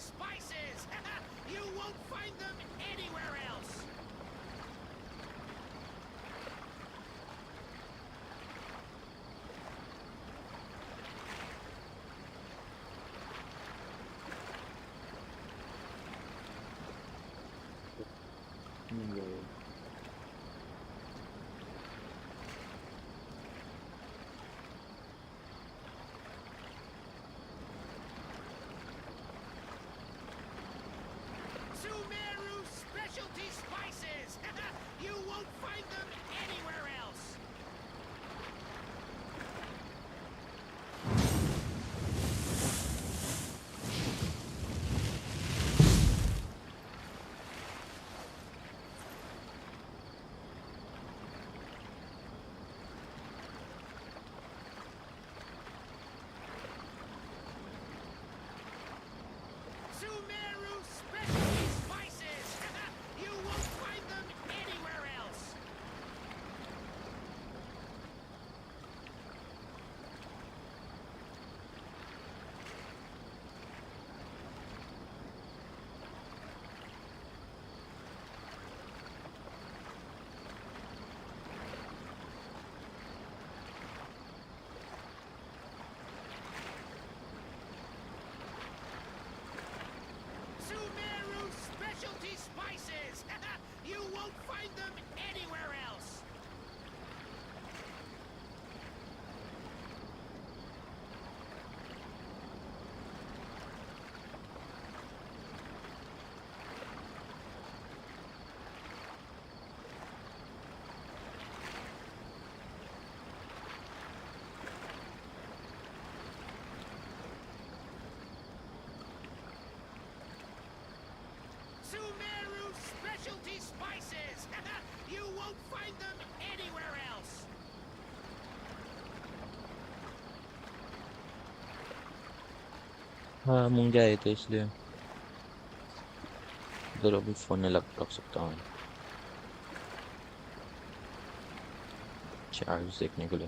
spices! You won't find them anywhere else! Sumeru specialty spices! You won't find them anywhere else! Sumeru specialty spices! You won't find them anywhere else! Sumeru specialty spices! You won't find them anywhere else! Sumeru specialty spices! You won't find them anywhere else! همونجا تسلیم ضرب الفون اللابتوب سبتان چه عرض ذکر نگوله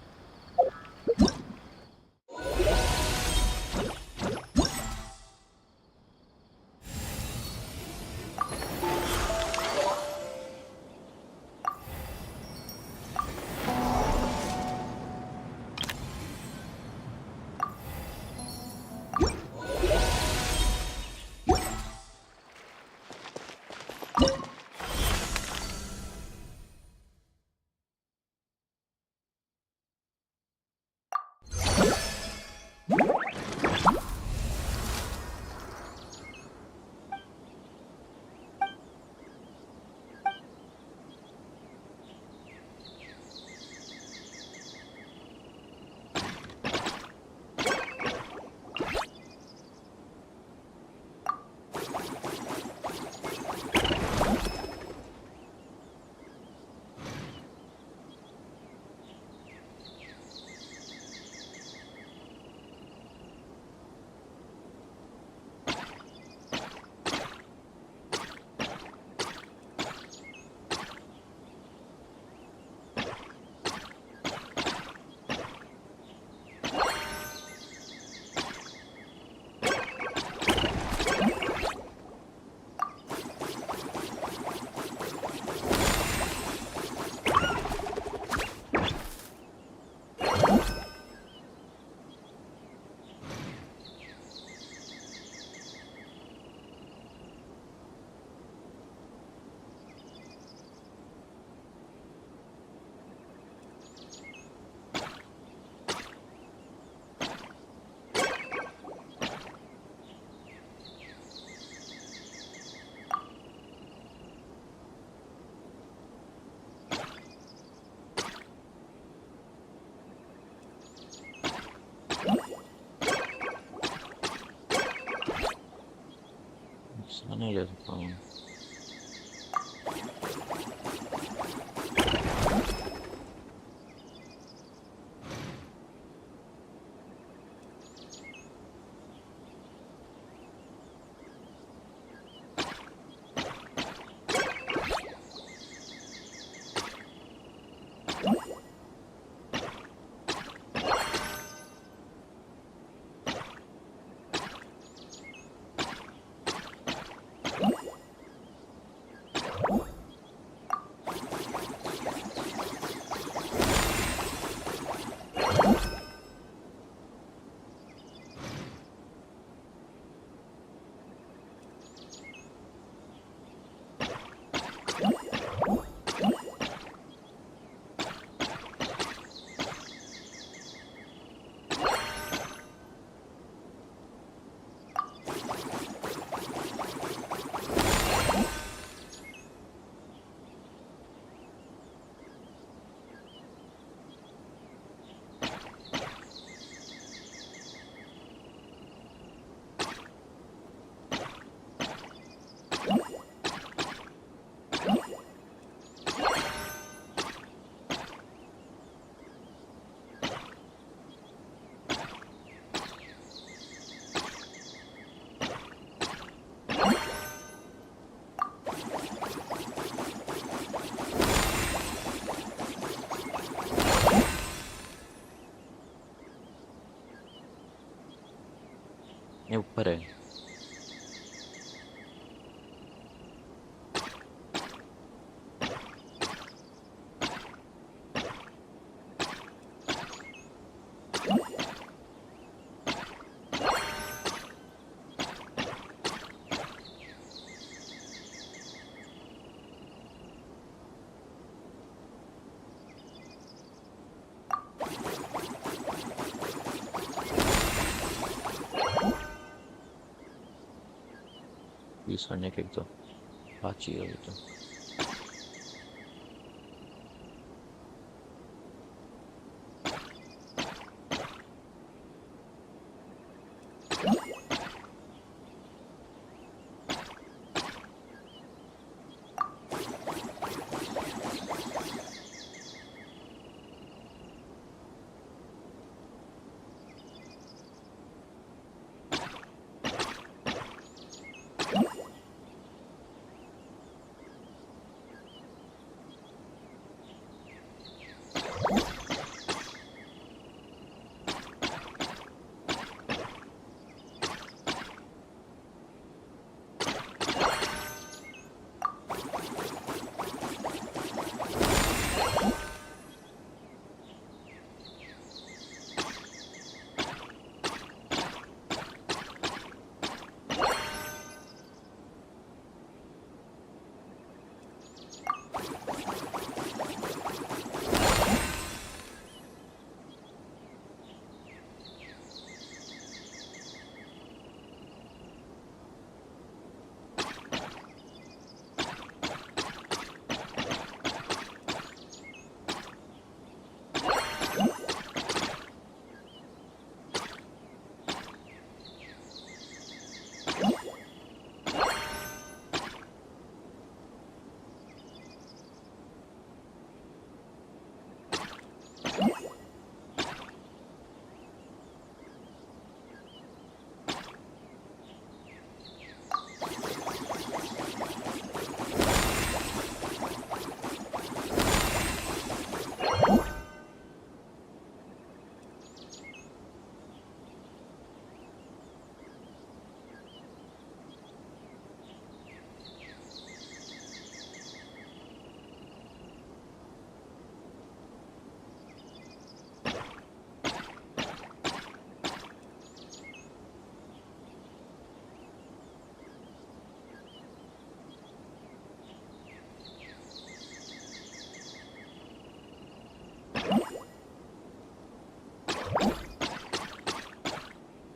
sana geldi tamam. Yung pa rin. Bir sonraki to. Açıyor to.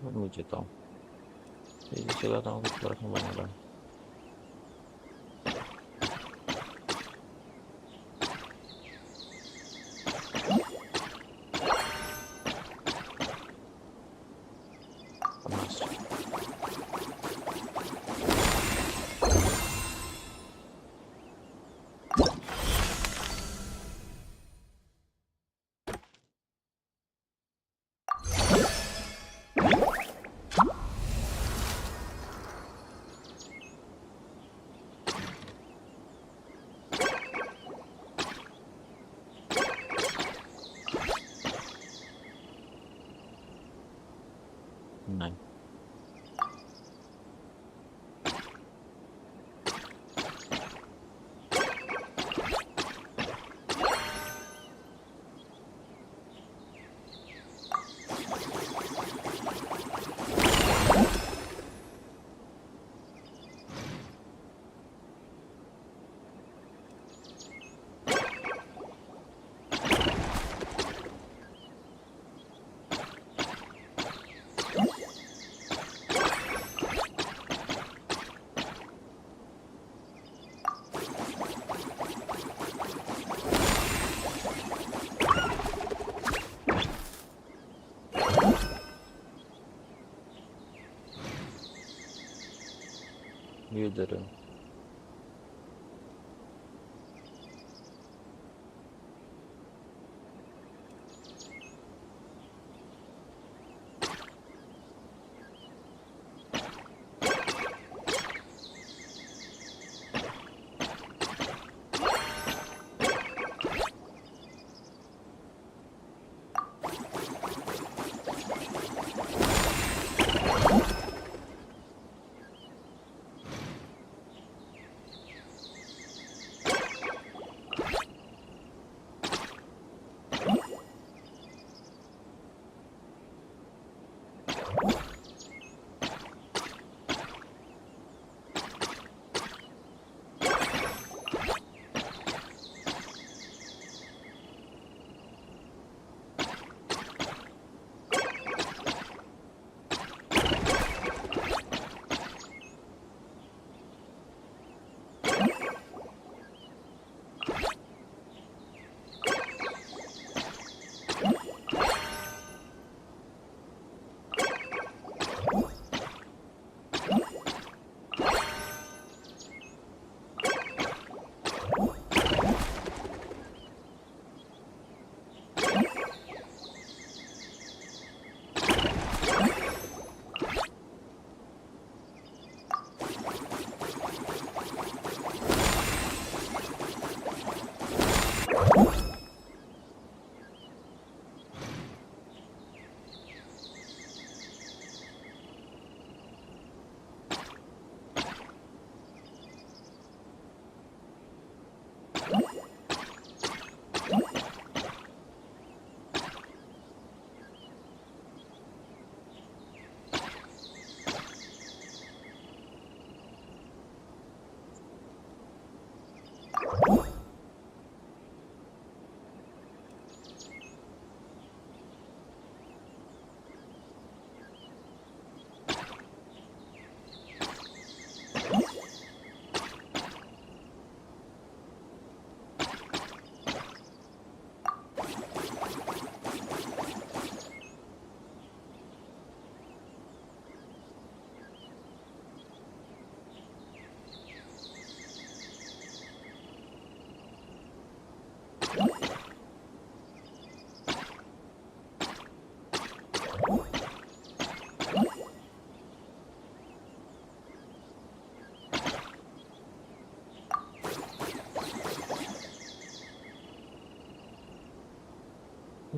Ano dito? Hindi sila ako para sa mga lang. Panas. Nine. Leader.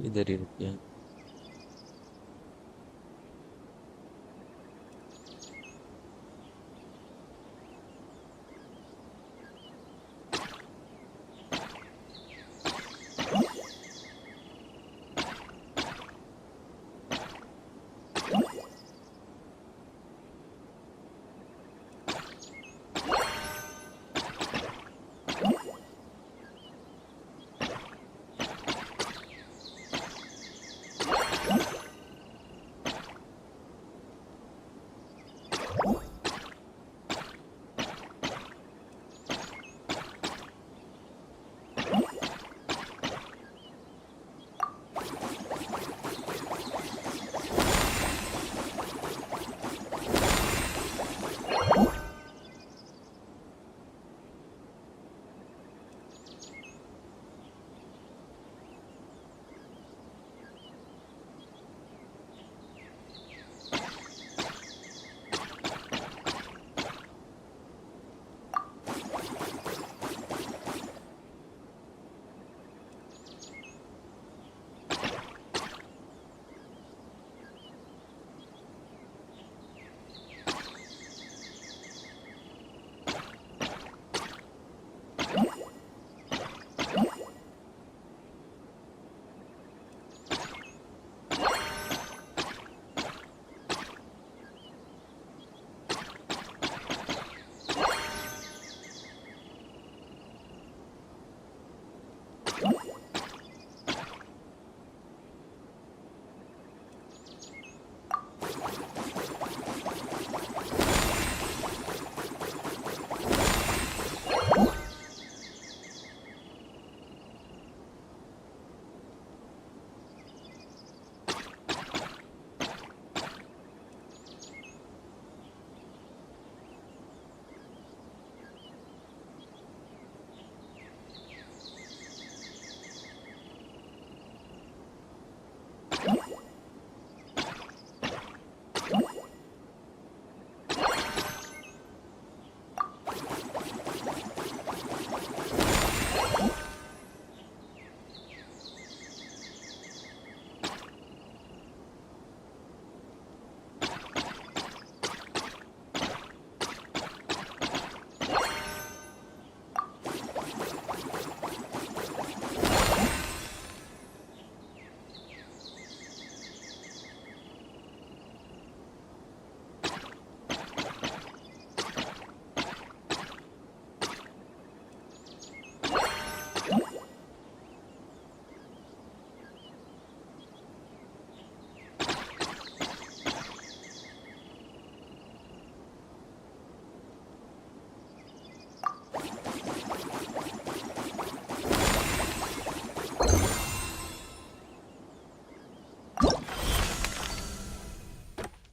इधर ही रुक गया।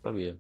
Sabia.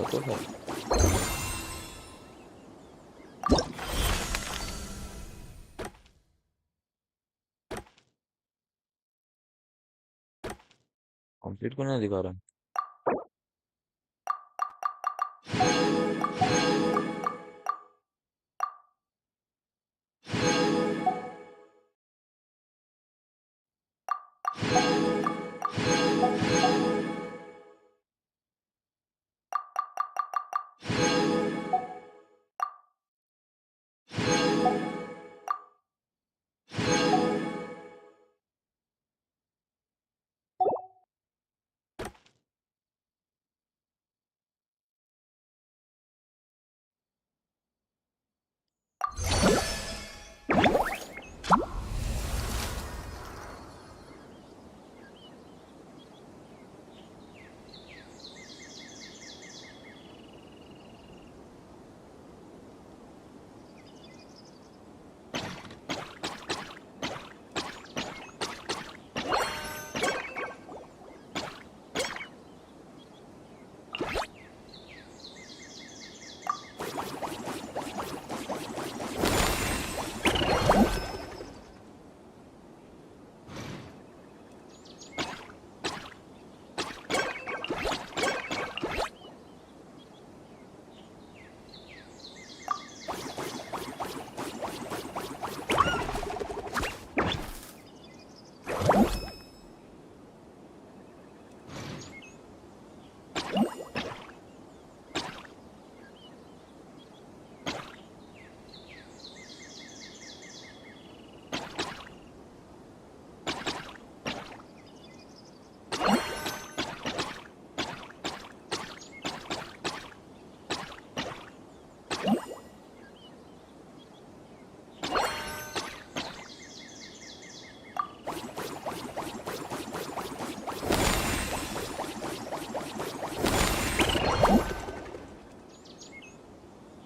हुआ तो है। Complete को नहीं दिखा रहा।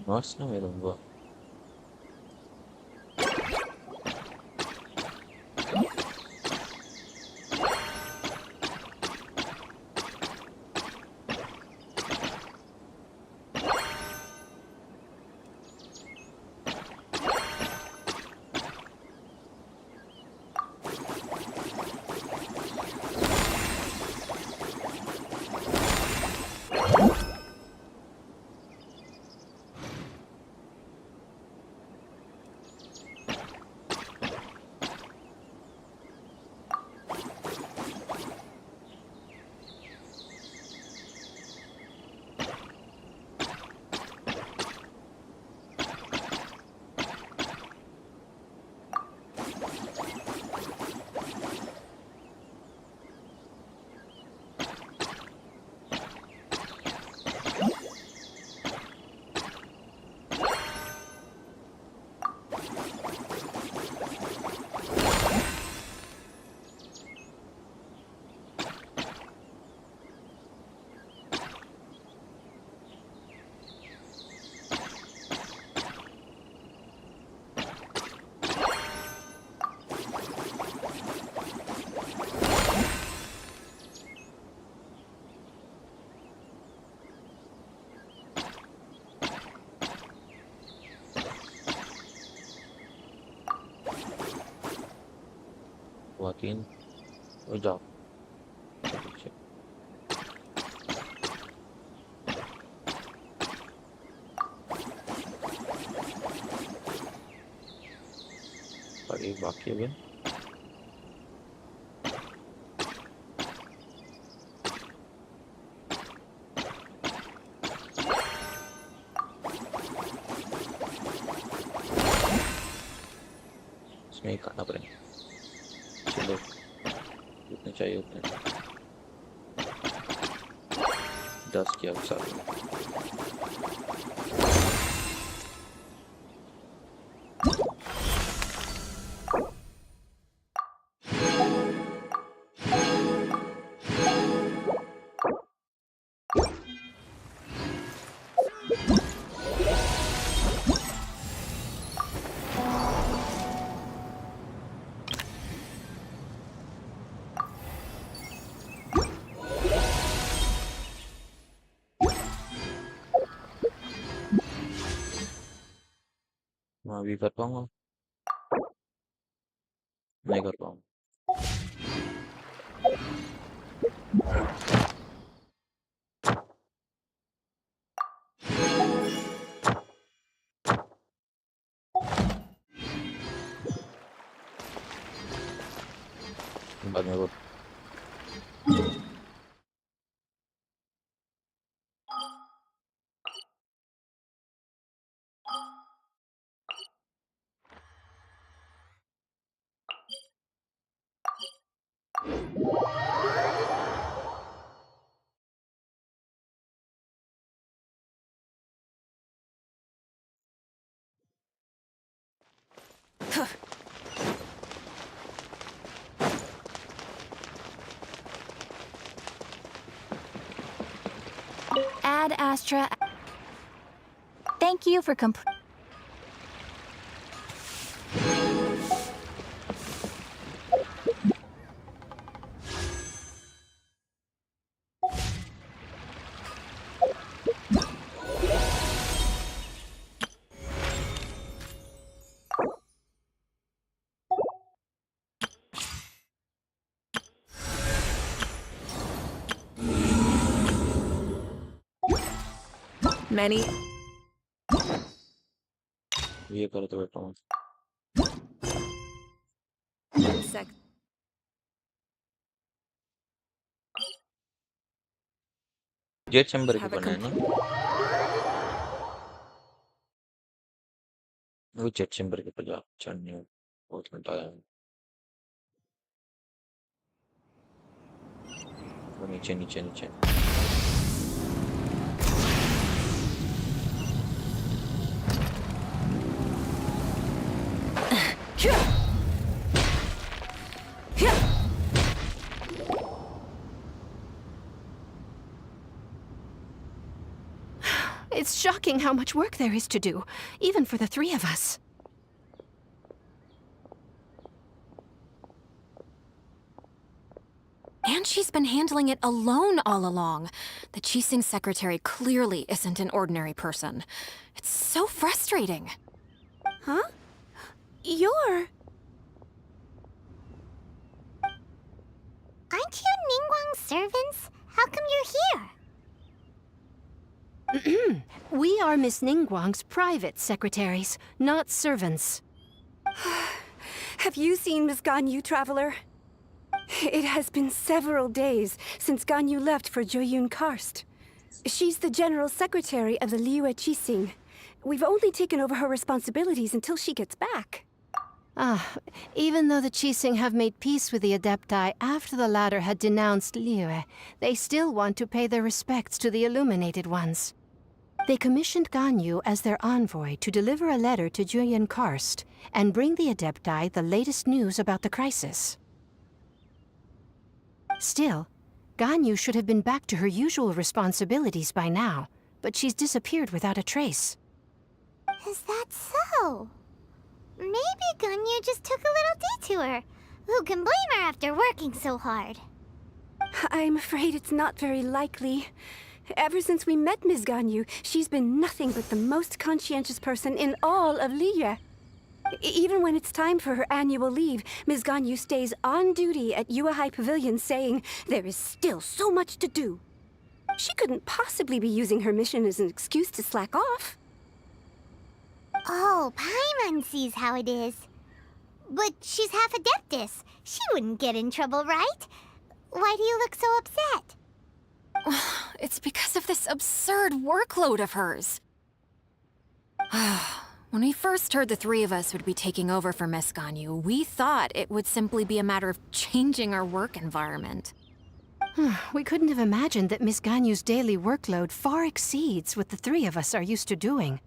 नॉट्स ना मेरे को। हुआ 3 हो जाओ पीछे। और एक बाकी है बे। इसमें ही खाना पड़ेगा। चलो जितने चाहिए उतने 10 किया साथ में। अभी कर पाऊंगा? नहीं कर पाऊंगा। बाद में वो Ad Astra. Thank you for many. ये करते बैठा हूँ। जेट चैम्बर के बना है ना? वो जेट चैम्बर के पर चढ़ने में बहुत घंटा आया। वो नीचे नीचे नीचे It's shocking how much work there is to do, even for the three of us. And she's been handling it alone all along. The Qixing secretary clearly isn't an ordinary person. It's so frustrating. Huh? You're... Aren't you Ningguang's servants? How come you're here? We are Miss Ningguang's private secretaries, not servants. Have you seen Miss Ganyu, Traveler? It has been several days since Ganyu left for Joyun Karst. She's the general secretary of the Liyue Qixing. We've only taken over her responsibilities until she gets back. Even though the Qixing have made peace with the Adepti after the latter had denounced Liyue, they still want to pay their respects to the Illuminated Ones. They commissioned Ganyu as their envoy to deliver a letter to Joyun Karst and bring the Adepti the latest news about the crisis. Still, Ganyu should have been back to her usual responsibilities by now, but she's disappeared without a trace. Is that so? Maybe Ganyu just took a little detour. Who can blame her after working so hard? I'm afraid it's not very likely. Ever since we met Ms. Ganyu, she's been nothing but the most conscientious person in all of Liyue. Even when it's time for her annual leave, Ms. Ganyu stays on duty at Yuehai Pavilion saying there is still so much to do. She couldn't possibly be using her mission as an excuse to slack off. Oh, Paimon sees how it is. But she's half Adeptus. She wouldn't get in trouble, right? Why do you look so upset? It's because of this absurd workload of hers. When we first heard the three of us would be taking over for Miss Ganyu, we thought it would simply be a matter of changing our work environment. We couldn't have imagined that Miss Ganyu's daily workload far exceeds what the three of us are used to doing.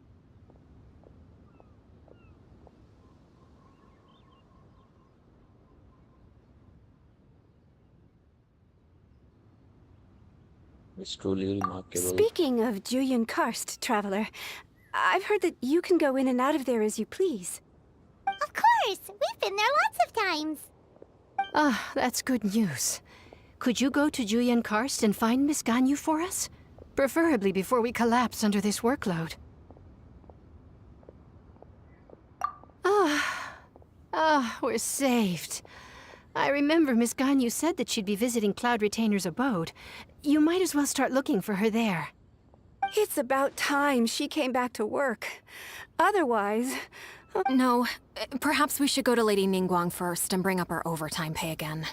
It's truly remarkable. Speaking of Joyun Karst, Traveler, I've heard that you can go in and out of there as you please. Of course! We've been there lots of times! That's good news. Could you go to Joyun Karst and find Miss Ganyu for us? Preferably before we collapse under this workload. Ah, we're saved. I remember Miss Ganyu said that she'd be visiting Cloud Retainer's abode. You might as well start looking for her there. It's about time she came back to work. Otherwise... No, perhaps we should go to Lady Ningguang first and bring up our overtime pay again.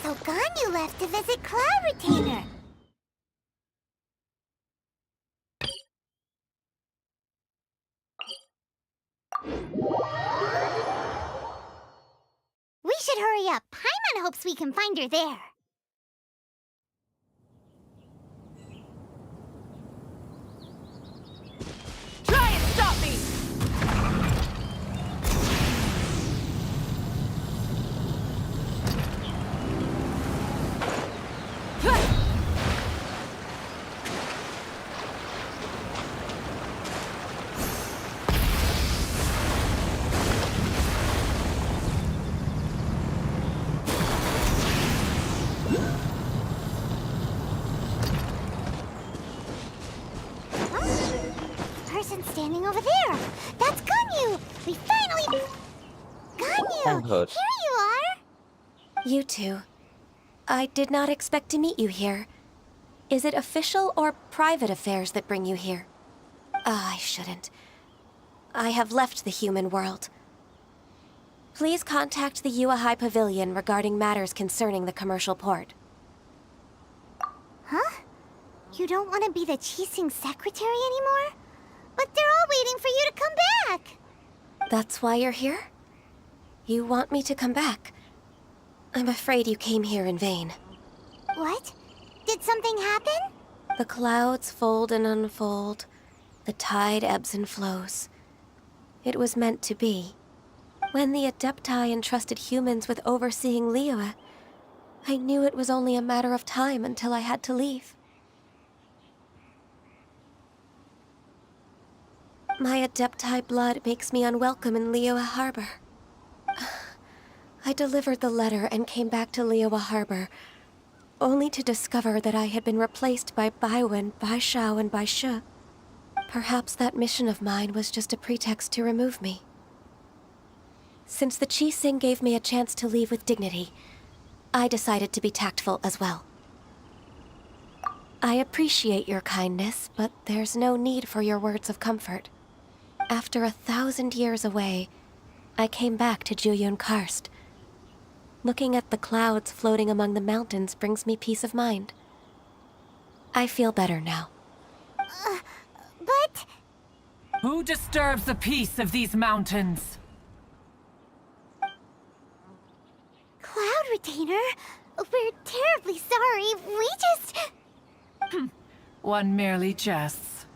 So Ganyu left to visit Cloud Retainer. We should hurry up. Paimon hopes we can find her there. Try and stop me! Person standing over there. That's Ganyu. We finally... Ganyu, Unheard. here you are. You two. I did not expect to meet you here. Is it official or private affairs that bring you here? I shouldn't. I have left the human world. Please contact the Yua High Pavilion regarding matters concerning the commercial port. Huh? You don't want to be the Qixing secretary anymore? But they're all waiting for you to come back. That's why you're here? You want me to come back? I'm afraid you came here in vain. What? Did something happen? The clouds fold and unfold. The tide ebbs and flows. It was meant to be. When the Adepti entrusted humans with overseeing Liyue, I knew it was only a matter of time until I had to leave. My Adepti blood makes me unwelcome in Liyue Harbor. I delivered the letter and came back to Liyue Harbor, only to discover that I had been replaced by Baiwen, Baishao, and Baishe. Perhaps that mission of mine was just a pretext to remove me. Since the Qixing gave me a chance to leave with dignity, I decided to be tactful as well. I appreciate your kindness, but there's no need for your words of comfort. After 1,000 years away, I came back to Juyun Karst. Looking at the clouds floating among the mountains brings me peace of mind. I feel better now. But... Who disturbs the peace of these mountains? Cloud Retainer? We're terribly sorry. We just... One merely jests.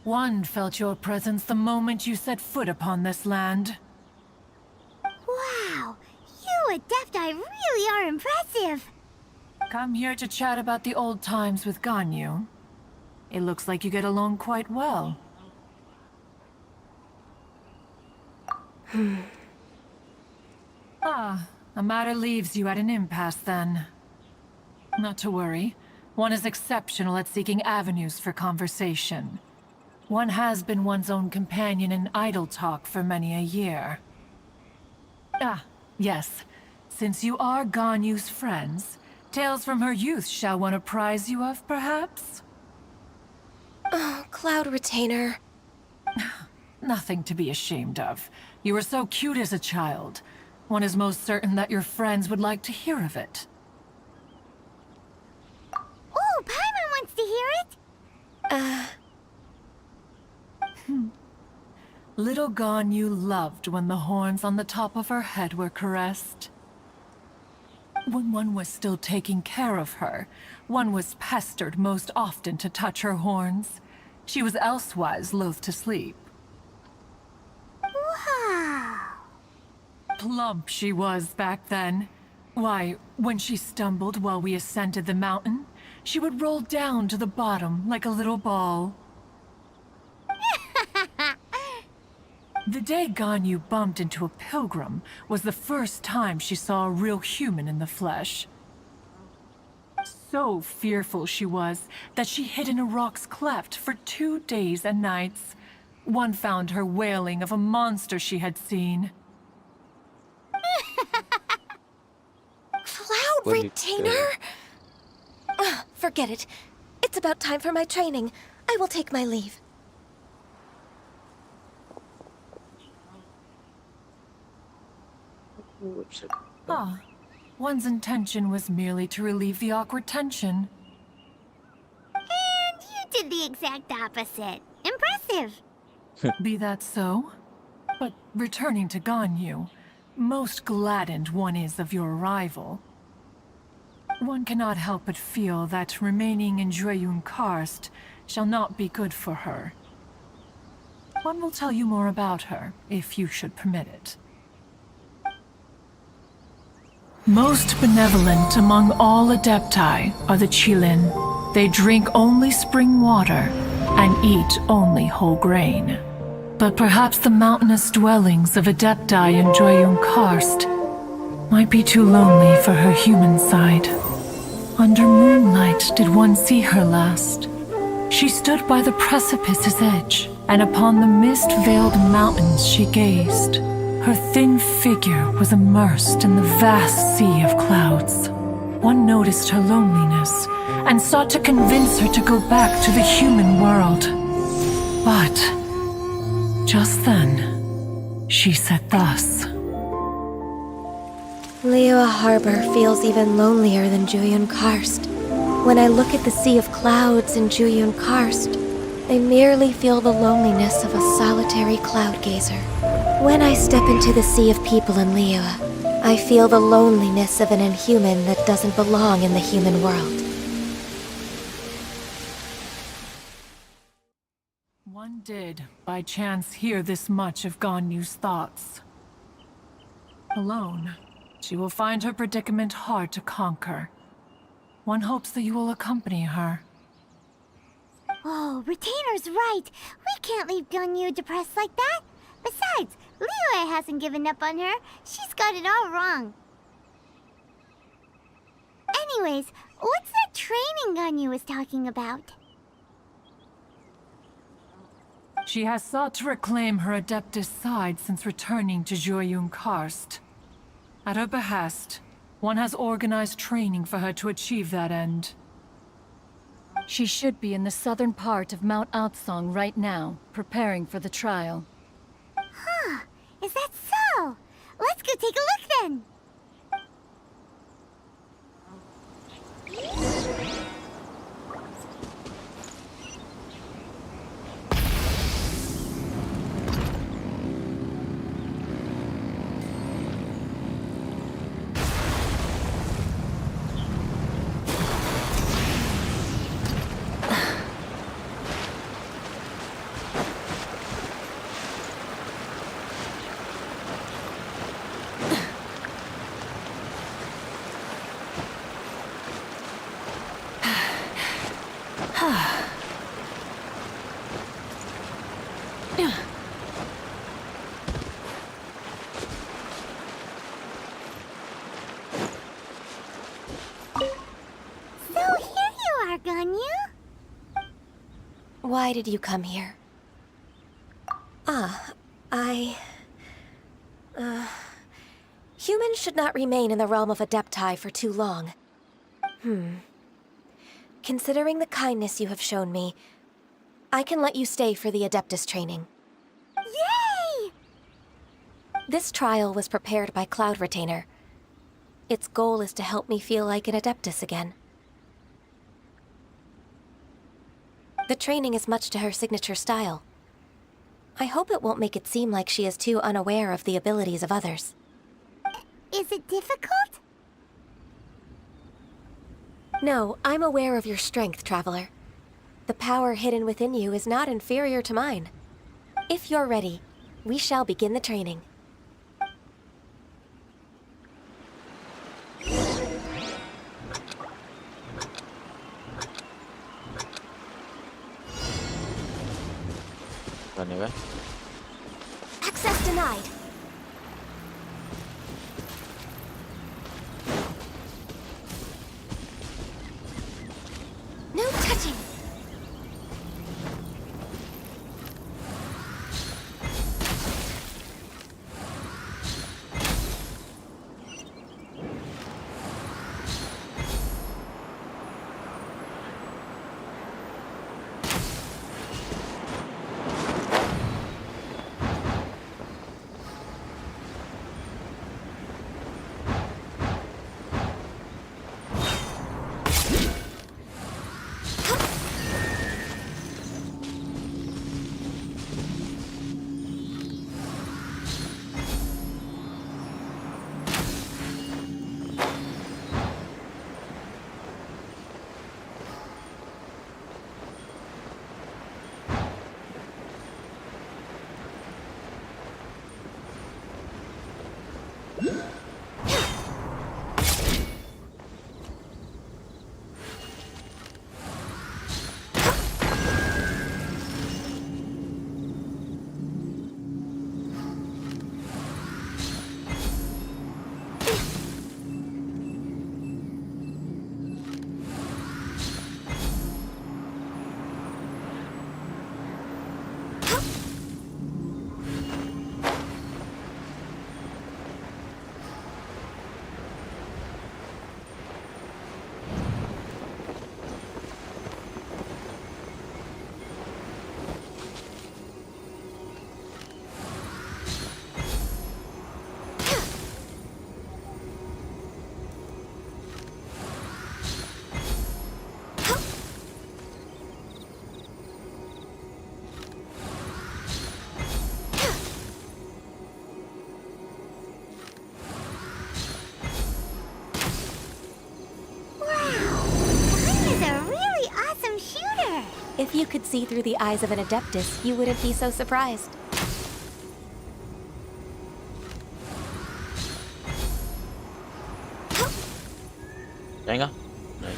One felt your presence the moment you set foot upon this land. Wow. You Adepti really are impressive. Come here to chat about the old times with Ganyu. It looks like you get along quite well. Ah, a matter leaves you at an impasse then. Not to worry. One is exceptional at seeking avenues for conversation. One has been one's own companion in idle talk for many a year. Ah, yes. Since you are Ganyu's friends, tales from her youth shall one apprise you of, perhaps? Oh, Cloud Retainer. Nothing to be ashamed of. You were so cute as a child. One is most certain that your friends would like to hear of it. Oh, Paimon wants to hear it. Little Ganyu loved when the horns on the top of her head were caressed. When one was still taking care of her, one was pestered most often to touch her horns. She was elsewise loath to sleep. Wow. Plump she was back then. Why, when she stumbled while we ascended the mountain, she would roll down to the bottom like a little ball. The day Ganyu bumped into a pilgrim was the first time she saw a real human in the flesh. So fearful she was that she hid in a rock's cleft for 2 days and nights. One found her wailing of a monster she had seen. Cloud What did Retainer? Ugh, forget it. It's about time for my training. I will take my leave. Ah, one's intention was merely to relieve the awkward tension. And you did the exact opposite. Impressive. Be that so? But returning to Ganyu, most gladdened one is of your arrival. One cannot help but feel that remaining in Jueyun Karst shall not be good for her. One will tell you more about her, if you should permit it. Most benevolent among all Adepti are the Qilin. They drink only spring water and eat only whole grain. But perhaps the mountainous dwellings of Adepti in Jueyun Karst might be too lonely for her human side. Under moonlight did one see her last. She stood by the precipice's edge, and upon the mist-veiled mountains she gazed. Her thin figure was immersed in the vast sea of clouds. One noticed her loneliness, and sought to convince her to go back to the human world. But just then, she said thus. Liyue Harbor feels even lonelier than Jueyun Karst. When I look at the sea of clouds in Jueyun Karst, I merely feel the loneliness of a solitary cloud gazer. When I step into the sea of people in Liyue, I feel the loneliness of an inhuman that doesn't belong in the human world. One did, by chance, hear this much of Ganyu's thoughts. Alone, she will find her predicament hard to conquer. One hopes that you will accompany her. Oh, Retainer's right. We can't leave Ganyu depressed like that. Besides, Liyue hasn't given up on her. She's got it all wrong. Anyways, what's that training Ganyu was talking about? She has sought to reclaim her Adeptus side since returning to Jueyun Karst. At her behest, one has organized training for her to achieve that end. She should be in the southern part of Mount Aotsong right now, preparing for the trial. Huh, is that so? Let's go take a look then. Ganyu? Why did you come here? Humans should not remain in the realm of Adepti for too long. Considering the kindness you have shown me, I can let you stay for the Adeptus training. Yay! This trial was prepared by Cloud Retainer. Its goal is to help me feel like an Adeptus again. The training is much to her signature style. I hope it won't make it seem like she is too unaware of the abilities of others. Is it difficult? No, I'm aware of your strength, Traveler. The power hidden within you is not inferior to mine. If you're ready, we shall begin the training. Anyway. Access denied. If you could see through the eyes of an Adeptus, you wouldn't be so surprised. Đánh á? Đấy.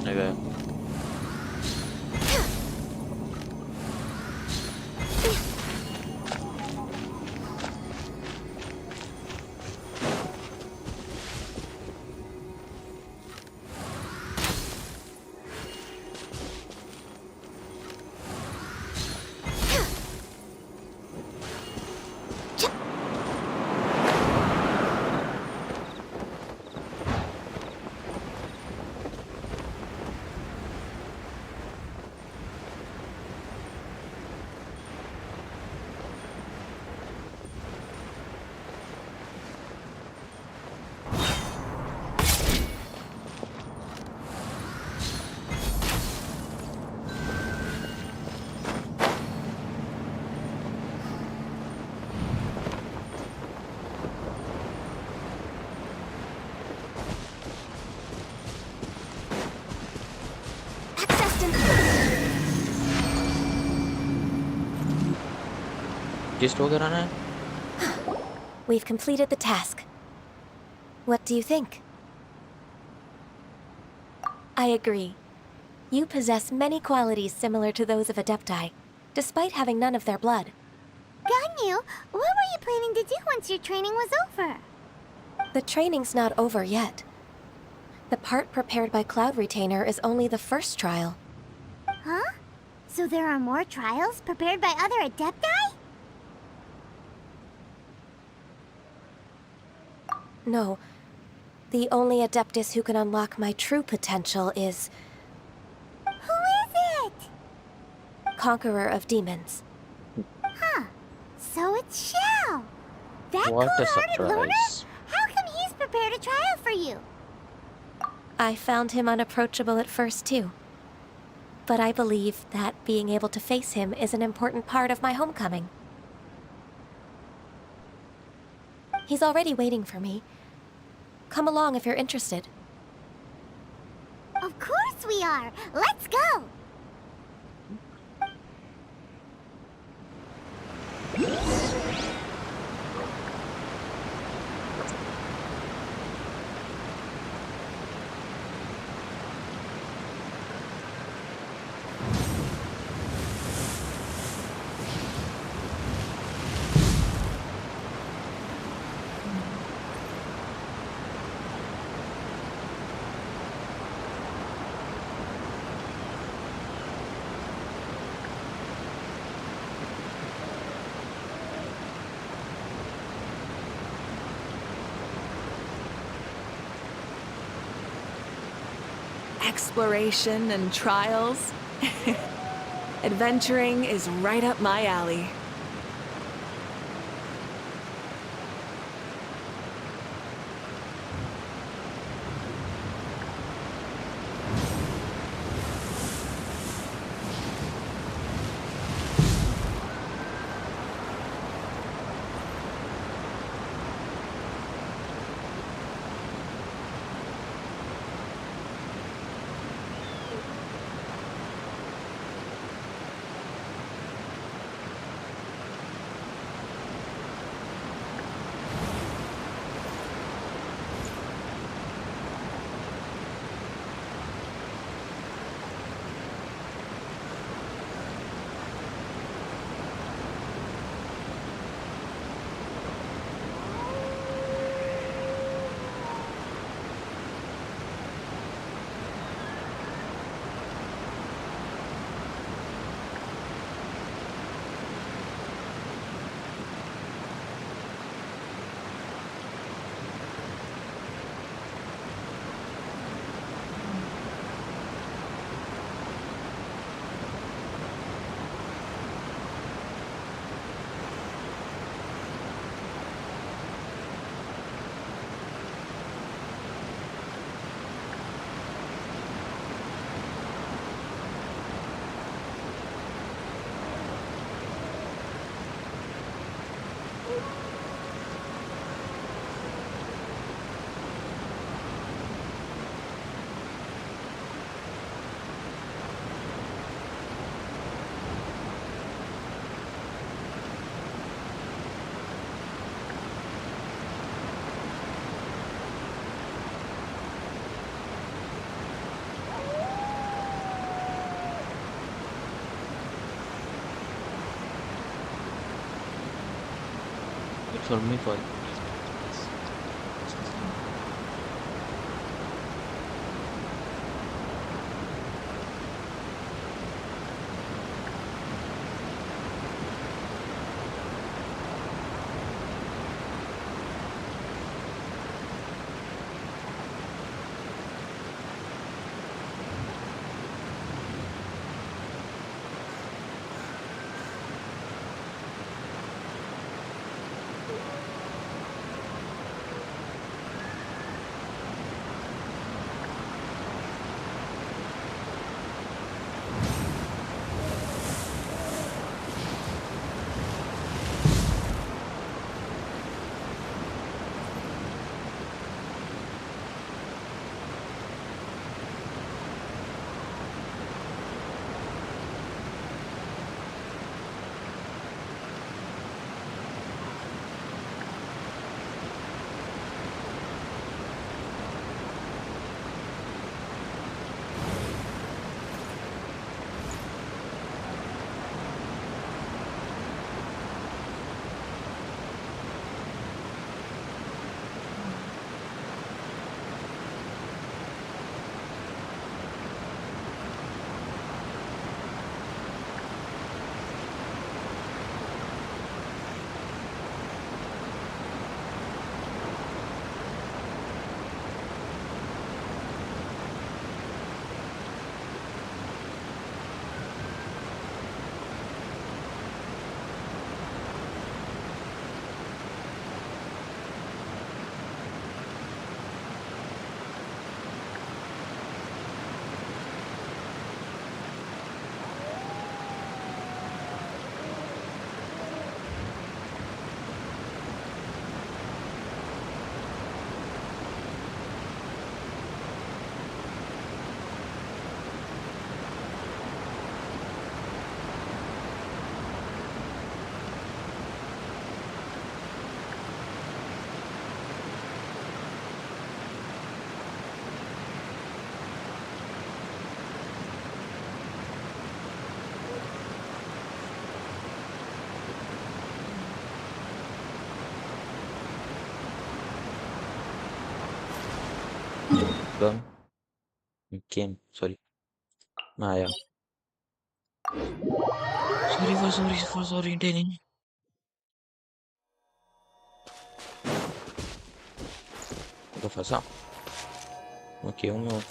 Này về. Just वगैरह ना? We've completed the task. What do you think? I agree. You possess many qualities similar to those of Adepti, despite having none of their blood. Ganyu, what were you planning to do once your training was over? The training's not over yet. The part prepared by Cloud Retainer is only the first trial. Huh? So there are more trials prepared by other Adepti? No. The only Adeptus who can unlock my true potential is... Who is it? Conqueror of Demons. Huh. So it's Xiao. That What a cold-hearted loner? surprise. How come he's prepared a trial for you? I found him unapproachable at first, too. But I believe that being able to face him is an important part of my homecoming. He's already waiting for me. Come along if you're interested. Of course we are. Let's go. Exploration and trials. Adventuring is right up my alley. for me for Gum. Game. Sorry. Yeah. Sorry, telling. Udah fasa. Oke, mau.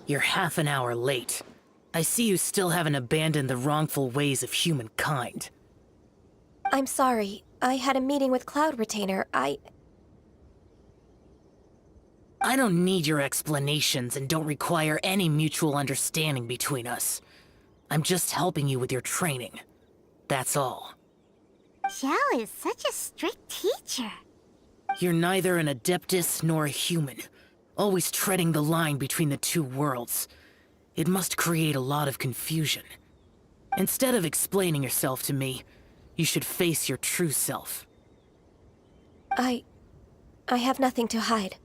You're half an hour late. I see you still haven't abandoned the wrongful ways of humankind. I'm sorry. I had a meeting with Cloud Retainer. I don't need your explanations and don't require any mutual understanding between us. I'm just helping you with your training. That's all. Xiao is such a strict teacher. You're neither an Adeptus nor a human, always treading the line between the two worlds. It must create a lot of confusion. Instead of explaining yourself to me, you should face your true self. I have nothing to hide.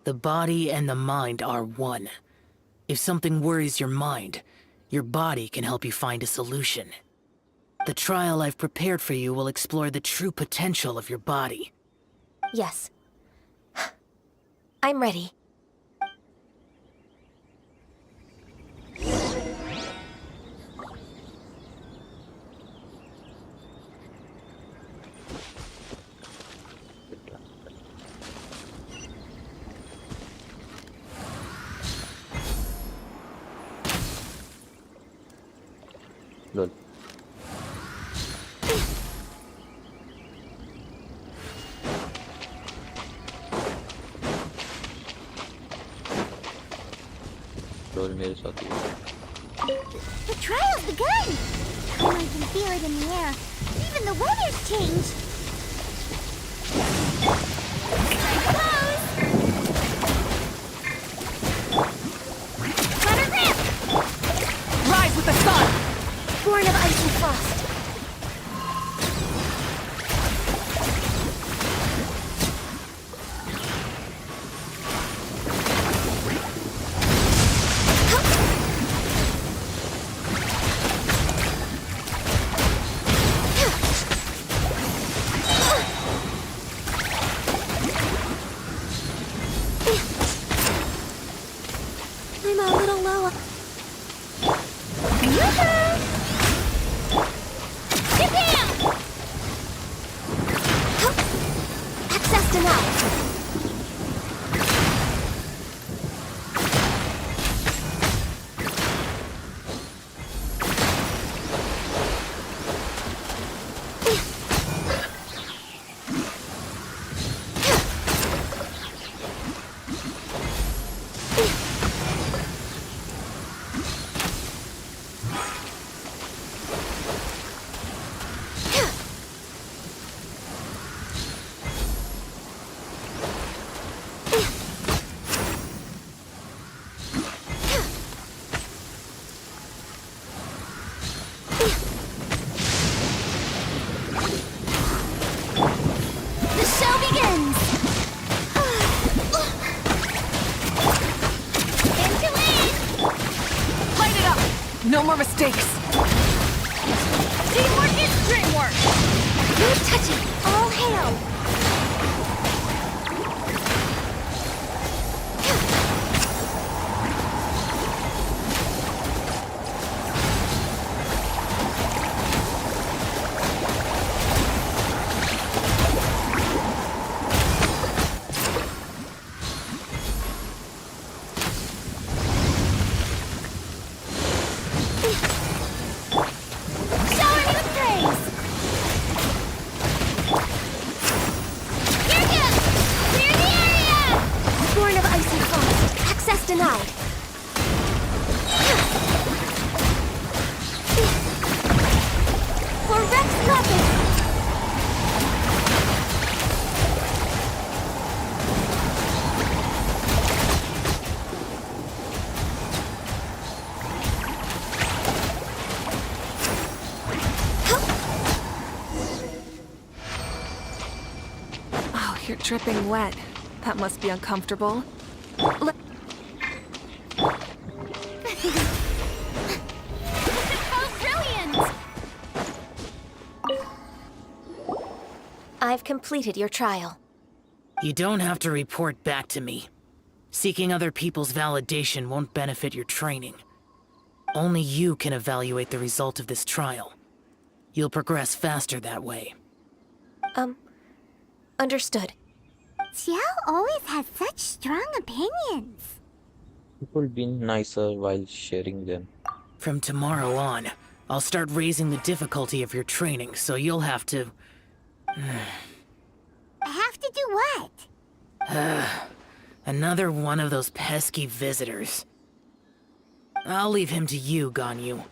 The body and the mind are one. If something worries your mind, your body can help you find a solution. The trial I've prepared for you will explore the true potential of your body. Yes. I'm ready. Lol. Lol मेरे साथ ही है। The trial's begun! Oh, I can feel it in the air. Even the weather's changed. Close! Let her rip! Rise with the sun! Born of ice and frost. I'm a little low. Access denied. The show begins! Into it! Light it up! No more mistakes! Teamwork is dreamwork! No touching! All hail! Shower me with praise! Here goes! Clear the area! Born of ice and frost. Access denied. For Rex Lapis! Oh, you're dripping wet. That must be uncomfortable. Oh, brilliant! I've completed your trial. You don't have to report back to me. Seeking other people's validation won't benefit your training. Only you can evaluate the result of this trial. You'll progress faster that way. Understood. Xiao always has such strong opinions. People being nicer while sharing them. From tomorrow on, I'll start raising the difficulty of your training, so you'll have to... I have to do what? Another one of those pesky visitors. I'll leave him to you, Ganyu.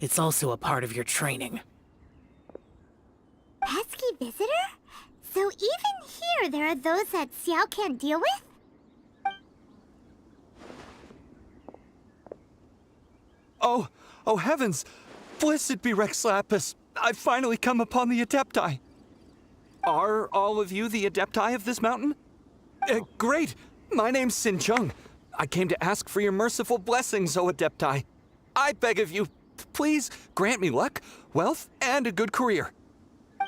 It's also a part of your training. Pesky visitor? So even here there are those that Xiao can't deal with? Oh heavens! Blessed be Rex Lapis! I've finally come upon the Adepti! Are all of you the Adepti of this mountain? Great! My name's Sin Chung. I came to ask for your merciful blessings, O Adepti. I beg of you, please grant me luck, wealth, and a good career.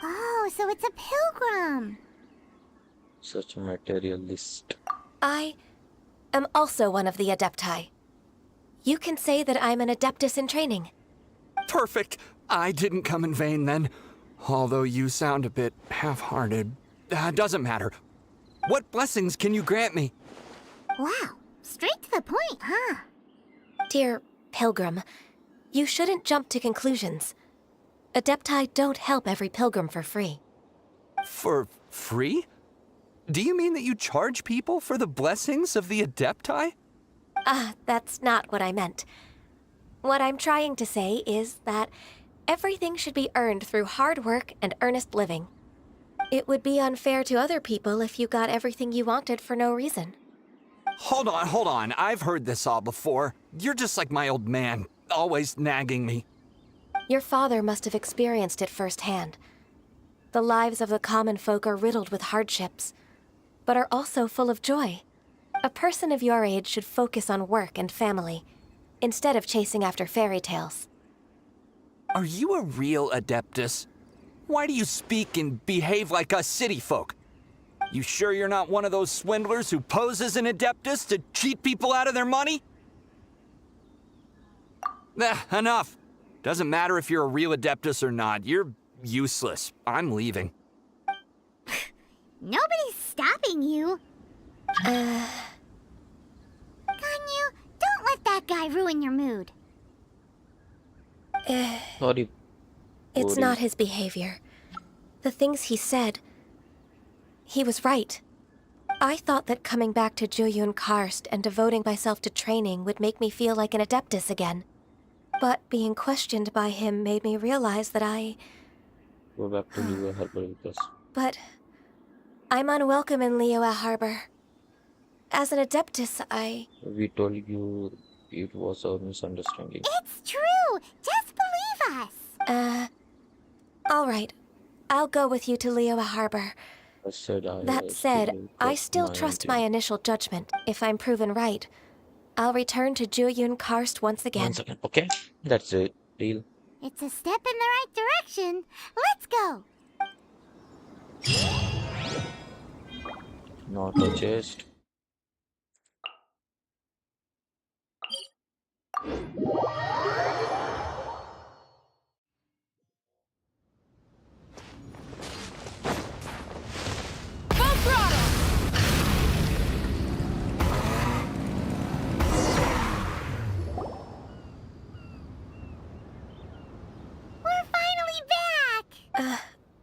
Oh, so it's a pilgrim. Such a materialist. I am also one of the Adepti. You can say that I'm an Adeptus in training. Perfect! I didn't come in vain then. Although you sound a bit half-hearted. Doesn't matter. What blessings can you grant me? Wow, straight to the point, huh? Dear Pilgrim, You shouldn't jump to conclusions. Adepti don't help every pilgrim for free. For free? Do you mean that you charge people for the blessings of the Adepti? That's not what I meant. What I'm trying to say is that everything should be earned through hard work and earnest living. It would be unfair to other people if you got everything you wanted for no reason. Hold on. I've heard this all before. You're just like my old man, always nagging me. Your father must have experienced it firsthand. The lives of the common folk are riddled with hardships, but are also full of joy. A person of your age should focus on work and family, instead of chasing after fairy tales. Are you a real Adeptus? Why do you speak and behave like us city folk? You sure you're not one of those swindlers who poses an Adeptus to cheat people out of their money? Enough. Doesn't matter if you're a real Adeptus or not. You're useless. I'm leaving. Nobody's stopping you. Ganyu, don't let that guy ruin your mood. Sorry. It's not his behavior. The things he said... He was right. I thought that coming back to Jueyun Karst and devoting myself to training would make me feel like an Adeptus again. But being questioned by him made me realize that Go back to Liyue Harbor with us. But I'm unwelcome in Liyue Harbor. As an Adeptus, We told you it was a misunderstanding. It's true! Just believe us! All right. I'll go with you to Liyue Harbor. That said, I still trust my initial judgment. If I'm proven right, I'll return to Jueyun Karst once again. 1 second, okay? That's it. Deal. It's a step in the right direction. Let's go! Not a chest.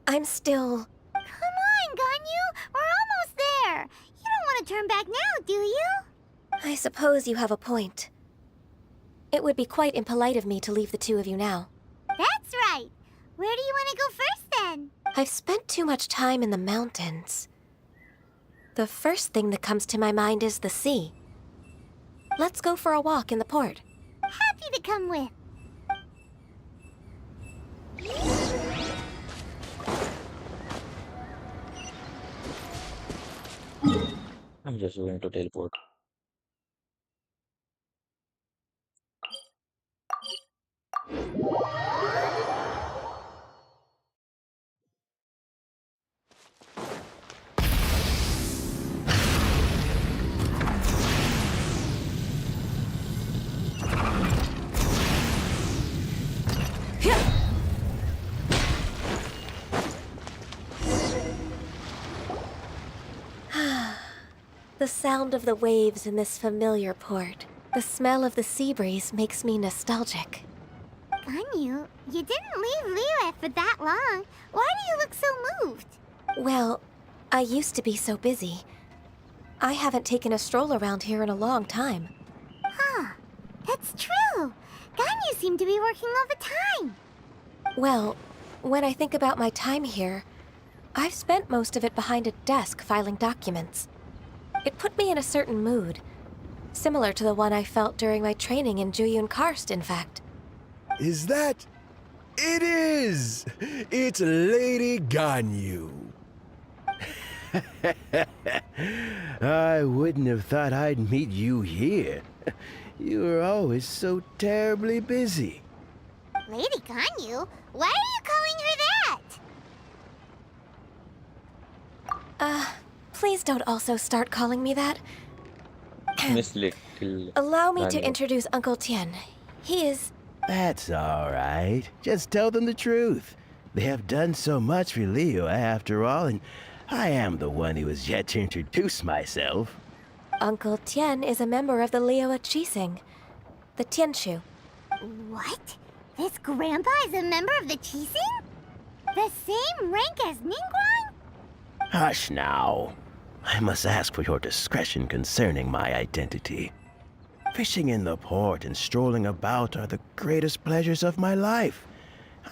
I'm still... Come on, Ganyu! We're almost there! You don't want to turn back now, do you? I suppose you have a point. It would be quite impolite of me to leave the two of you now. That's right! Where do you want to go first, then? I've spent too much time in the mountains. The first thing that comes to my mind is the sea. Let's go for a walk in the port. Happy to come with. I'm just going to teleport. The sound of the waves in this familiar port. The smell of the sea breeze makes me nostalgic. Ganyu, you didn't leave Liyue for that long. Why do you look so moved? Well, I used to be so busy. I haven't taken a stroll around here in a long time. Huh. That's true. Ganyu seemed to be working all the time. Well, when I think about my time here, I've spent most of it behind a desk filing documents. It put me in a certain mood, similar to the one I felt during my training in Jueyun Karst, in fact. Is that... It is! It's Lady Ganyu. I wouldn't have thought I'd meet you here. You were always so terribly busy. Lady Ganyu? Why are you calling her that? Please don't also start calling me that. Miss Little. Allow me to Ganyu. introduce Uncle Tien. He is... That's all right. Just tell them the truth. They have done so much for Liyue after all, and I am the one who has yet to introduce myself. Uncle Tien is a member of the Liyue Qixing, the Tianshu. What? This grandpa is a member of the Chising? The same rank as Ningguang? Hush now. I must ask for your discretion concerning my identity. Fishing in the port and strolling about are the greatest pleasures of my life.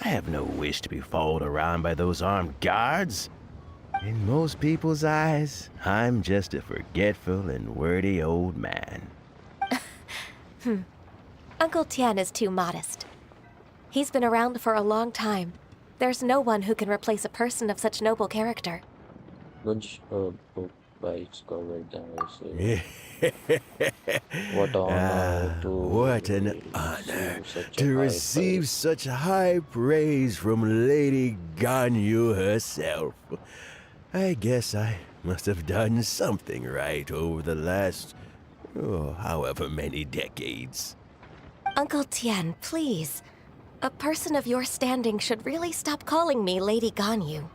I have no wish to be followed around by those armed guards. In most people's eyes, I'm just a forgetful and wordy old man. Uncle Tian is too modest. He's been around for a long time. There's no one who can replace a person of such noble character. Good book by Discovered What honor what an honor to receive such high praise from Lady Ganyu herself. I guess I must have done something right over the last, however many decades. Uncle Tian, please. A person of your standing should really stop calling me Lady Ganyu.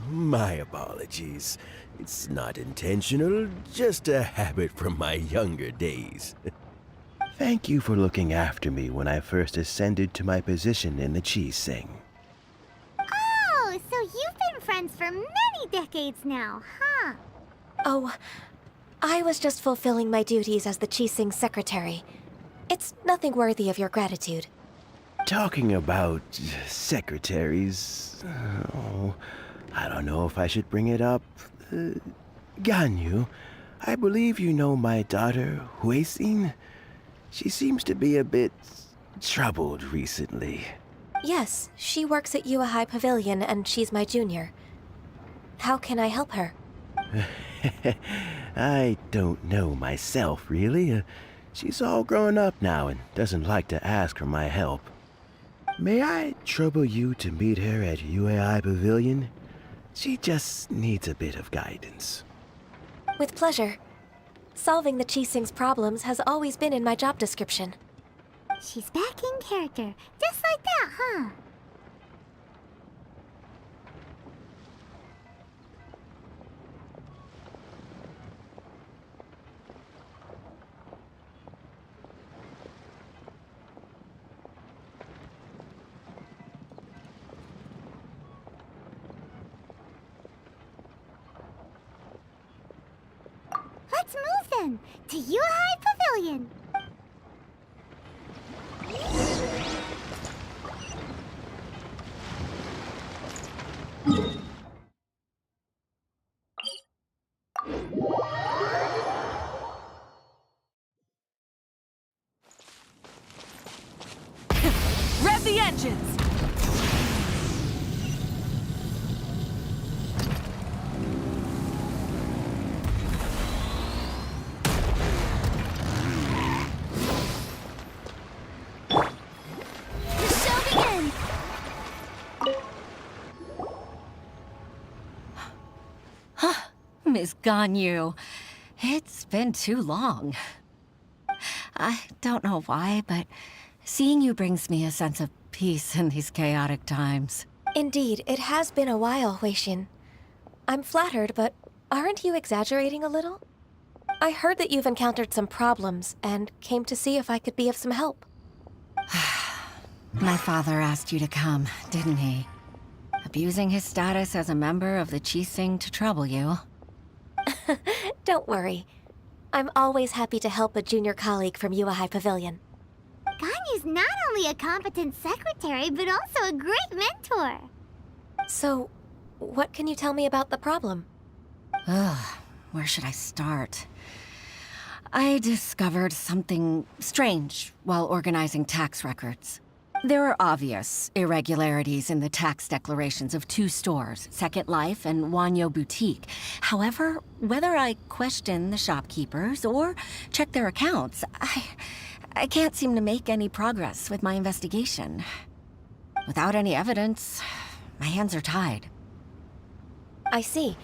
My apologies. It's not intentional, just a habit from my younger days. Thank you for looking after me when I first ascended to my position in the Chising. Oh, so you've been friends for many decades now, huh? Oh, I was just fulfilling my duties as the Chising secretary. It's nothing worthy of your gratitude. Talking about secretaries, I don't know if I should bring it up. Ganyu, I believe you know my daughter, Huixin. She seems to be a bit troubled recently. Yes, she works at Yua High Pavilion and she's my junior. How can I help her? I don't know myself, really. She's all grown up now and doesn't like to ask for my help. May I trouble you to meet her at UAI Pavilion? She just needs a bit of guidance. With pleasure. Solving the Chising's problems has always been in my job description. She's back in character, just like that, huh? Let's move then, to Yuhai Pavilion. Rev the engines! Miss Ganyu, it's been too long. I don't know why, but seeing you brings me a sense of peace in these chaotic times. Indeed, it has been a while, Huixin. I'm flattered, but aren't you exaggerating a little? I heard that you've encountered some problems and came to see if I could be of some help. My father asked you to come, didn't he? Abusing his status as a member of the Chising to trouble you. Don't worry. I'm always happy to help a junior colleague from Yua High Pavilion. Ganyu's not only a competent secretary, but also a great mentor. So, what can you tell me about the problem? Ugh, where should I start? I discovered something strange while organizing tax records. There are obvious irregularities in the tax declarations of two stores, Second Life and Wanyo Boutique. However, whether I question the shopkeepers or check their accounts, I can't seem to make any progress with my investigation. Without any evidence, my hands are tied. I see.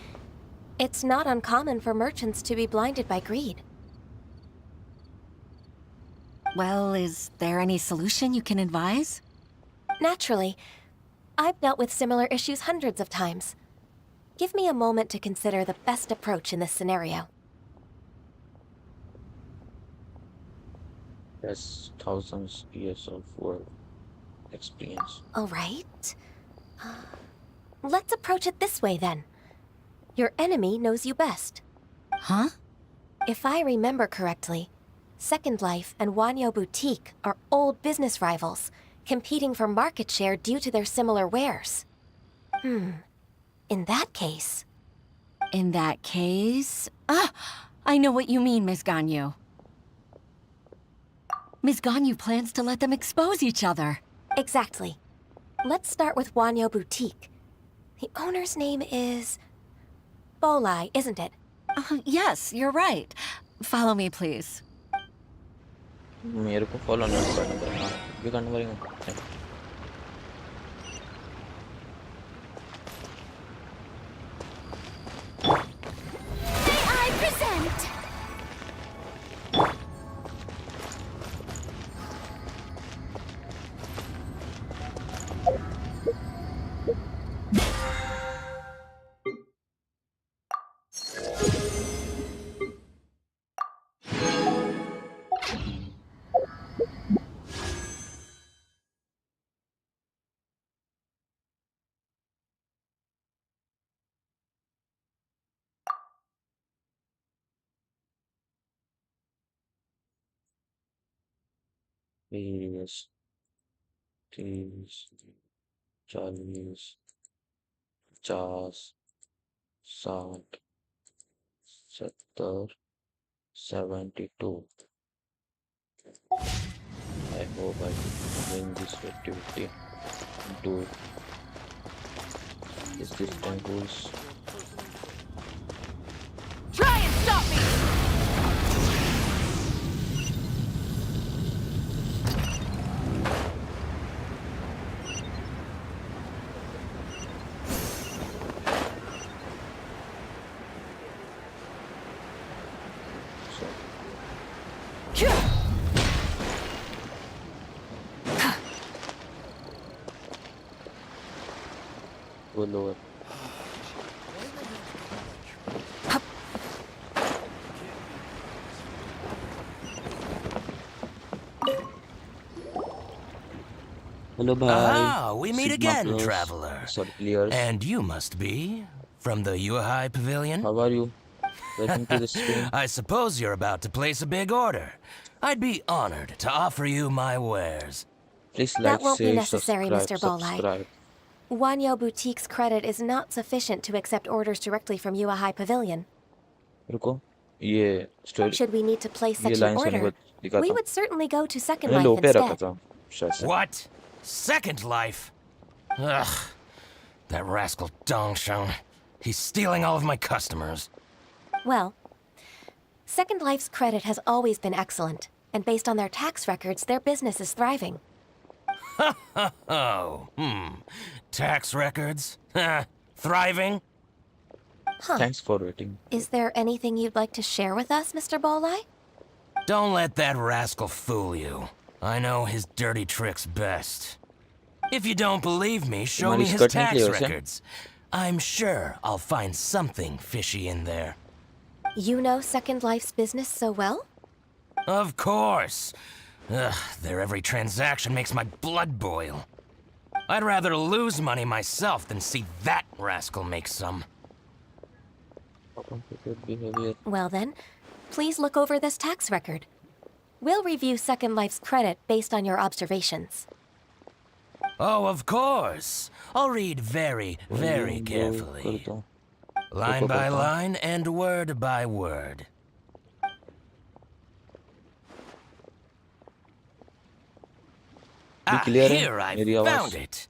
It's not uncommon for merchants to be blinded by greed. Well, is there any solution you can advise? Naturally. I've dealt with similar issues hundreds of times. Give me a moment to consider the best approach in this scenario. Has thousands years of work experience. All right. Let's approach it this way then. Your enemy knows you best. Huh? If I remember correctly, Second Life and Wanyo Boutique are old business rivals, competing for market share due to their similar wares. In that case... In that case... Ah! I know what you mean, Ms. Ganyu. Ms. Ganyu plans to let them expose each other. Exactly. Let's start with Wanyo Boutique. The owner's name is... Bolai, isn't it? Yes, you're right. Follow me, please. मेरे को follow नहीं करना पड़ेगा ये करना पड़ेगा May I present? बीस 30 40 50 60 70 72 I hope I win this activity. Do is this 10 rules? Try and stop me! Go lower. Hello, bhai. Ah, we meet Sigma again, plus, traveler. Sorry, players. And you must be from the Yuhai Pavilion? How are you? Welcome to the stream. I suppose you're about to place a big order. I'd be honored to offer you my wares. Please That like, won't be share, necessary, subscribe, Mr. Bolai. subscribe. Wanyo Boutique's credit is not sufficient to accept orders directly from Yuhai Pavilion. रुको ये story Should we need to place ये such an line सुनने order, को दिखा we था would certainly go to Second मैंने Life लो पे रखा instead. था शायद से What? Second Life? Ugh. That rascal Dongsheng. He's stealing all of my customers. Well, Second Life's credit has always been excellent, and based on their tax records, their business is thriving. Oh, Tax records? Thriving? Huh. Thanks for waiting. Is there anything you'd like to share with us, Mr. Bolai? Don't let that rascal fool you. I know his dirty tricks best. If you don't believe me, show me his tax records. I'm sure I'll find something fishy in there. You know Second Life's business so well? Of course. Ugh, their every transaction makes my blood boil. I'd rather lose money myself than see that rascal make some. Well then, please look over this tax record. We'll review Second Life's credit based on your observations. Oh, of course. I'll read very, very carefully. Line by line and word by word. Ah, here I found it.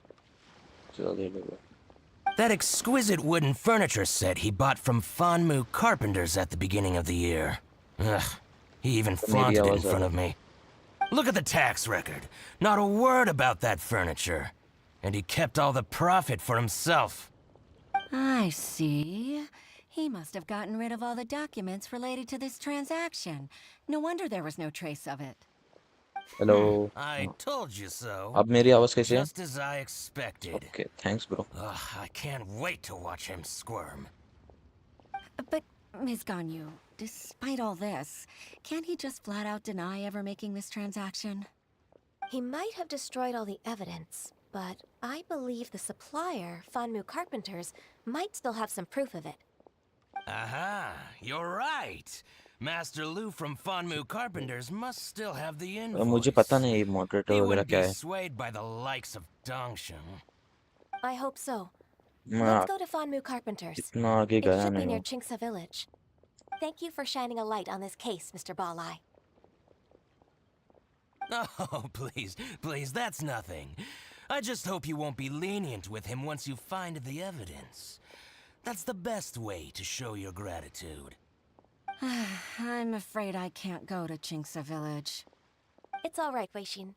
That exquisite wooden furniture set he bought from Fanmu Carpenters at the beginning of the year. Ugh, he even flaunted it in front of me. Look at the tax record. Not a word about that furniture. And he kept all the profit for himself. I see. He must have gotten rid of all the documents related to this transaction. No wonder there was no trace of it. Hello. I told you so. अब मेरी आवाज कैसे है? Just as I expected. Okay, thanks, bro. Ugh, I can't wait to watch him squirm. But, Ms. Ganyu, despite all this, can't he just flat out deny ever making this transaction? He might have destroyed all the evidence, but I believe the supplier, Fanmu Carpenters, might still have some proof of it. Aha, you're right. Master Lu from Fanmu Carpenters must still have the मुझे पता invoice. नहीं moderator He वगैरह wouldn't क्या be है. swayed by the likes of Dongsheng. I hope so. मैं Let's go to Fanmu Carpenters. इतना आगे It गया should be नहीं near हूँ. Chingsa village. Thank you for shining a light on this case, Mr. Balai. Oh, please, that's nothing. I just hope you won't be lenient with him once you find the evidence. That's the best way to show your gratitude. I'm afraid I can't go to Chingsa village. It's all right, Weishin.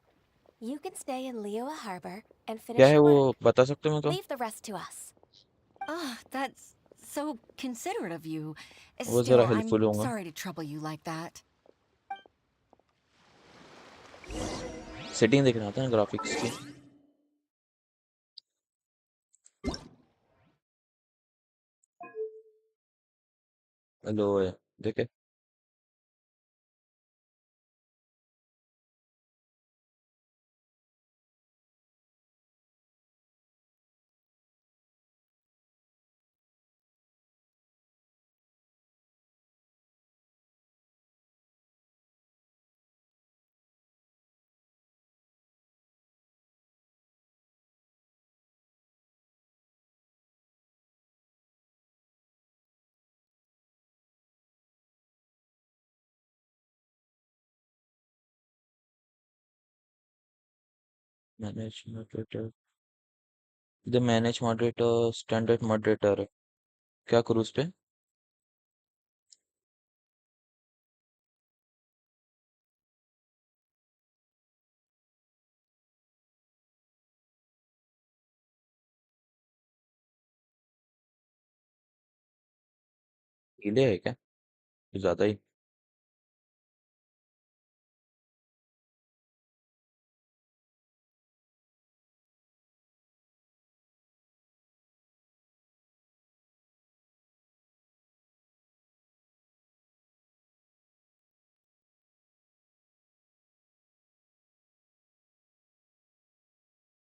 You can stay in Liyue Harbor and क्या finish है your वो work. बता सकते हो मेरे को? Leave the rest to us. Ah, that's so considerate of you. वो Still, जरा I'm हेल्पफुल होगा. sorry to trouble you like that. Setting देखना था ना ग्राफिक्स की. हेलो है देखे. Manage moderator. इधर मैनेज मॉडरेटर स्टैंडर्ड मॉडरेटर है. क्या करूँ उस पे? डिले है क्या? कुछ ज्यादा ही.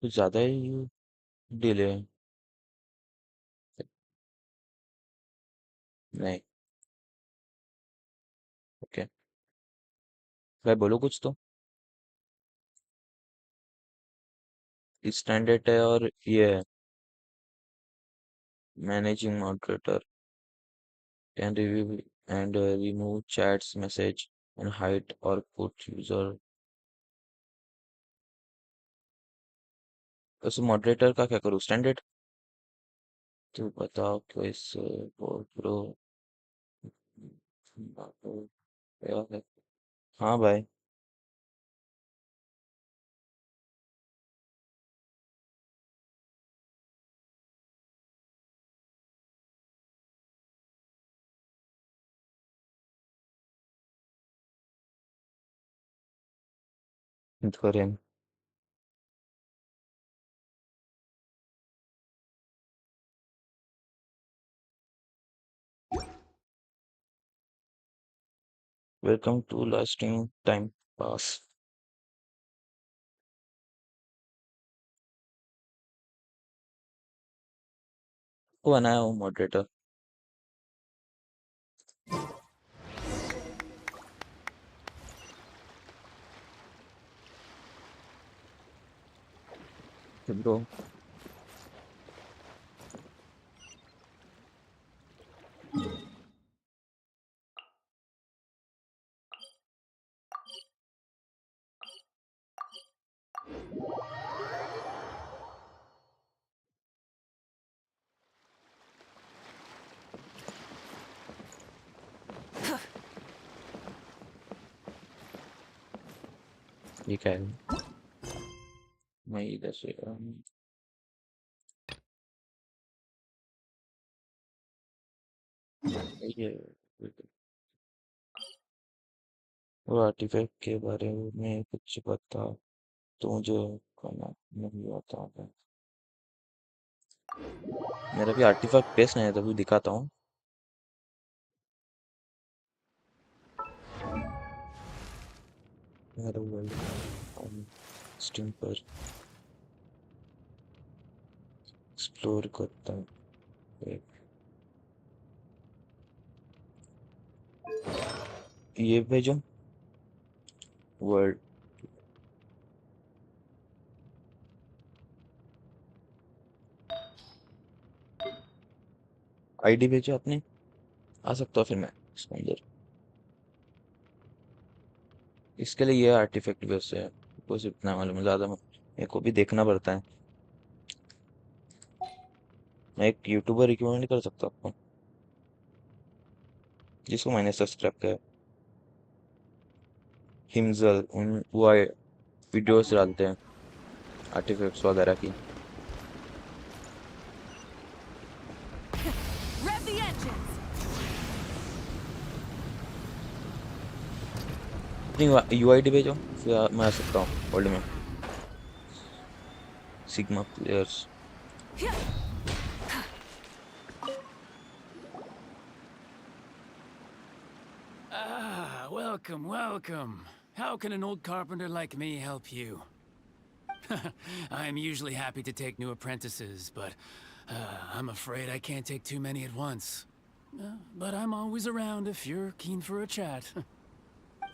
कुछ ज्यादा ही डिले है. नहीं. ओके. भाई बोलो कुछ तो. स्टैंडर्ड है और ये है managing moderator. Can review and remove chats message and hide और पुट यूजर. उस मॉडरेटर का क्या करूँ? स्टैंडर्ड. तो बताओ कैसे प्रो. क्या है? हाँ भाई. करें. Welcome to lasting time pass. को बनाया हूँ मॉडरेटर. ब्रो. ये क्या है? मैं इधर से ये वो आर्टिफैक्ट के बारे में कुछ बता तो मुझे करना नहीं आता है. मेरा भी आर्टिफैक्ट पेस्ट नहीं है तभी दिखाता हूँ. मेरा वर्ल्ड हम स्ट्रीम पर एक्सप्लोर करता हूँ। ये भेजो वर्ल्ड। आईडी भेजो आपने, आ सकता हो फिर मैं इसके अंदर। इसके लिए ये आर्टिफैक्ट वैसे है, कुछ इतना मालूम है, ज्यादा मेरे को भी देखना पड़ता है। मैं एक यूट्यूबर रिकमेंड नहीं कर सकता आपको, जिसको मैंने सब्सक्राइब किया है, हिमजल। वो वीडियोस डालते हैं आर्टिफैक्ट्स वगैरह की। Rev the engines! अपनी यूआईडी भेजो, फिर मैं आ सकता हूँ वर्ल्ड में। Sigma players. Ah, welcome, welcome. How can an old carpenter like me help you? I'm usually happy to take new apprentices, but I'm afraid I can't take too many at once. But I'm always around if you're keen for a chat.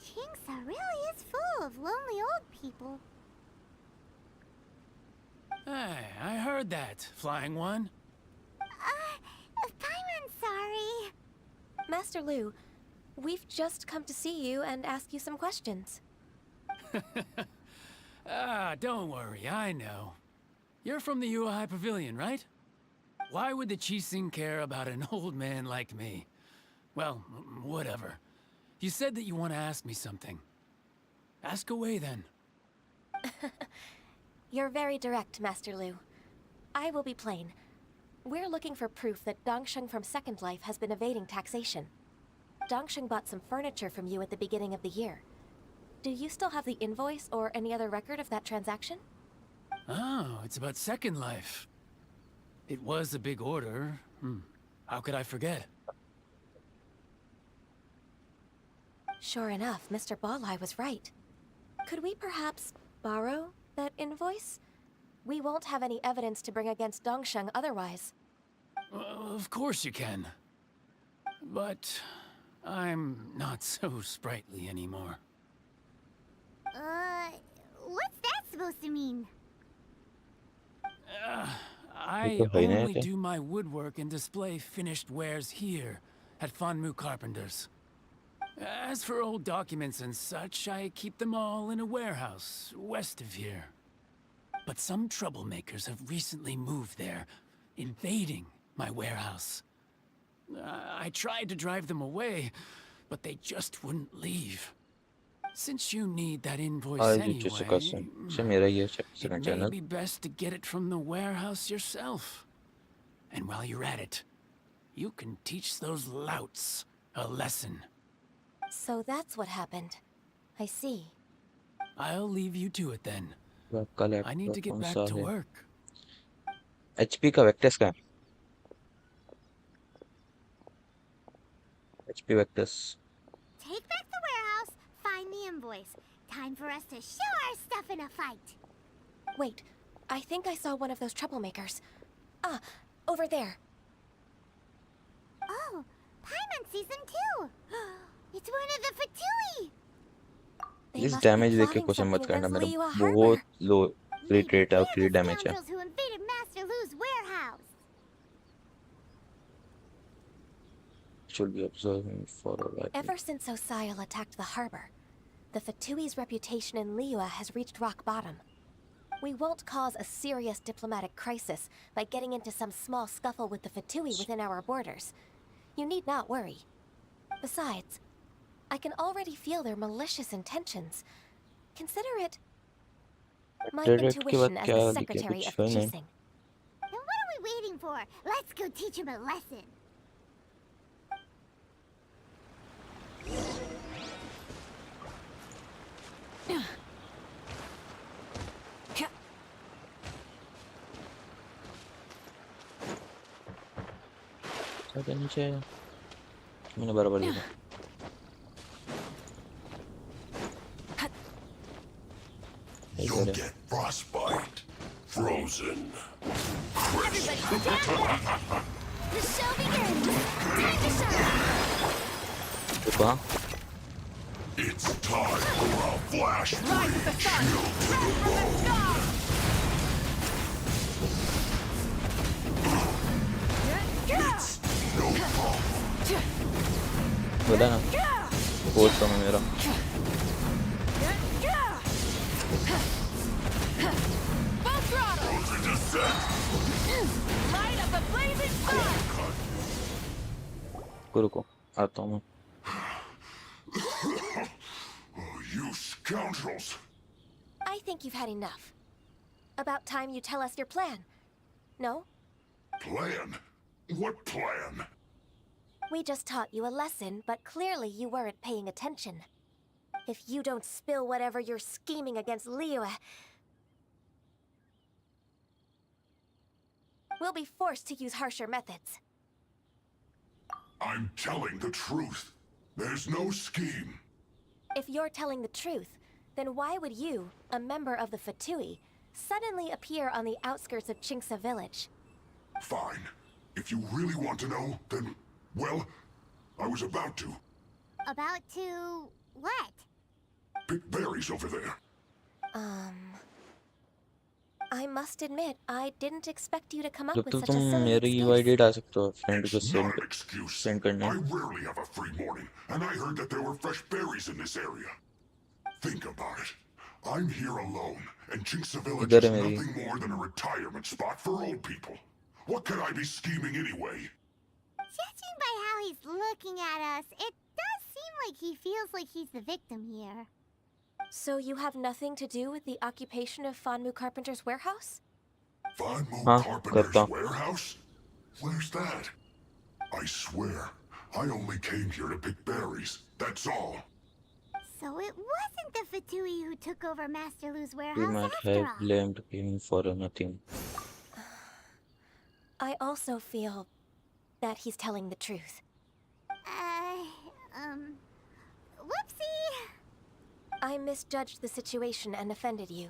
Kingsa really is full of lonely old people. Hey, I heard that, Flying One. Paimon's sorry. Master Lu, we've just come to see you and ask you some questions. Don't worry, I know. You're from the Yuehai Pavilion, right? Why would the Qixing care about an old man like me? Well, whatever. You said that you want to ask me something. Ask away, then. You're very direct, Master Lu. I will be plain. We're looking for proof that Dongsheng from Second Life has been evading taxation. Dongsheng bought some furniture from you at the beginning of the year. Do you still have the invoice or any other record of that transaction? Oh, it's about Second Life. It was a big order. How could I forget? Sure enough, Mr. Balai was right. Could we perhaps borrow that invoice? We won't have any evidence to bring against Dongsheng otherwise. Of course you can. But I'm not so sprightly anymore. What's that supposed to mean? I only do my woodwork and display finished wares here at Fanmu Carpenters. As for old documents and such, I keep them all in a warehouse west of here. But some troublemakers have recently moved there, invading my warehouse. I tried to drive them away, but they just wouldn't leave. Since you need that invoice anyway, it may be best to get it from the warehouse yourself. And while you're at it, you can teach those louts a lesson. So that's what happened. I see. I'll leave you to it then. I need to get back to work. HP का vectors का HP vectors. Take back the warehouse, find the invoice. Time for us to show our stuff in a fight. Wait, I think I saw one of those troublemakers. Ah, over there. Oh, Paimon sees them too. It's one of the Fatui. इस damage देख के question मत करना, मेरा बहुत लो क्रिट rate है और क्रिट damage है. Who invaded Master Lu's warehouse? Should be observing for a while. Ever since Osial attacked the harbor, the Fatui's reputation in Liyue has reached rock bottom. We won't cause a serious diplomatic crisis by getting into some small scuffle with the Fatui within our borders. You need not worry. Besides, I can already feel their malicious intentions. Consider it my intuition as the secretary of the Qixing. Then what are we waiting for? Let's go teach him a lesson. ada नीचे मैंने बराबर लिखा. कह रहे get frostbite. Frozen. Everybody stand back! The show begins! Time to shine! रुका It's time for a flash Rise with the sun! Rise from the sky! It's no problem. बोला ना coach कम है मेरा Full throttle! Frozen descent. Light of the blazing sun! रुको आता हूँ मैं You scoundrels. I think you've had enough. About time you tell us your plan. No? Plan? What plan? We just taught you a lesson, but clearly you weren't paying attention. If you don't spill whatever you're scheming against Liyue, we'll be forced to use harsher methods. I'm telling the truth. There's no scheme. If you're telling the truth, then why would you, a member of the Fatui, suddenly appear on the outskirts of Chinksa village? Fine. If you really want to know, then, well, I was about to. About to... what? Pick berries over there. I must admit, I didn't expect you to come up जब with तक such a तुम silly मेरे excuse. ईवाईडी डाल सकते हो friend को It's not an excuse. Send करने I rarely have a free morning, and I heard that there were fresh berries in this area. Think about it. I'm here alone, and Chinksa village इधर is है मेरी nothing more than a retirement spot for old people. What could I be scheming anyway? Judging by how he's looking at us, it does seem like he feels like he's the victim here. So you have nothing to do with the occupation of Fanmu Carpenter's warehouse? Fanmu हाँ Carpenter's करता warehouse? Where's that? I swear, I only came here to pick berries. That's all. So it wasn't the Fatui who took over Master Lu's he warehouse might after have all. blamed him for nothing I also feel that he's telling the truth. Whoopsie! I misjudged the situation and offended you.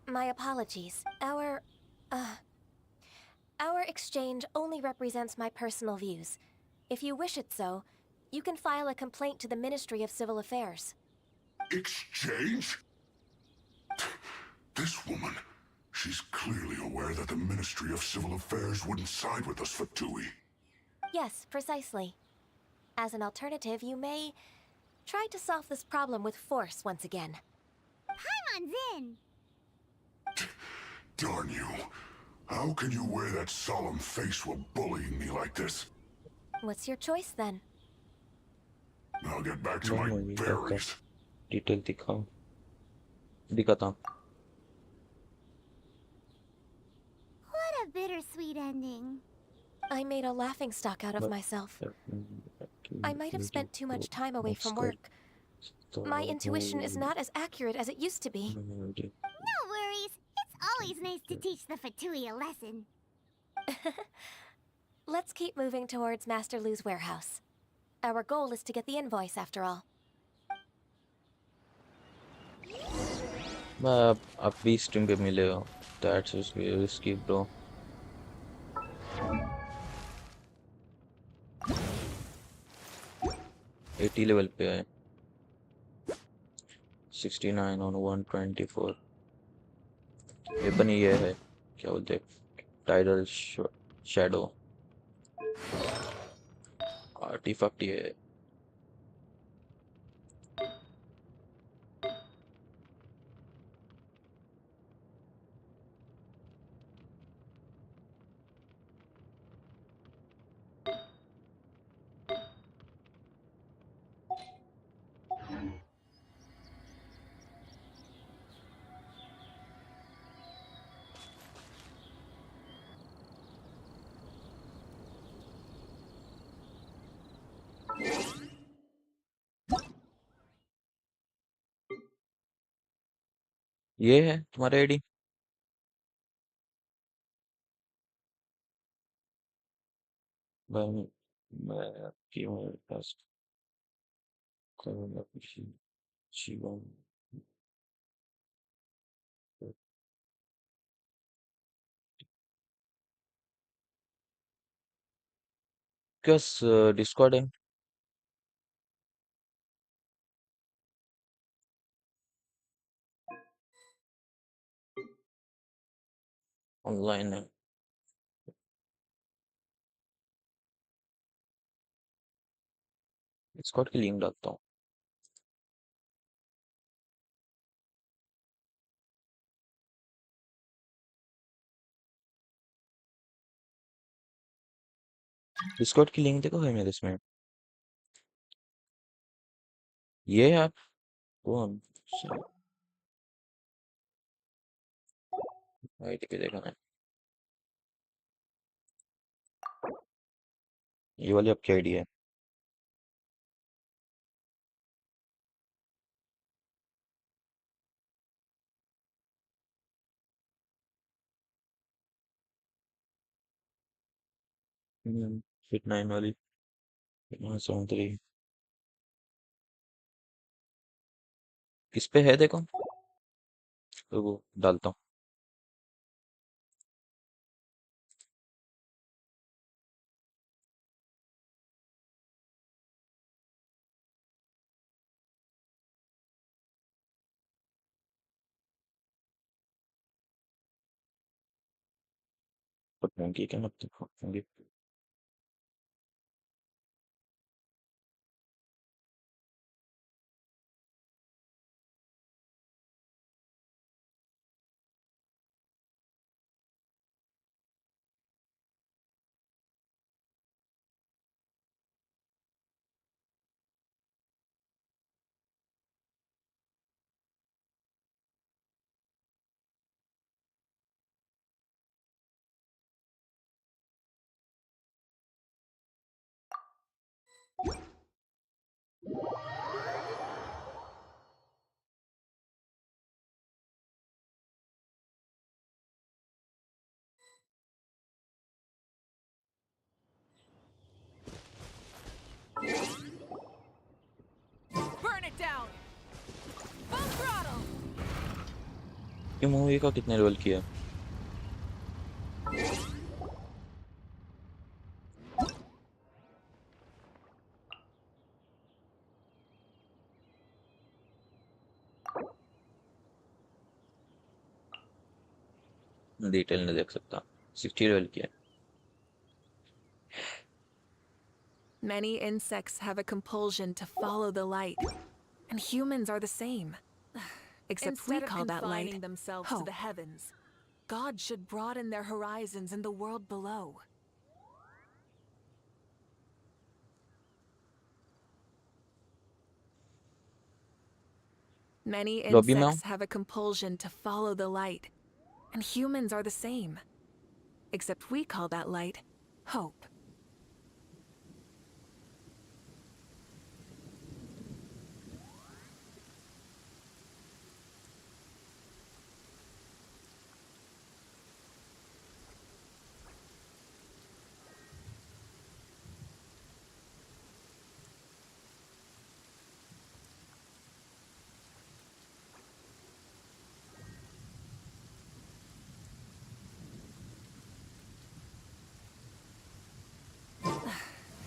My apologies. Our exchange only represents my personal views. If you wish it so, you can file a complaint to the Ministry of Civil Affairs. Exchange? This woman, she's clearly aware that the Ministry of Civil Affairs wouldn't side with us, Fatui. Yes, precisely. As an alternative, you may try to solve this problem with force once again. Paimon's in! Darn you. How can you wear that solemn face while bullying me like this? What's your choice then? I'll get back to मैं my movie का berries. Detail दिखाऊं दिखाता हूँ What a bittersweet ending. I made a laughingstock out of myself. I might have spent too much time away from work. My intuition is not as accurate as it used to be. No worries. It's always nice to teach the Fatui a lesson. Let's keep moving towards Master Lu's warehouse. Our goal is to get the invoice, after all. मैं अब भी stream पे मिलेगा that's risky bro 80 level पे है 69 on 124 weapon ये है क्या बोलते हैं टाइडल शैडो आर्टिफैक्ट ये है ये है तुम्हारा आईडी मैं आपकी पास करूँगा कुछ जीवन आपके पास डिस्कॉर्ड है? ऑनलाइन है? डिस्कॉर्ड की लिंक डालता हूँ। डिस्कॉर्ड की लिंक देखो है मेरे इसमें। ये है आप कौन? आईडी पे देखा है। ये वाली आपकी आईडी है? फिट 9 वाली 73 किस पे है देखो, तो वो डालता हूँ। पटना क्या मतलब होंगे? Burn it down. Full throttle. ये मूवी का कितने लेवल किया? डिटेल नहीं देख सकता। 60 लेवल किया। Many insects have a compulsion to follow the light, and humans are the same. Except we Instead of call that confining light themselves to hope. the heavens, God should broaden their horizons in the world below. Many lobby में आओ। insects have a compulsion to follow the light, and humans are the same. Except we call that light hope.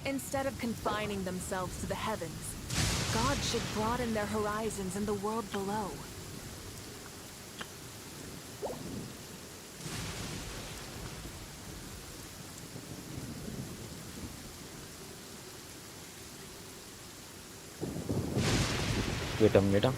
Instead of confining themselves to the heavens, God should broaden their horizons in the world below. Wait a minute.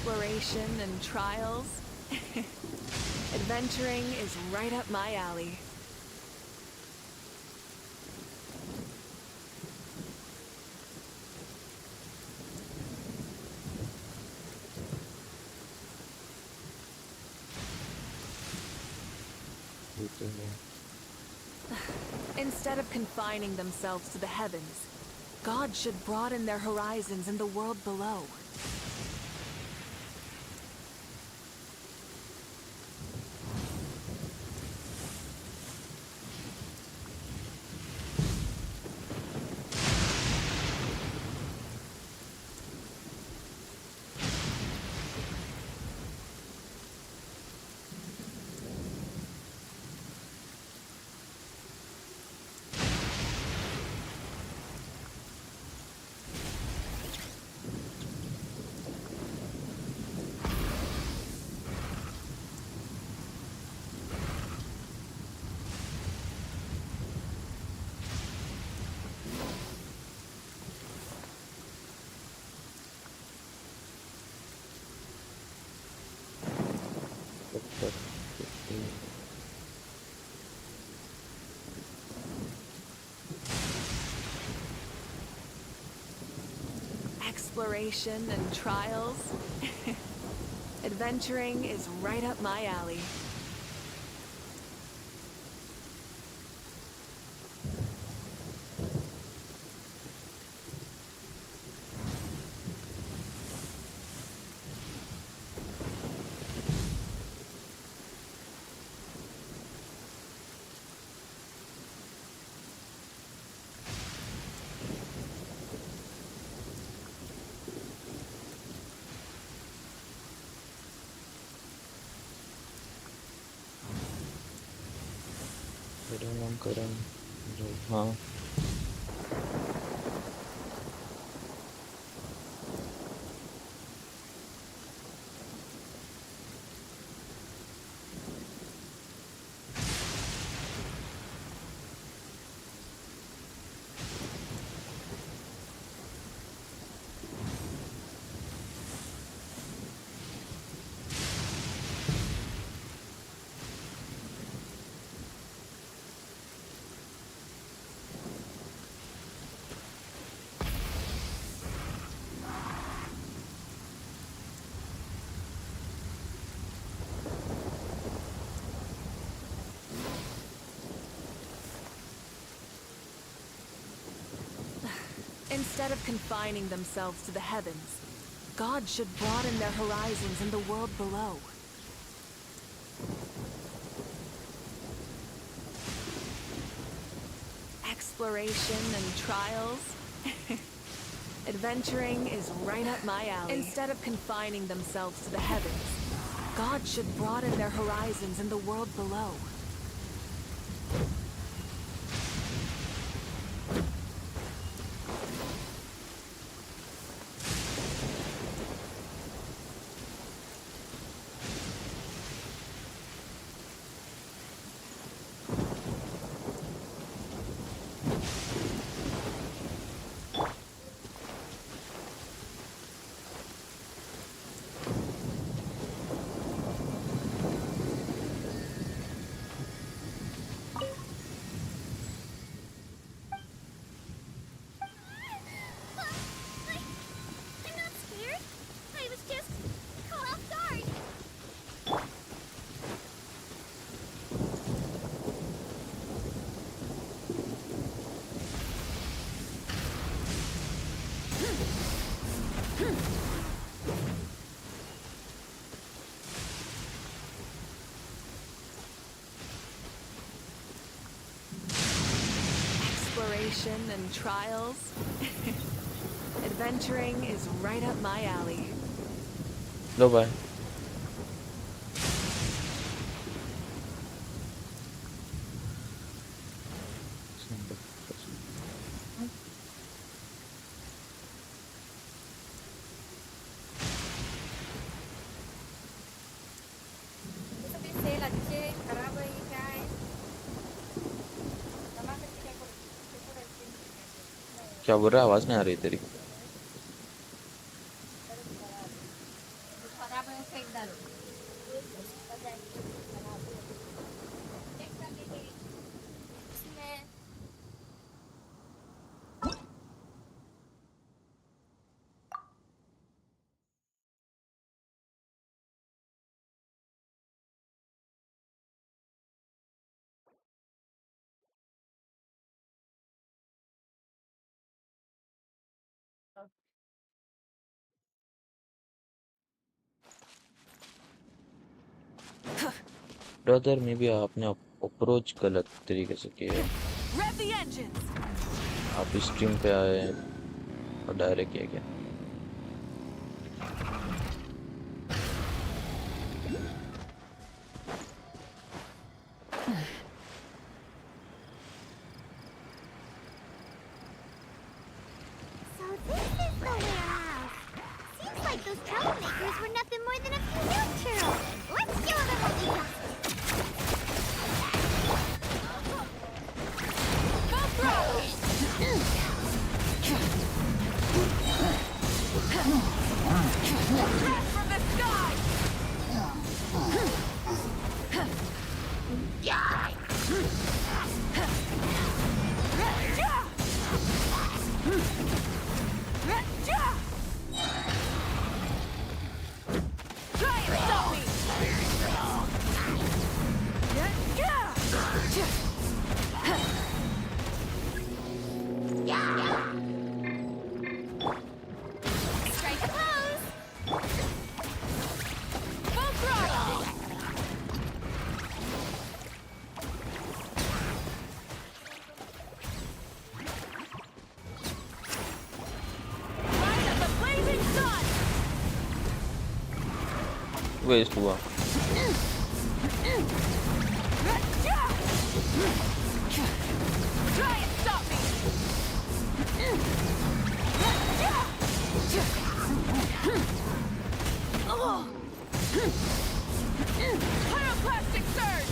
Exploration and trials. Adventuring is right up my alley. Instead of confining themselves to the heavens, God should broaden their horizons in the world below. Exploration and trials. Adventuring is right up my alley. हाँ Instead of confining themselves to the heavens, God should broaden their horizons in the world below. Exploration and trials. Adventuring is right up my alley. Instead of confining themselves to the heavens, God should broaden their horizons in the world below. I'm not scared. I was just caught off guard. Exploration and trials. Adventuring is right up my alley. लो बाय क्या बोल रहा है आवाज नहीं आ रही तेरी ब्रदर मे भी आपने अप्रोच गलत तरीके से किया है। Rev the engines! आप स्ट्रीम पे आए हैं और डायरेक्ट किया गया। So this is the warehouse. Seems like those troublemakers were nothing more than a few milk churros. Let's show them what we got. Go through! Crash from the sky! Try and stop me! Strike a pose. Full throttle! Light up the blazing sun! Waste हुआ। Try and stop me! Pyroclastic surge!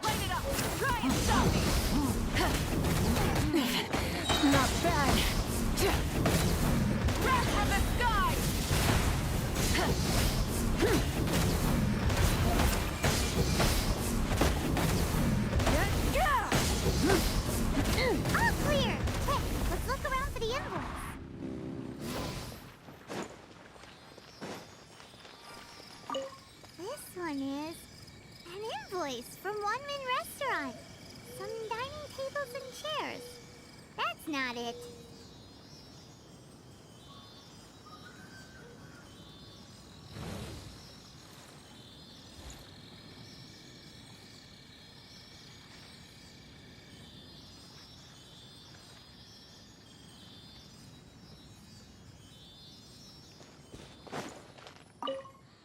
Light it up! Try and stop me! Not bad. Wrath from the sky! All clear. Quick, let's look around for the invoice. This one is an invoice from One Min Restaurant. Some dining tables and chairs. That's not it.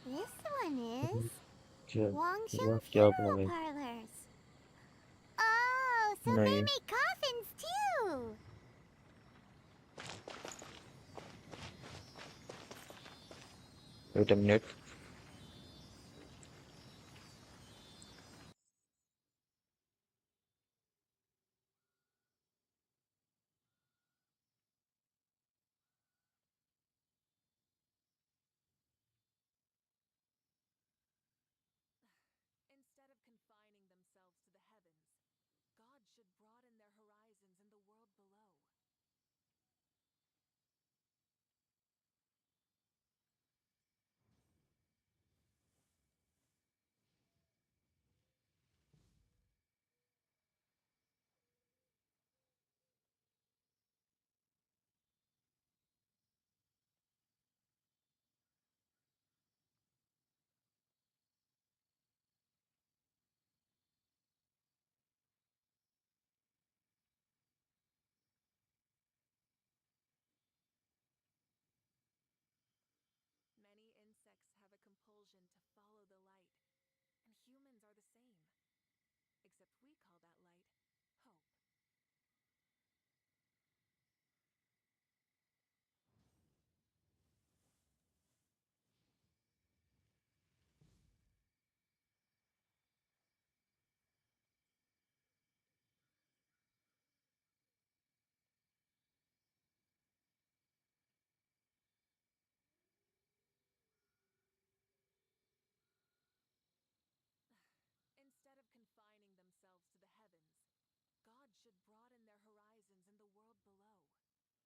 This one is क्या Wangsheng क्या Funeral बनाए? Parlors. Oh, so they नहीं make coffins too. Wait a minute. Instead of confining themselves to the heavens, God should broaden their horizons in the world below. should broaden their horizons in the world below. Many insects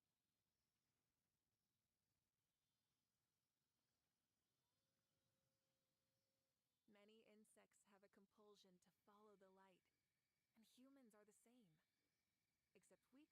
have a compulsion to follow the light, and humans are the same. Except we call that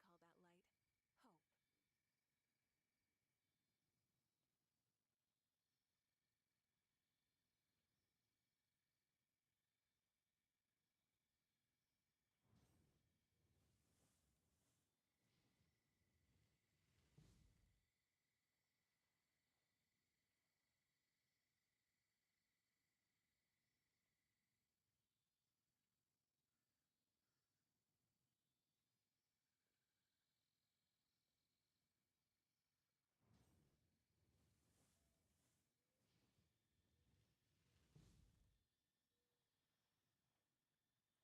light hope.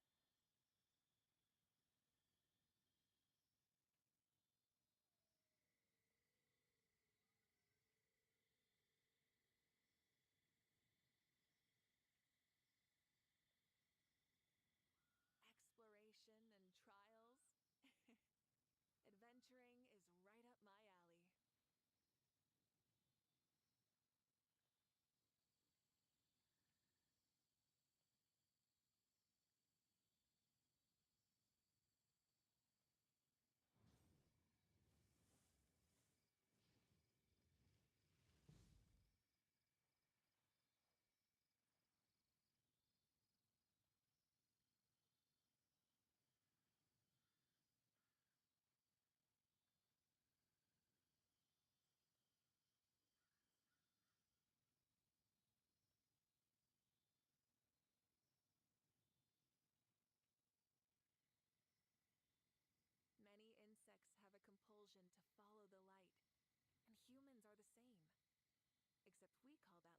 Exploration and trials. Adventuring is right up my alley. Many insects have a compulsion to follow the light, and humans are the same. Except we call that light hope.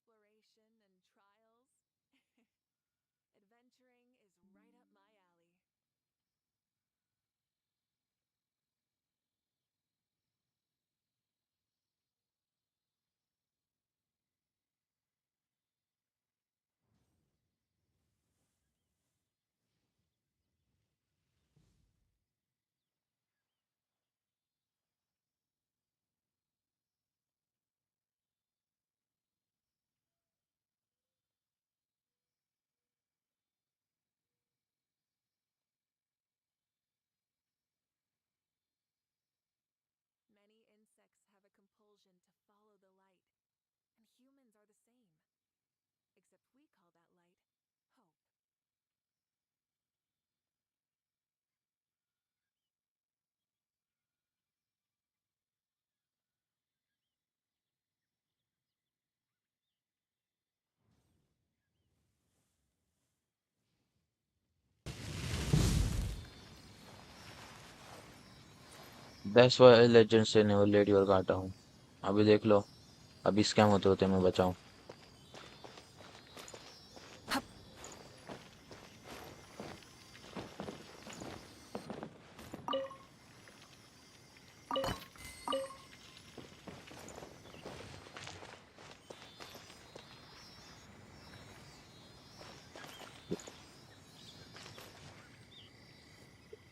Exploration and trials. Adventuring is right up my alley. Many insects have a compulsion to follow the light, and humans are the same. Except we call that light hope. That's why legend से never let your guard down. अभी देख लो, अभी scam होते होते मैं बचाऊं.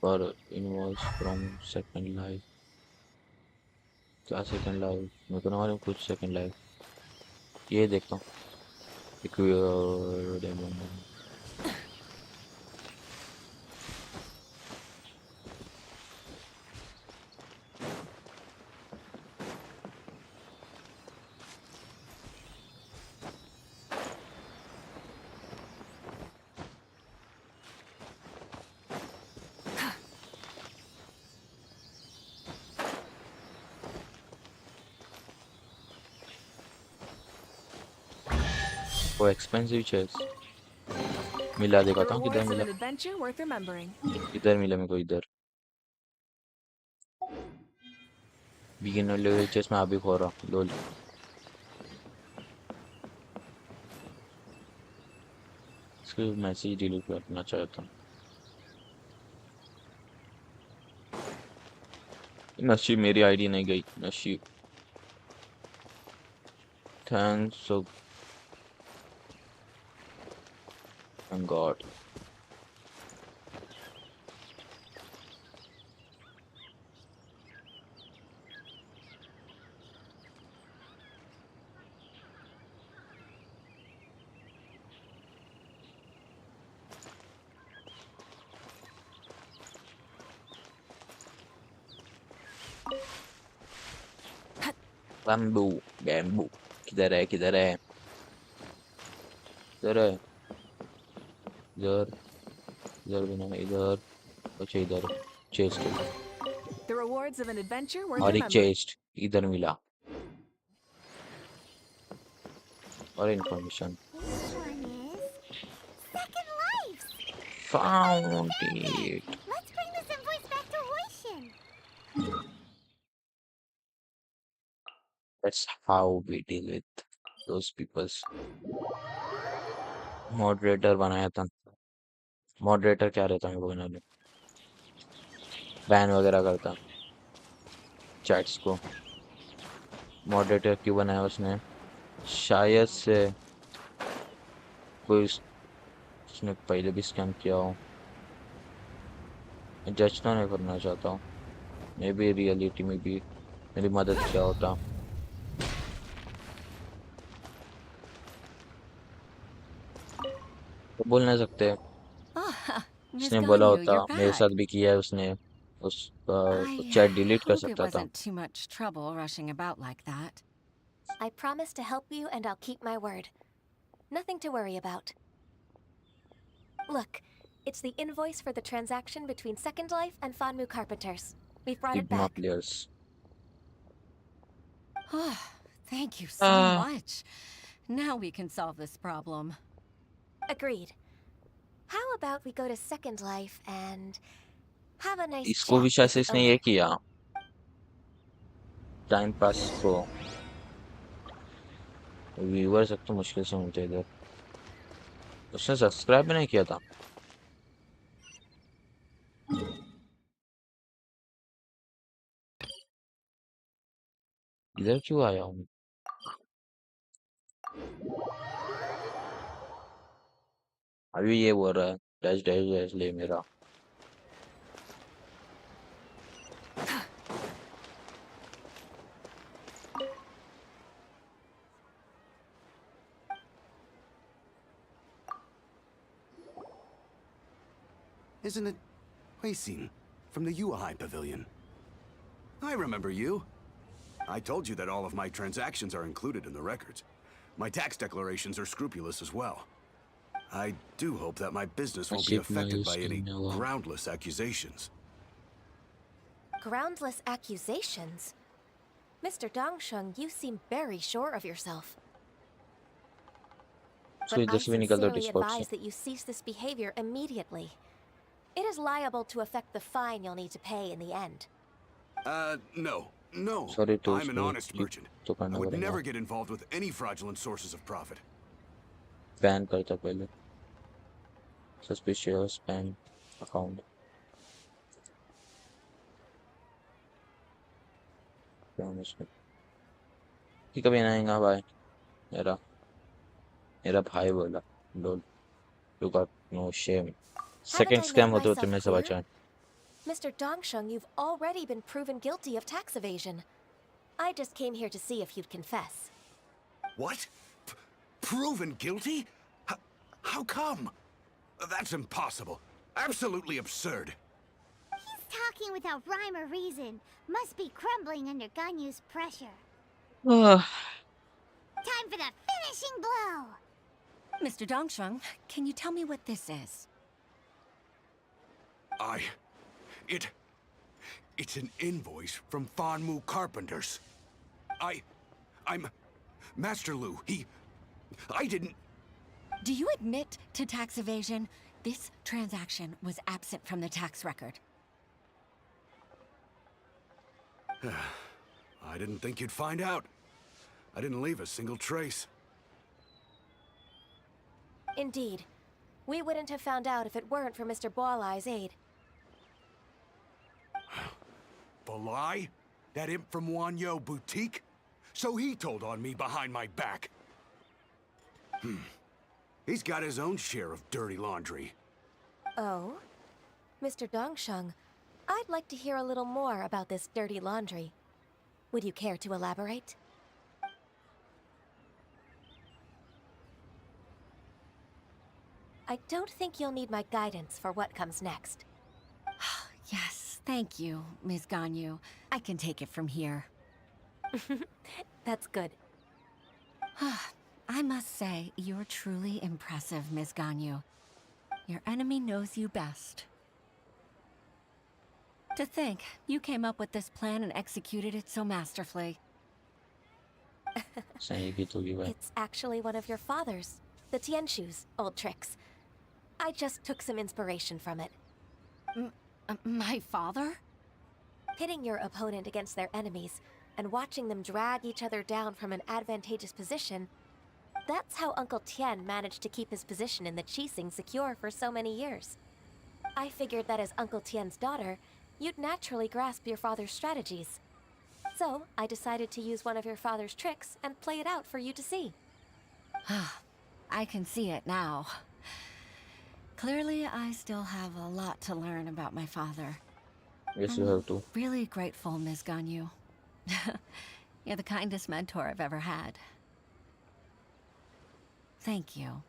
पर invoice from second life. क्या second life? मेरे को ना मालूम कुछ सेकंड लाइफ. ये देखता हूँ. डेमन. वो एक्सपेंसिव चेस मिला, दिखाता हूँ किधर Rewards of मिला, an adventure worth remembering. इधर मिला मेरे को, इधर बिगिनर लेवल चेस में अभी खो रहा लोल। इसके मैसेज डिलीट करना चाहता हूँ। नशीब मेरी आईडी नहीं गई, नशीब। Thanks God. बैम्बू बैम्बू किधर है, किधर है, इधर है, इधर, इधर भी नहीं, इधर, अच्छा इधर chest, The rewards of an adventure worth और एक remembering. चेस्ट इधर मिला, और information This one is Second Life. Found it. Let's bring this invoice back to Huishin. That's how we deal with those peoples। Moderator बनाया था, moderator क्या रहता है वो, इन्होंने बैन वगैरह करता चैट्स को। मॉडरेटर क्यों बनाया उसने, शायद से कोई उसने पहले भी स्कैम किया हो, जज तो नहीं करना चाहता हूँ, मे बी रियलिटी में भी मेरी मदद किया होता। तो बोल नहीं सकते, Ah, Miss उसने बोला Ganyu, होता, you're मेरे साथ back. भी किया है उसने, उस I चैट डिलीट कर hope it सकता था। wasn't too much trouble rushing about like that. I promise to help you and I'll keep my word. Nothing to worry about. Look, it's the invoice for the transaction between Second Life and Fanmu Carpenters. We've brought it sigma back. Players. Oh, thank you so much. Now we can solve this problem. Agreed. How about we go to Second Life and have a nice इसको chat भी शायद with से the इसने owner? ये किया time pass को, viewers अब तो मुश्किल से मिलते इधर। उसने सब्सक्राइब भी नहीं किया था। इधर क्यों आया हूँ, अभी ये बोल रहा है डैश डैश डैश ले मेरा। Isn't it Huixin from the Yuehai Pavilion? I remember you. I told you that all of my transactions are included in the records. My tax declarations are scrupulous as well. I do hope that my business won't be affected by any groundless accusations. Groundless accusations? Mr. Dongsheng, you seem very sure of yourself. So But I इधर से भी निकल दो sincerely Discord से। advise that you cease this behavior immediately. It is liable to affect the fine you'll need to pay in the end. No. No. Sorry to I'm an honest merchant. तो I करना would पड़ेगा, never get involved with any fraudulent sources of profit. Ban करता पहले, suspicious ban account. कि कभी नहीं आएगा भाई, मेरा मेरा भाई बोला don't you got no shame. Second Haven't I scam made होते होते myself मैं सब clear? बचा। Mr. Dongsheng, you've already been proven guilty of tax evasion. I just came here to see if you'd confess. What? Proven guilty? How come? That's impossible. Absolutely absurd. He's talking without rhyme or reason. Must be crumbling under Ganyu's pressure. Time for the finishing blow! Mr. Dongsheng, can you tell me what this is? It's an invoice from Fanmu Carpenters. I'm Master Lu. I didn't... Do you admit to tax evasion? This transaction was absent from the tax record. I didn't think you'd find out. I didn't leave a single trace. Indeed. We wouldn't have found out if it weren't for Mr. Boileau's aid. Balai? That imp from Wanyo Boutique? So he told on me behind my back. He's got his own share of dirty laundry. Oh? Mr. Dongsheng, I'd like to hear a little more about this dirty laundry. Would you care to elaborate? I don't think you'll need my guidance for what comes next. Yes, thank you, Ms. Ganyu. I can take it from here. That's good. I must say, you're truly impressive, Ms. Ganyu. Your enemy knows you best. To think, you came up with this plan and executed it so masterfully. It's actually one of your father's, the Tianshu's, old tricks. I just took some inspiration from it. My father? Pitting your opponent against their enemies and watching them drag each other down from an advantageous position, that's how Uncle Tian managed to keep his position in the Qixing secure for so many years. I figured that as Uncle Tian's daughter, you'd naturally grasp your father's strategies. So, I decided to use one of your father's tricks and play it out for you to see. I can see it now. Clearly, I still have a lot to learn about my father. Yes, you have to. Really grateful, Ms. Ganyu. You're the kindest mentor I've ever had. Thank you.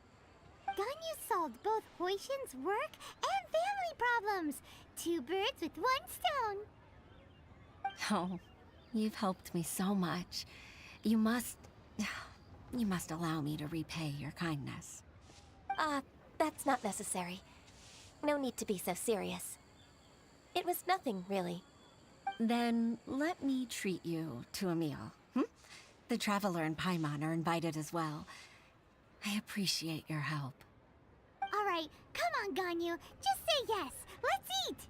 Ganyu solved both Huixin's work and family problems. 2 birds with 1 stone. Oh, you've helped me so much. You must allow me to repay your kindness. That's not necessary. No need to be so serious. It was nothing, really. Then let me treat you to a meal. The Traveler and Paimon are invited as well. I appreciate your help. All right, come on, Ganyu. Just say yes. Let's eat.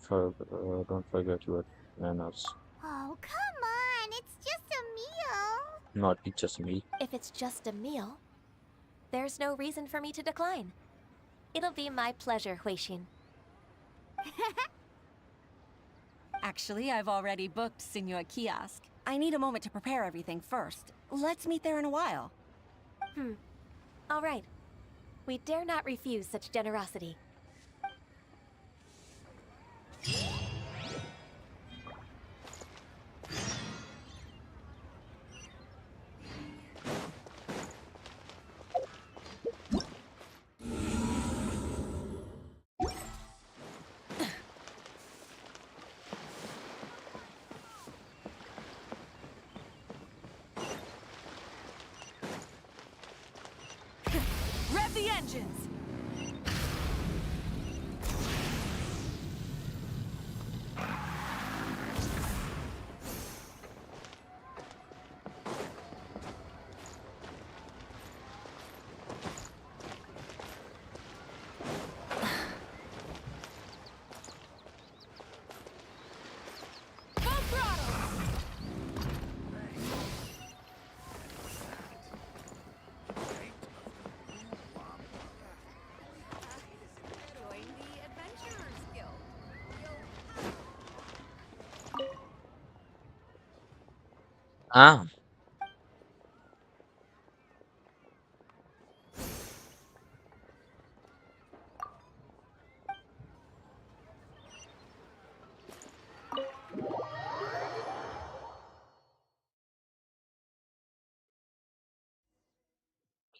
Don't forget your manners. Oh, come on. It's just a meal. Not just me. If it's just a meal, there's no reason for me to decline. It'll be my pleasure, Huixin. Actually, I've already booked Senor Kiosk. I need a moment to prepare everything first. Let's meet there in a while. All right. We dare not refuse such generosity. Rev the engines! Ah,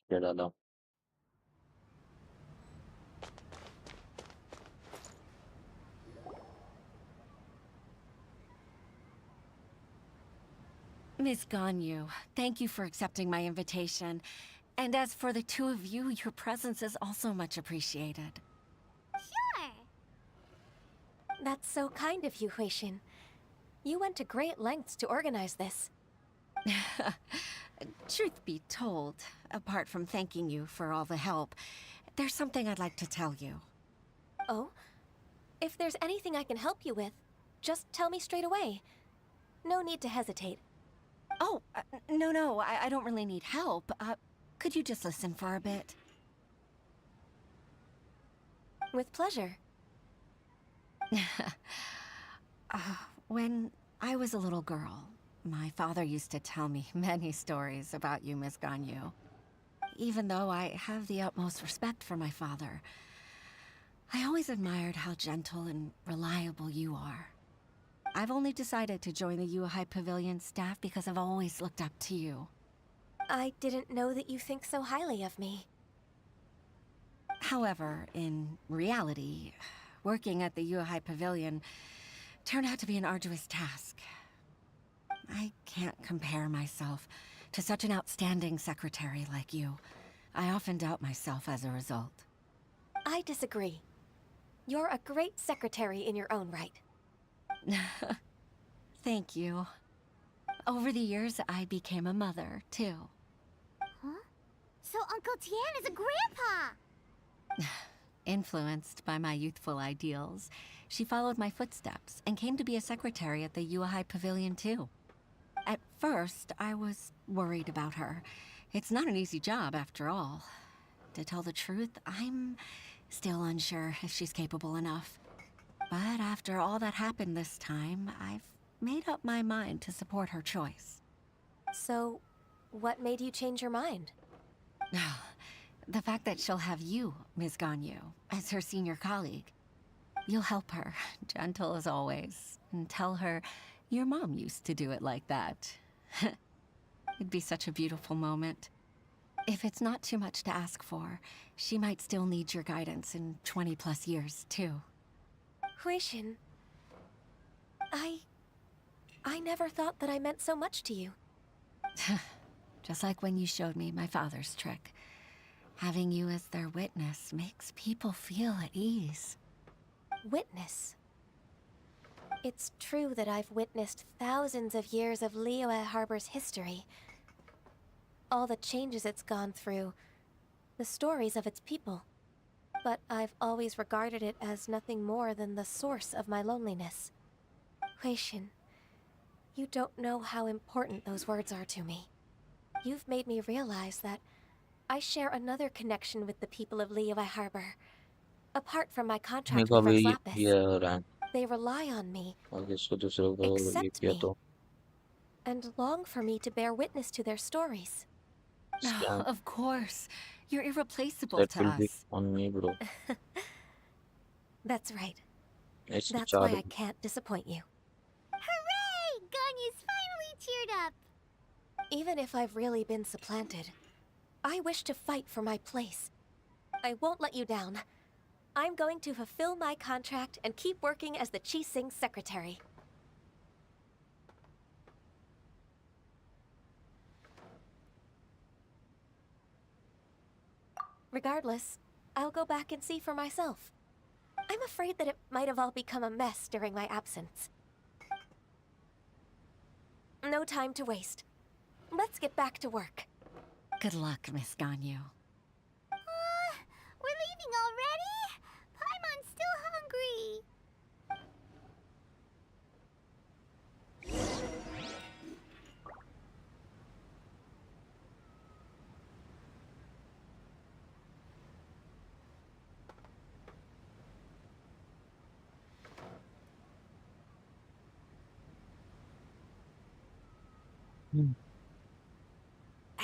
क्या डाला? Ms. Ganyu, thank you for accepting my invitation. And as for the two of you, your presence is also much appreciated. Sure. That's so kind of you, Huixin. You went to great lengths to organize this. Truth be told, apart from thanking you for all the help, there's something I'd like to tell you. Oh? If there's anything I can help you with, just tell me straight away. No need to hesitate. Oh, no, I don't really need help. Could you just listen for a bit? With pleasure. When I was a little girl, my father used to tell me many stories about you, Miss Ganyu. Even though I have the utmost respect for my father, I always admired how gentle and reliable you are. I've only decided to join the Yuehai Pavilion staff because I've always looked up to you. I didn't know that you think so highly of me. However, in reality, working at the Yuehai Pavilion turned out to be an arduous task. I can't compare myself to such an outstanding secretary like you. I often doubt myself as a result. I disagree. You're a great secretary in your own right. Thank you. Over the years, I became a mother, too. Huh? So Uncle Tian is a grandpa! Influenced by my youthful ideals, she followed my footsteps and came to be a secretary at the Yuehai Pavilion, too. At first, I was worried about her. It's not an easy job, after all. To tell the truth, I'm still unsure if she's capable enough. But after all that happened this time, I've made up my mind to support her choice. So, what made you change your mind? The fact that she'll have you, Ms. Ganyu, as her senior colleague. You'll help her, gentle as always, and tell her your mom used to do it like that. It'd be such a beautiful moment. If it's not too much to ask for, she might still need your guidance in 20+ years, too. Huixin, I never thought that I meant so much to you. Just like when you showed me my father's trick. Having you as their witness makes people feel at ease. Witness? It's true that I've witnessed thousands of years of Liyue Harbor's history. All the changes it's gone through, the stories of its people. But I've always regarded it as nothing more than the source of my loneliness. Huixin, you don't know how important those words are to me. You've made me realize that I share another connection with the people of Liyue Harbor. Apart from my contract with Rex Lapis, rank they rely on me, और इसको दूसरे को ये accept किया me, तो and long for me to bear witness to their stories. scam Of course. You're irreplaceable that to will be us. on me, bro. That's right. It's That's why चार I can't disappoint you. Hooray! Ganyu's finally cheered up! Even if I've really been supplanted, I wish to fight for my place. I won't let you down. I'm going to fulfill my contract and keep working as the Qixing secretary. Regardless, I'll go back and see for myself. I'm afraid that it might have all become a mess during my absence. No time to waste. Let's get back to work. Good luck, Miss Ganyu. We're leaving already? Paimon's still hungry.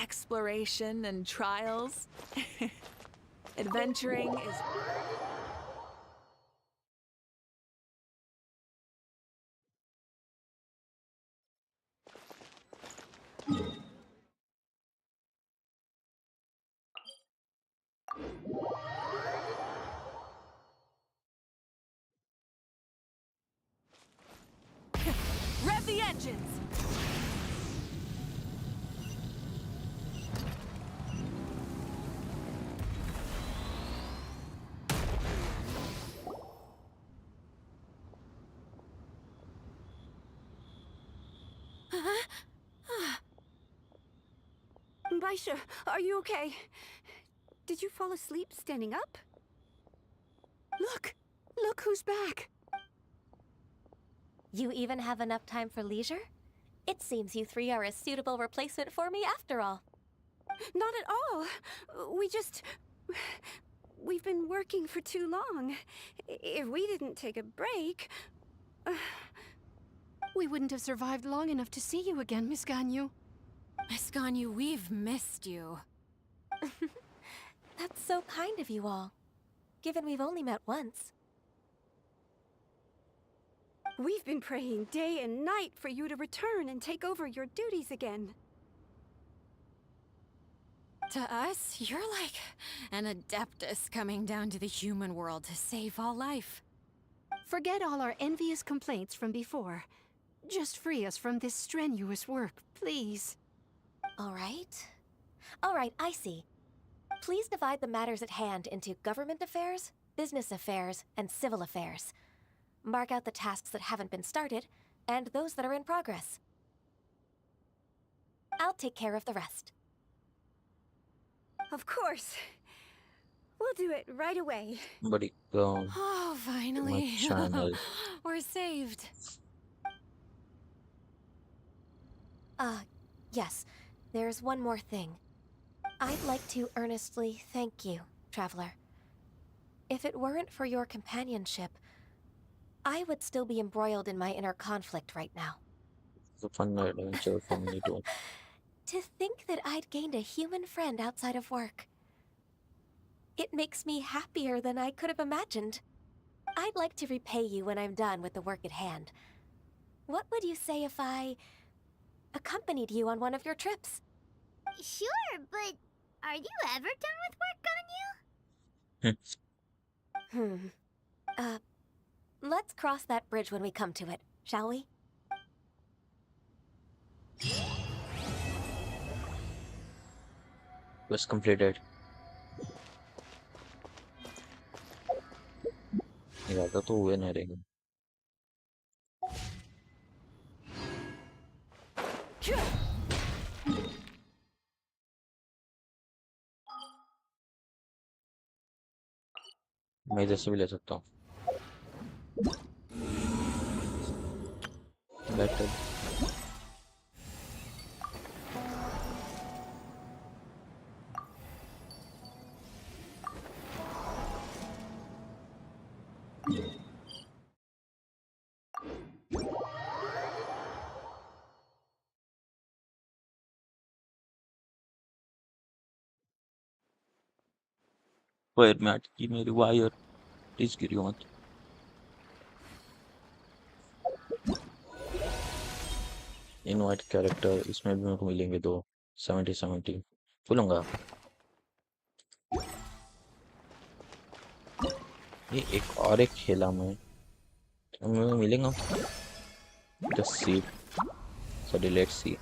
Exploration and trials. Adventuring is... Rev the engines! Baisha, are you okay? Did you fall asleep standing up? Look! Look who's back! You even have enough time for leisure? It seems you three are a suitable replacement for me after all. Not at all. We've been working for too long. If we didn't take a break... We wouldn't have survived long enough to see you again, Miss Ganyu. Miss Ganyu, we've missed you. That's so kind of you all, given we've only met once. We've been praying day and night for you to return and take over your duties again. To us, you're like an adeptus coming down to the human world to save all life. Forget all our envious complaints from before. Just free us from this strenuous work, please. All right, I see. Please divide the matters at hand into government affairs, business affairs, and civil affairs. Mark out the tasks that haven't been started, and those that are in progress. I'll take care of the rest. Of course. We'll do it right away. But Oh, finally. my channel. We're saved. Yes. There's one more thing. I'd like to earnestly thank you, Traveler. If it weren't for your companionship, I would still be embroiled in my inner conflict right now. It's a fun adventure for me too. To think that I'd gained a human friend outside of work. It makes me happier than I could have imagined. I'd like to repay you when I'm done with the work at hand. What would you say if I accompanied you on one of your trips? Sure, but are you ever done with work, Ganyu? Let's cross that bridge when we come to it, shall we? Quest completed. ज़्यादा तो हुए नहीं रहेंगे. मैं इधर से भी ले सकता हूँ. Better. Wait, Matt, give me the wire. Please get you on. Invite character इसमें भी मेरे को मिलेंगे 70 बोलूँगा. ये एक खेला मैं मिलेगा. Just see. Sorry, let's see.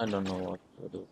I don't know what to do.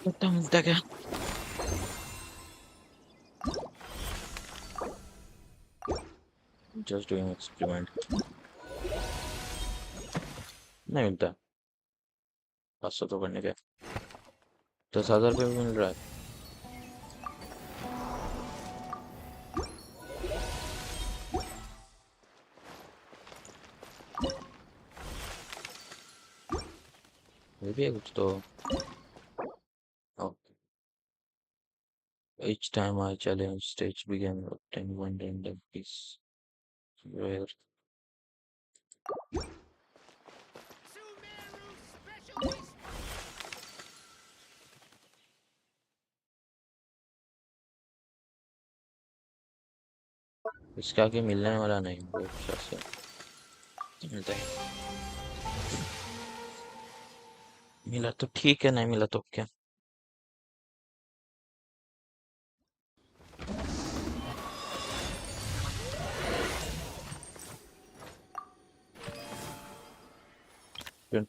कितना मिलता क्या? Just doing experiment. नहीं मिलता। 500 तो करने के 10,000 रुपये भी मिल रहा है। ये भी है कुछ तो। Okay. Each time I challenge stage began with 10 one random piece. Where इसका आगे मिलने वाला नहीं बहुत अच्छा से मिलता है। मिला तो ठीक है, नहीं मिला तो क्या।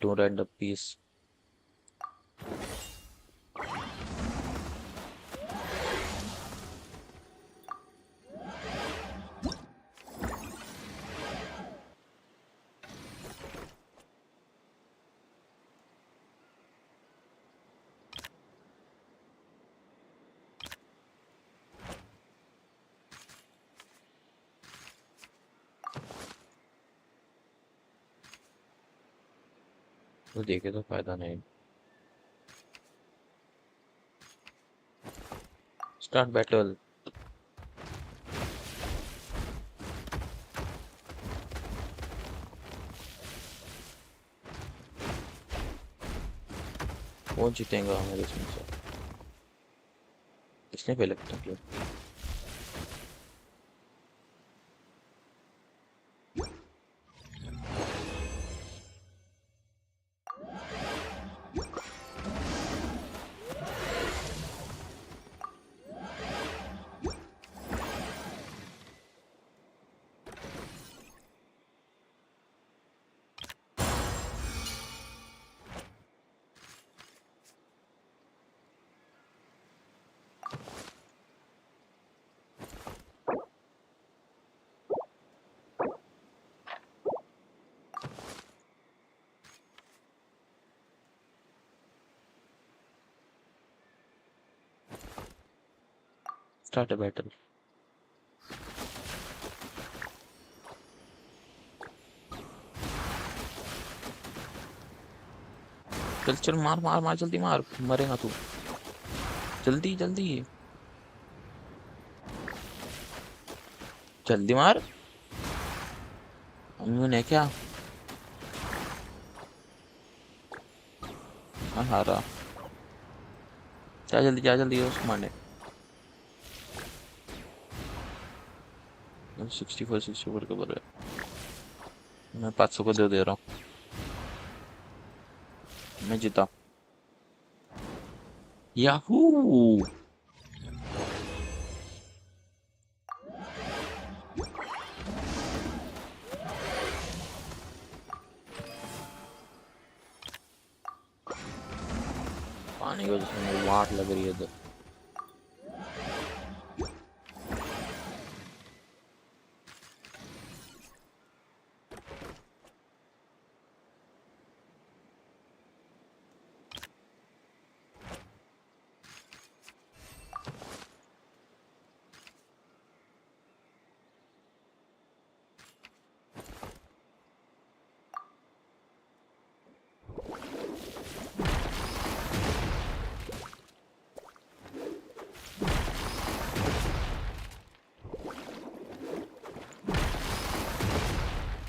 Two random piece. तो देखे तो फायदा नहीं। Start battle. कौन जीतेगा हमारे इसमें से? किसने पहले किया? Start a battle. चल चल मार मार मार जल्दी मार, मरेगा तू। जल्दी जल्दी जल्दी मार। अम्मी ने क्या हारा। जा जल्दी उसको मारने। 64 के बोल रहे। मैं 500 को दे रहा हूँ। मैं जीता। याहू। पानी की वजह से मेरी वाट लग रही है इधर।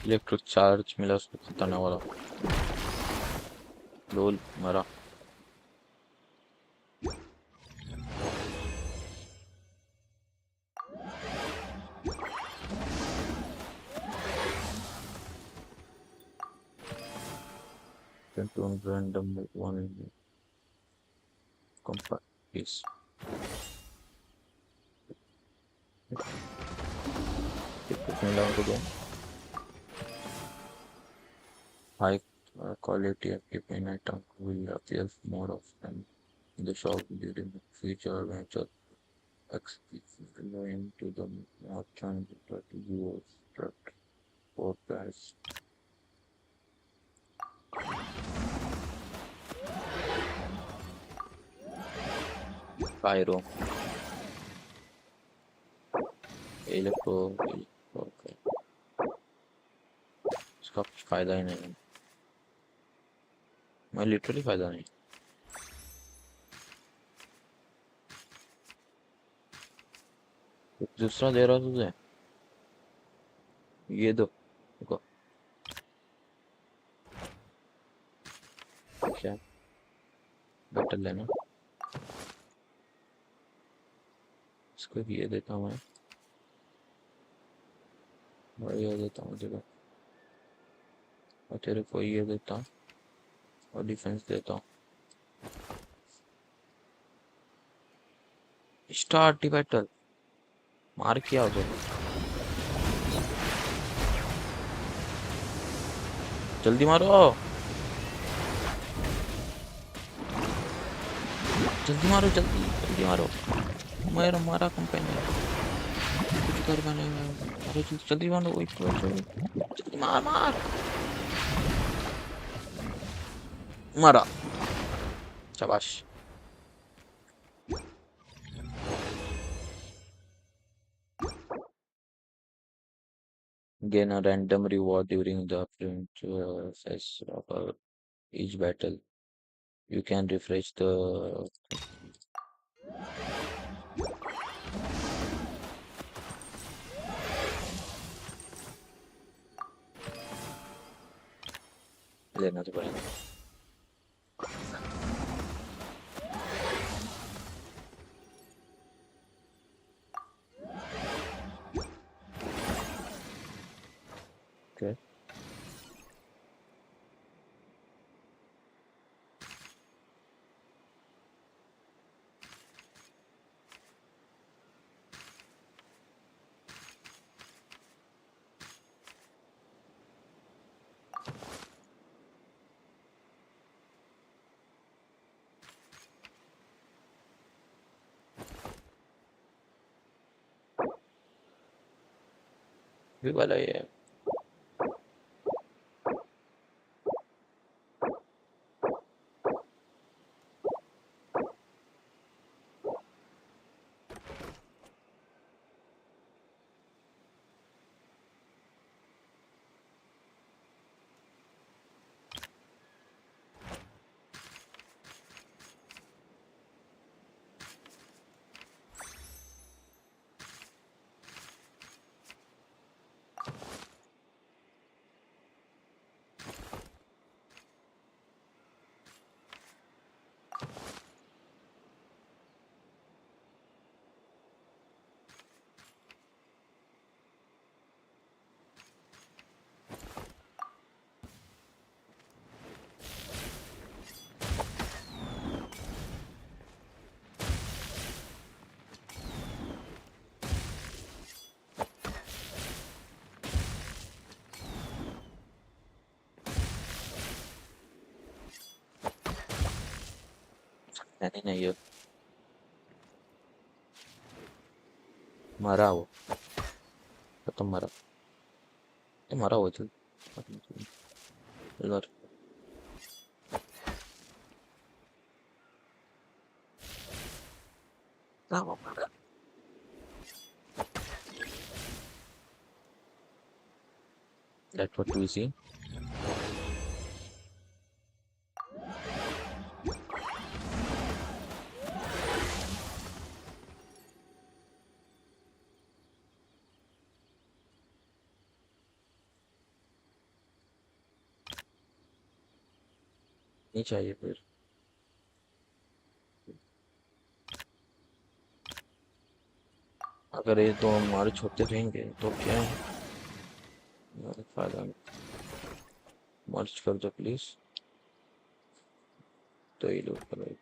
इलेक्ट्रिक चार्ज मिला उसको खतरनाक वाला। लोल मरा। Random one compact piece. मिला उनको दो। High quality equipment item will appear more often. The shop during the future adventure explain to the merchant that you are for price. Pyro, electro, okay. इसका कुछ फायदा ही नहीं है। मैं लिटरली फायदा नहीं। कुछ दूसरा दे रहा तुझे, ये दो देखो क्या बेटर लेना। इसको ये देता हूँ मैं, और ये देता हूँ देखो, और तेरे को ये देता हूँ और डिफेंस देता हूँ। स्टार्ट दी बैटल, मार किया हो तो जल्दी मारो, जल्दी मारो, जल्दी जल्दी मारो। मेरा मारा कंपेनियन कुछ कर बनेगा। अरे जल्दी मारो, वही जल्दी मार मार, मारा, शाबाश। Gain a random reward during the phase of each battle. You can refresh the लेना तो पड़ेगा। Okay. ये वाला ये है। नहीं नहीं ये मरा वो, खत्म मरा, ये मरा वो चल इधर। ना वो मरा। That's what we see. नहीं चाहिए फिर। अगर ये दो हमारे छोटे रहेंगे तो क्या है, फायदा नहीं। मर्ज कर दो प्लीज, तो ये लोग करो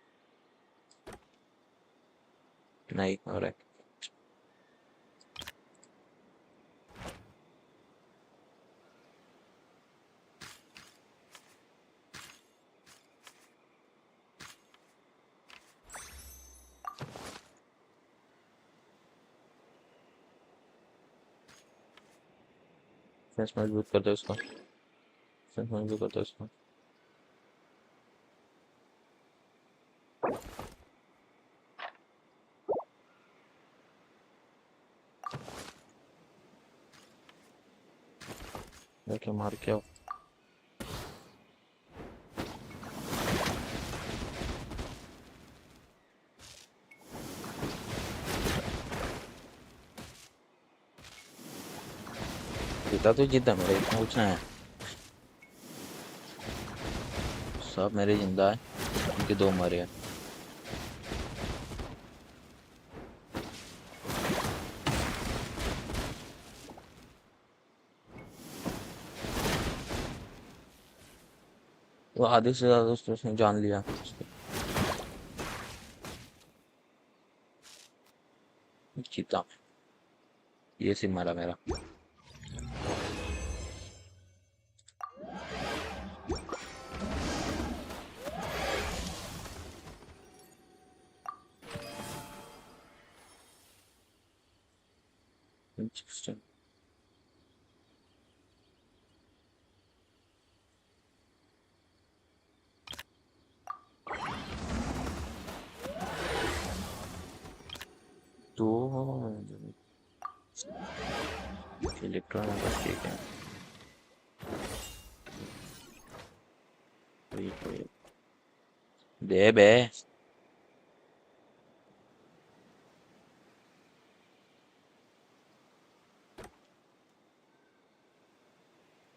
नहीं हो रहा है। डिफेंस मजबूत कर दो इसको, डिफेंस मजबूत कर दो इसको। देखिए मार क्या जीता तो जीता, मेरे इतना कुछ नहीं है, सब मेरे जिंदा है, उनके दो मरे हैं। वो आधे से ज्यादा दोस्तों उसने जान लिया। जीता, ये सिर्फ मारा मेरा। Interesting. तो इलेक्ट्रॉन बस ठीक है। wait. दे बे।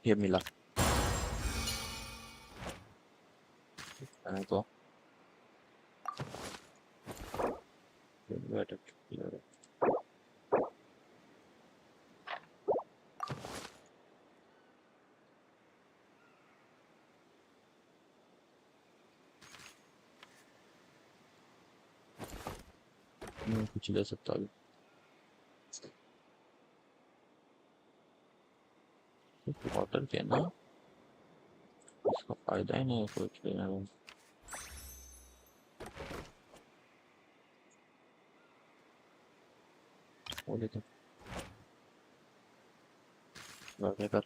ये मिला तो कुछ ले सकता हूँ। वाटर के ना इसका फायदा ही नहीं है कुछ लेने में। वो लेते कर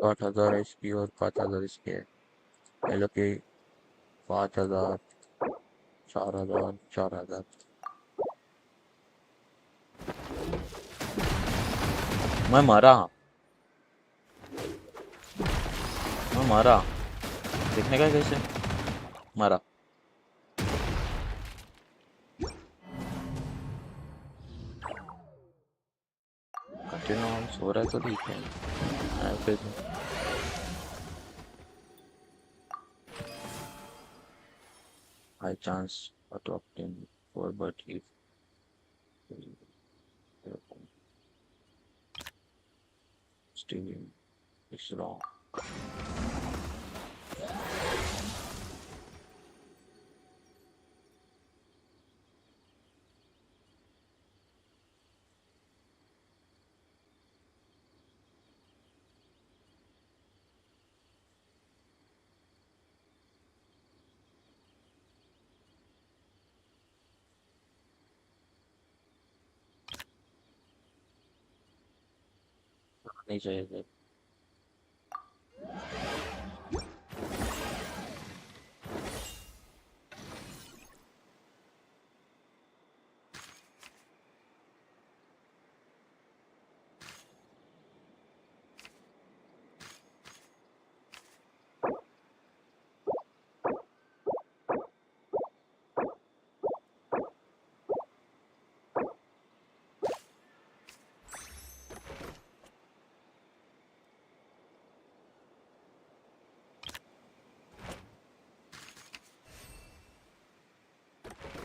आठ हजार एचपी और 5000 इसके हेलो के 5000 4000 4000 मैं मारा देखने का कैसे मारा। कंटिन्यू हो रहा है तो ठीक है फिर high chance to obtain 4 but if still it's wrong. नहीं चाहिए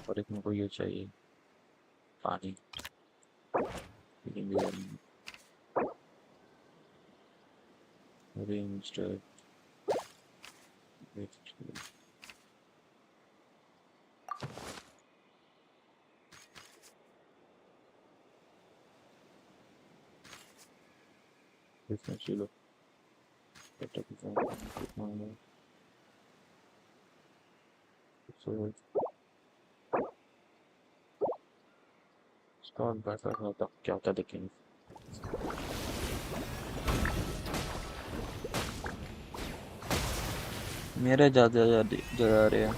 और एक मेरे को ये चाहिए पानी Reinstall. Chilo. So start बैठा था क्या होता देखेंगे. मेरे ज्यादा जा रहे हैं.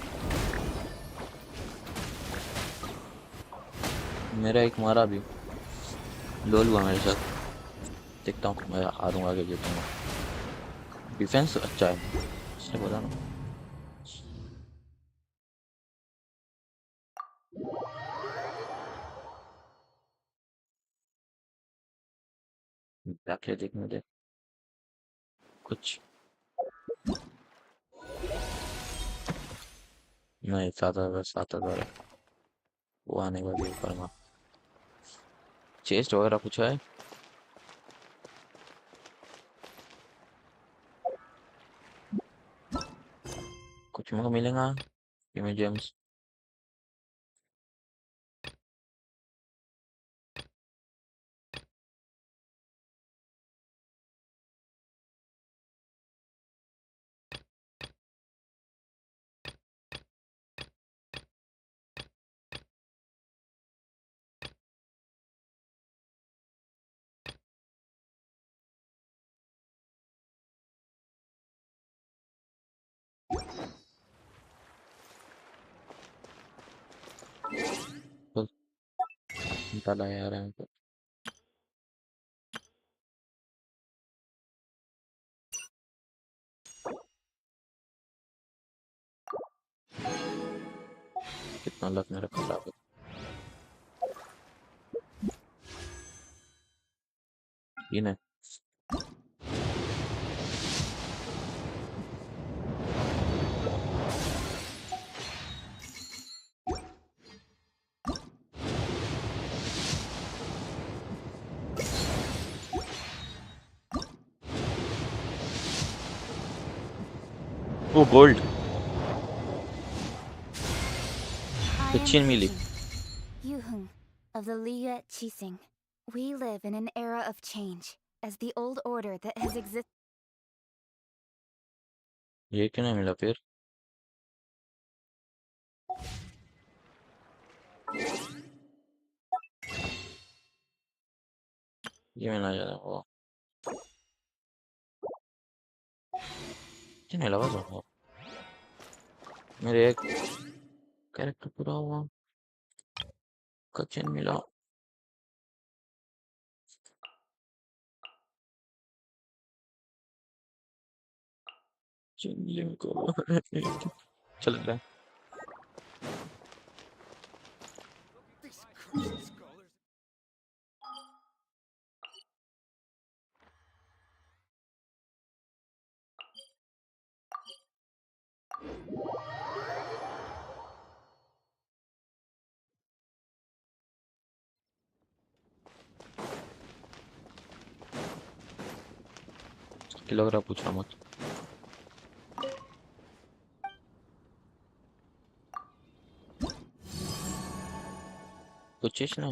मेरा एक मारा भी लोल हुआ मेरे साथ. देखता हूँ मैं हारूंगा आगे जीतूंगा. डिफेंस अच्छा है इसने बोला ना. क्या देखने दे कुछ नहीं. 7,000 वो आने वाली है ऊपर में. चेस्ट वगैरह कुछ है. कुछ मेरे को मिलेगा इमेजेम्स. निकाला यार हमको. कितना लक मेरा खराब है. ये नहीं. वो गोल्ड I am अच्छी मिली. Yuhung of the Liya Chising. We live in an era of change, as the old order that has existed. ये क्यों नहीं मिला फिर. ये मिला जा रहा है वो. क्यों नहीं लगा वो. मेरे एक कैरेक्टर पूरा हुआ. कच्चन मिला. चिंगलिंग को चल रहा है. कि लग रहा पूछा मत. कुछ चीज ना.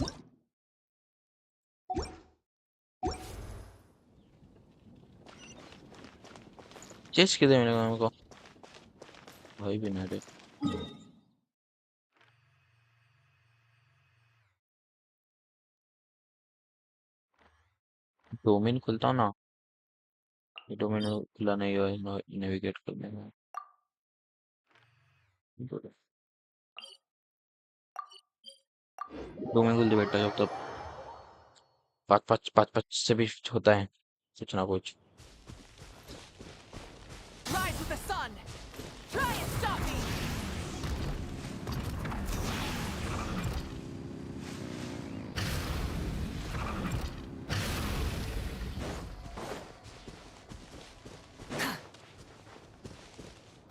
चेस किधर मिलेगा मेरे को. भाई भी ना रे. डोमेन खुलता ना. ये डोमेन खुला नहीं है नेविगेट करने में. डोमेन खुल दे बेटा जब तक. पाँच पाँच पाँच पाँच से भी होता है कुछ ना कुछ. Rise with the sun! Try and stop me!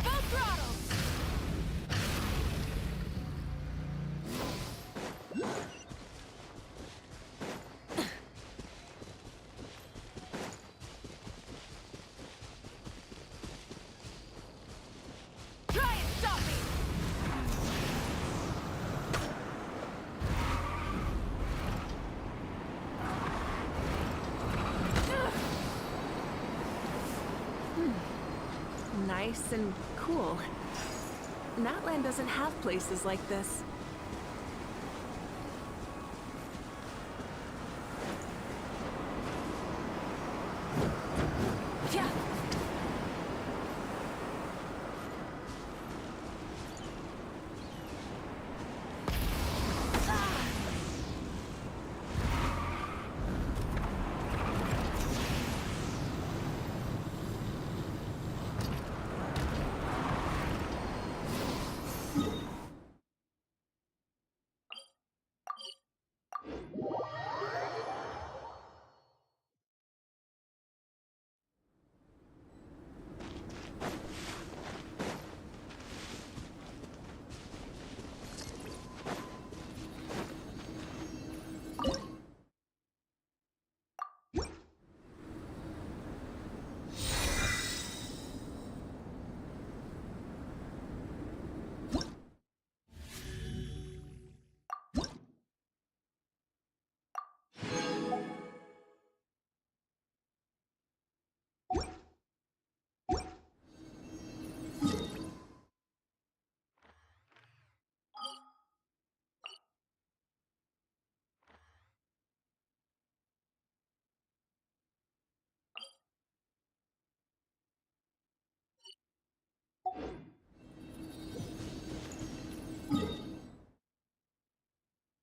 Full throttle! nice and cool. Natland doesn't have places like this. Yeah.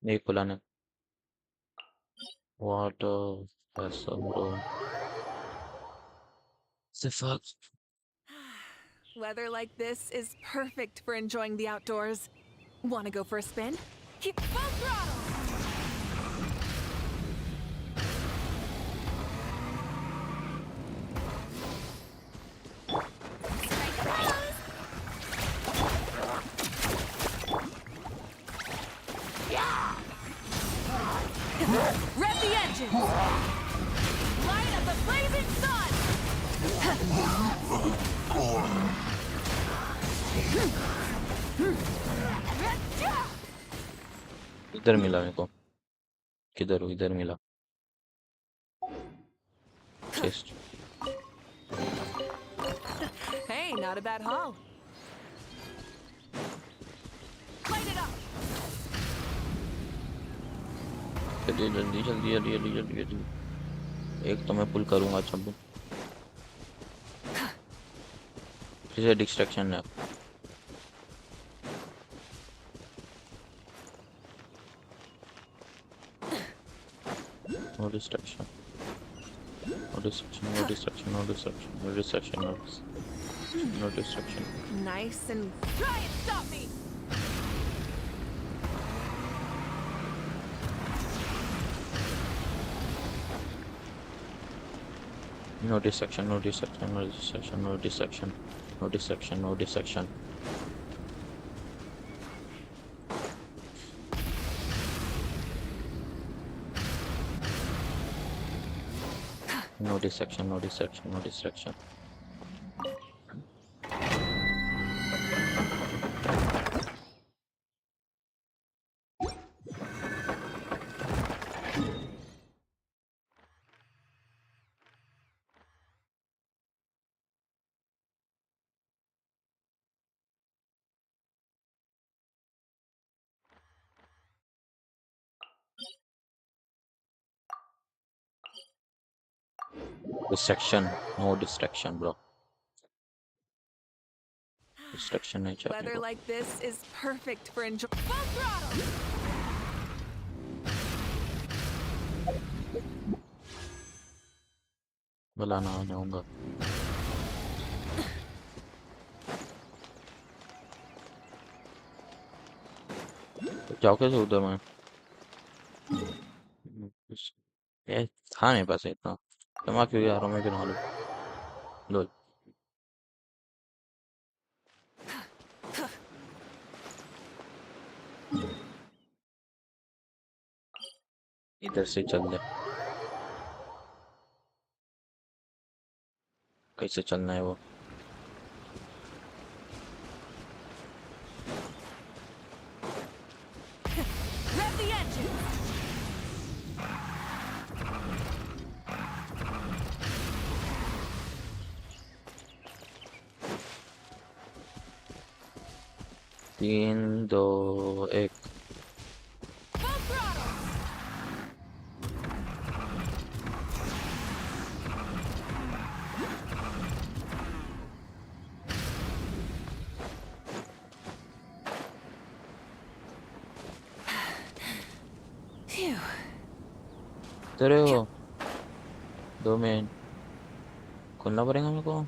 नहीं खुला नहीं. Water has some room. The fuck? Weather like this is perfect for enjoying the outdoors. Want to go for a spin? Keep full throttle! Rev the engines! Light up the blazing sun! इधर मिला मेरे को. किधर हो? इधर मिला. Chest. Hey, not a bad haul. Light it up! जल्दी जल्दी जल्दी जल्दी जल्दी जल्दी जल्दी. एक तो मैं पुल करूंगा चंबू. फिर से डिस्ट्रैक्शन है. No distraction. No distraction. No distraction. No distraction. No distraction. No distraction. Nice and try and stop me! No distraction. No distraction. No distraction. No distraction. No distraction. No distraction. No distraction. No distraction. No distraction. Distraction. No distraction, bro. Distraction नहीं चाहिए. Weather like this is perfect for enjoying. Full throttle! बुलाना आ जाऊंगा. जाओ कैसे उधर मैं? ये था मेरे पास इतना. दिमाग क्यों आ रहा हूँ मैं गिना लूँ. लो. इधर से चल ले. कैसे चलना है वो? Rev the engine! 3, 2, 1. Phew. तेरे 2 मिनट खोलना पड़ेगा मेरे को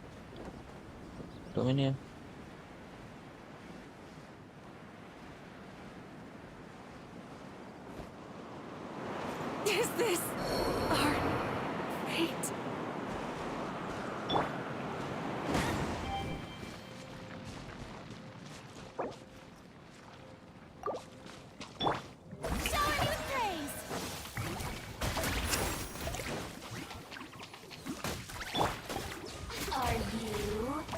2 minute Is this our fate? Are you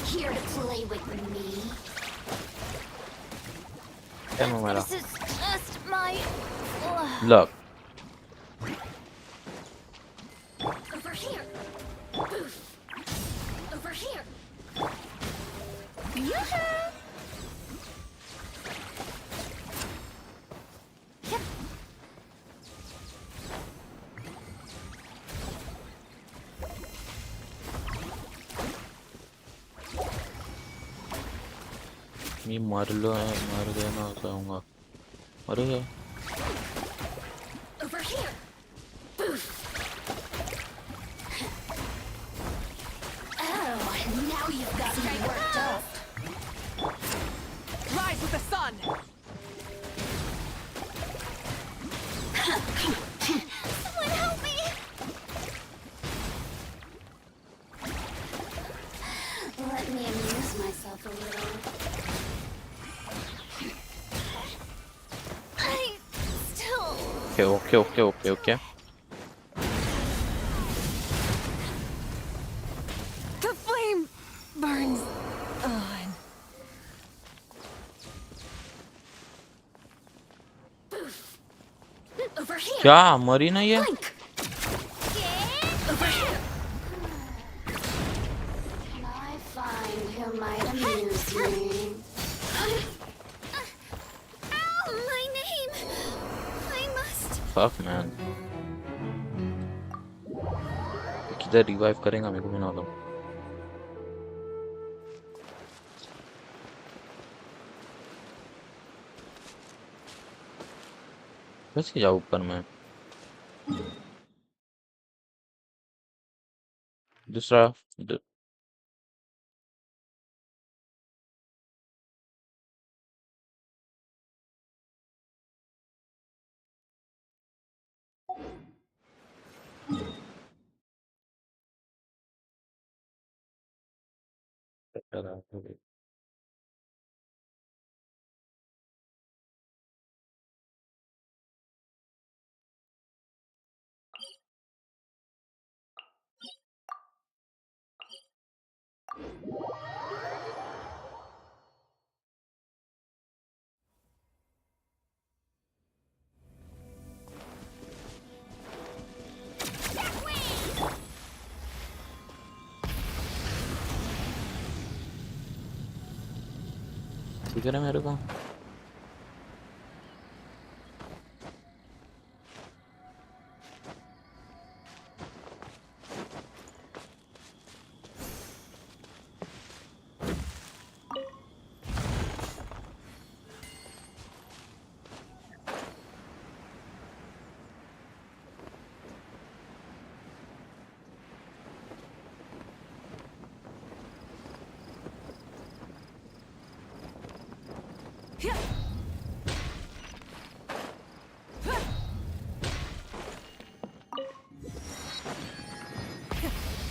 here to play with me? क्या मेरा This is just my... Look. Over here. Boof. Over here. Yoo-hoo! मैं मर गया ना जाऊंगा अरे Over here. Boof. Oh, and now you've got me worked up. Rise with the sun! Someone help me! Let me amuse myself a little. I still... Okay. The flame burns on. Over here. क्या मरी ना ये Blink. Over here. I find you might amuse me. Ow, my name. I must. fuck man किधर revive करेगा मेरे को भी ना दो कैसे जाऊँ ऊपर में दूसरा दिख रहा है मेरे को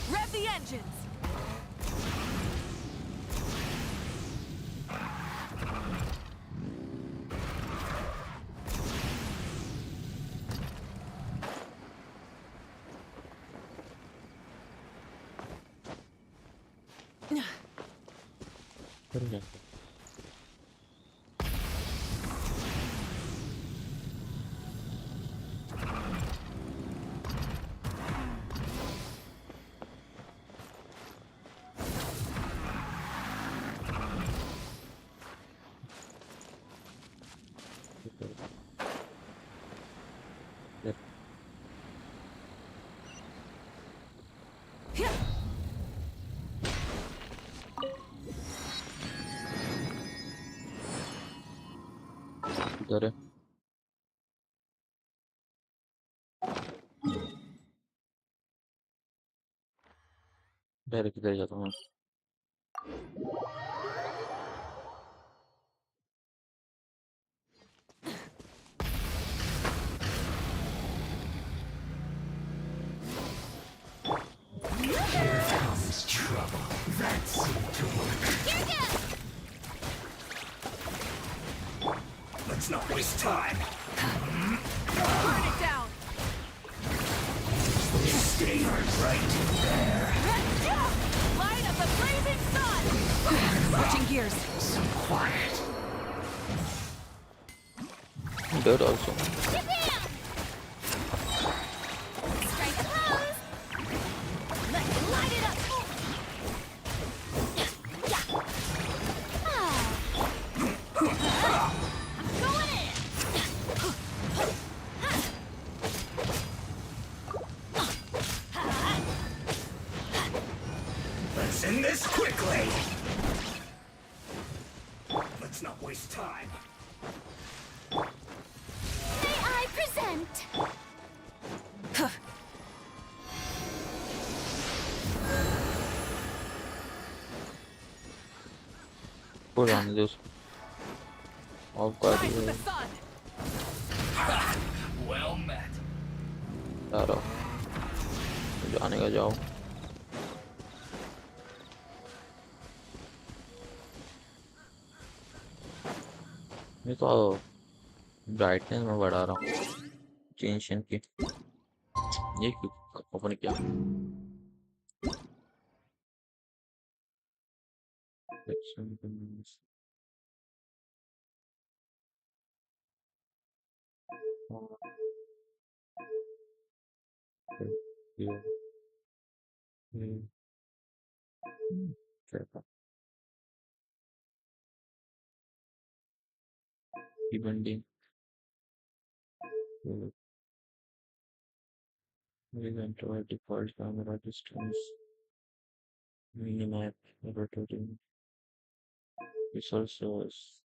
Rev the engines! इधर है डायरेक्ट इधर जाता हूँ Here comes trouble. That seemed to work. Let's not waste time. Burn it down! Stay right there. Light of the blazing sun! Switching gears. So quiet. dead also Strike a pose. Let's light it up! Going in. Let's end this quickly. Let's not waste time. May I present? put on this off guard Rise with the sun! Well met. यार जाने का जाओ मैं तो brightness में बढ़ा रहा हूँ जेंशन की ये ओपन किया bending we went to our default camera distance minimap rotating resources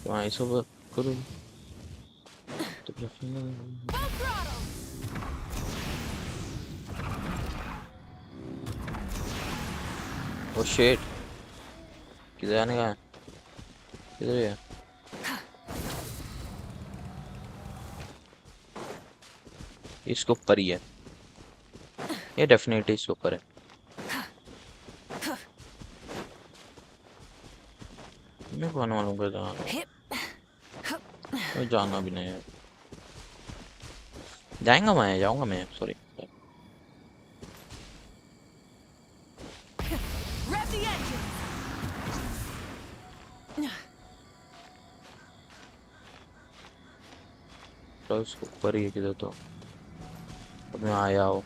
why so करूँ तो oh shit किधर जाने का है किधर है इसके ऊपर ही है ये डेफिनेटली इसके ऊपर है मैं कौन मालूम कर रहा मैं जाना भी नहीं है जाऊंगा मैं सॉरी Rev the engine! तो इसके ऊपर ही है किधर तो अब मैं आया हूँ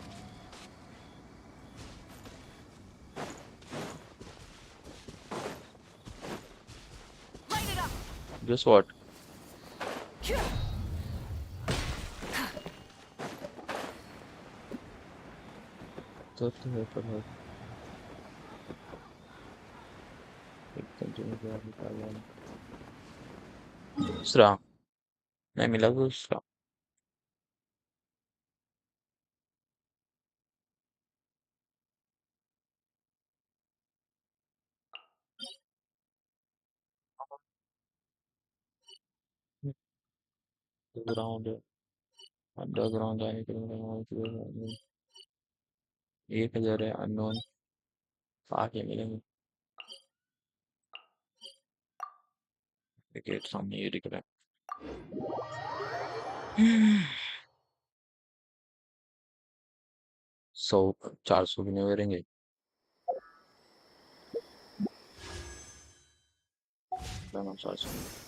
Light it up! guess what तो है पर है एकदम जो मुझे निकाला दूसरा नहीं मिला दूसरा ग्राउंड अंडरग्राउंड जाने के लिए 1000 है अननोन आके मिलेंगे गेट सामने ये दिख रहा है 100 400 भी नहीं करेंगे ना 400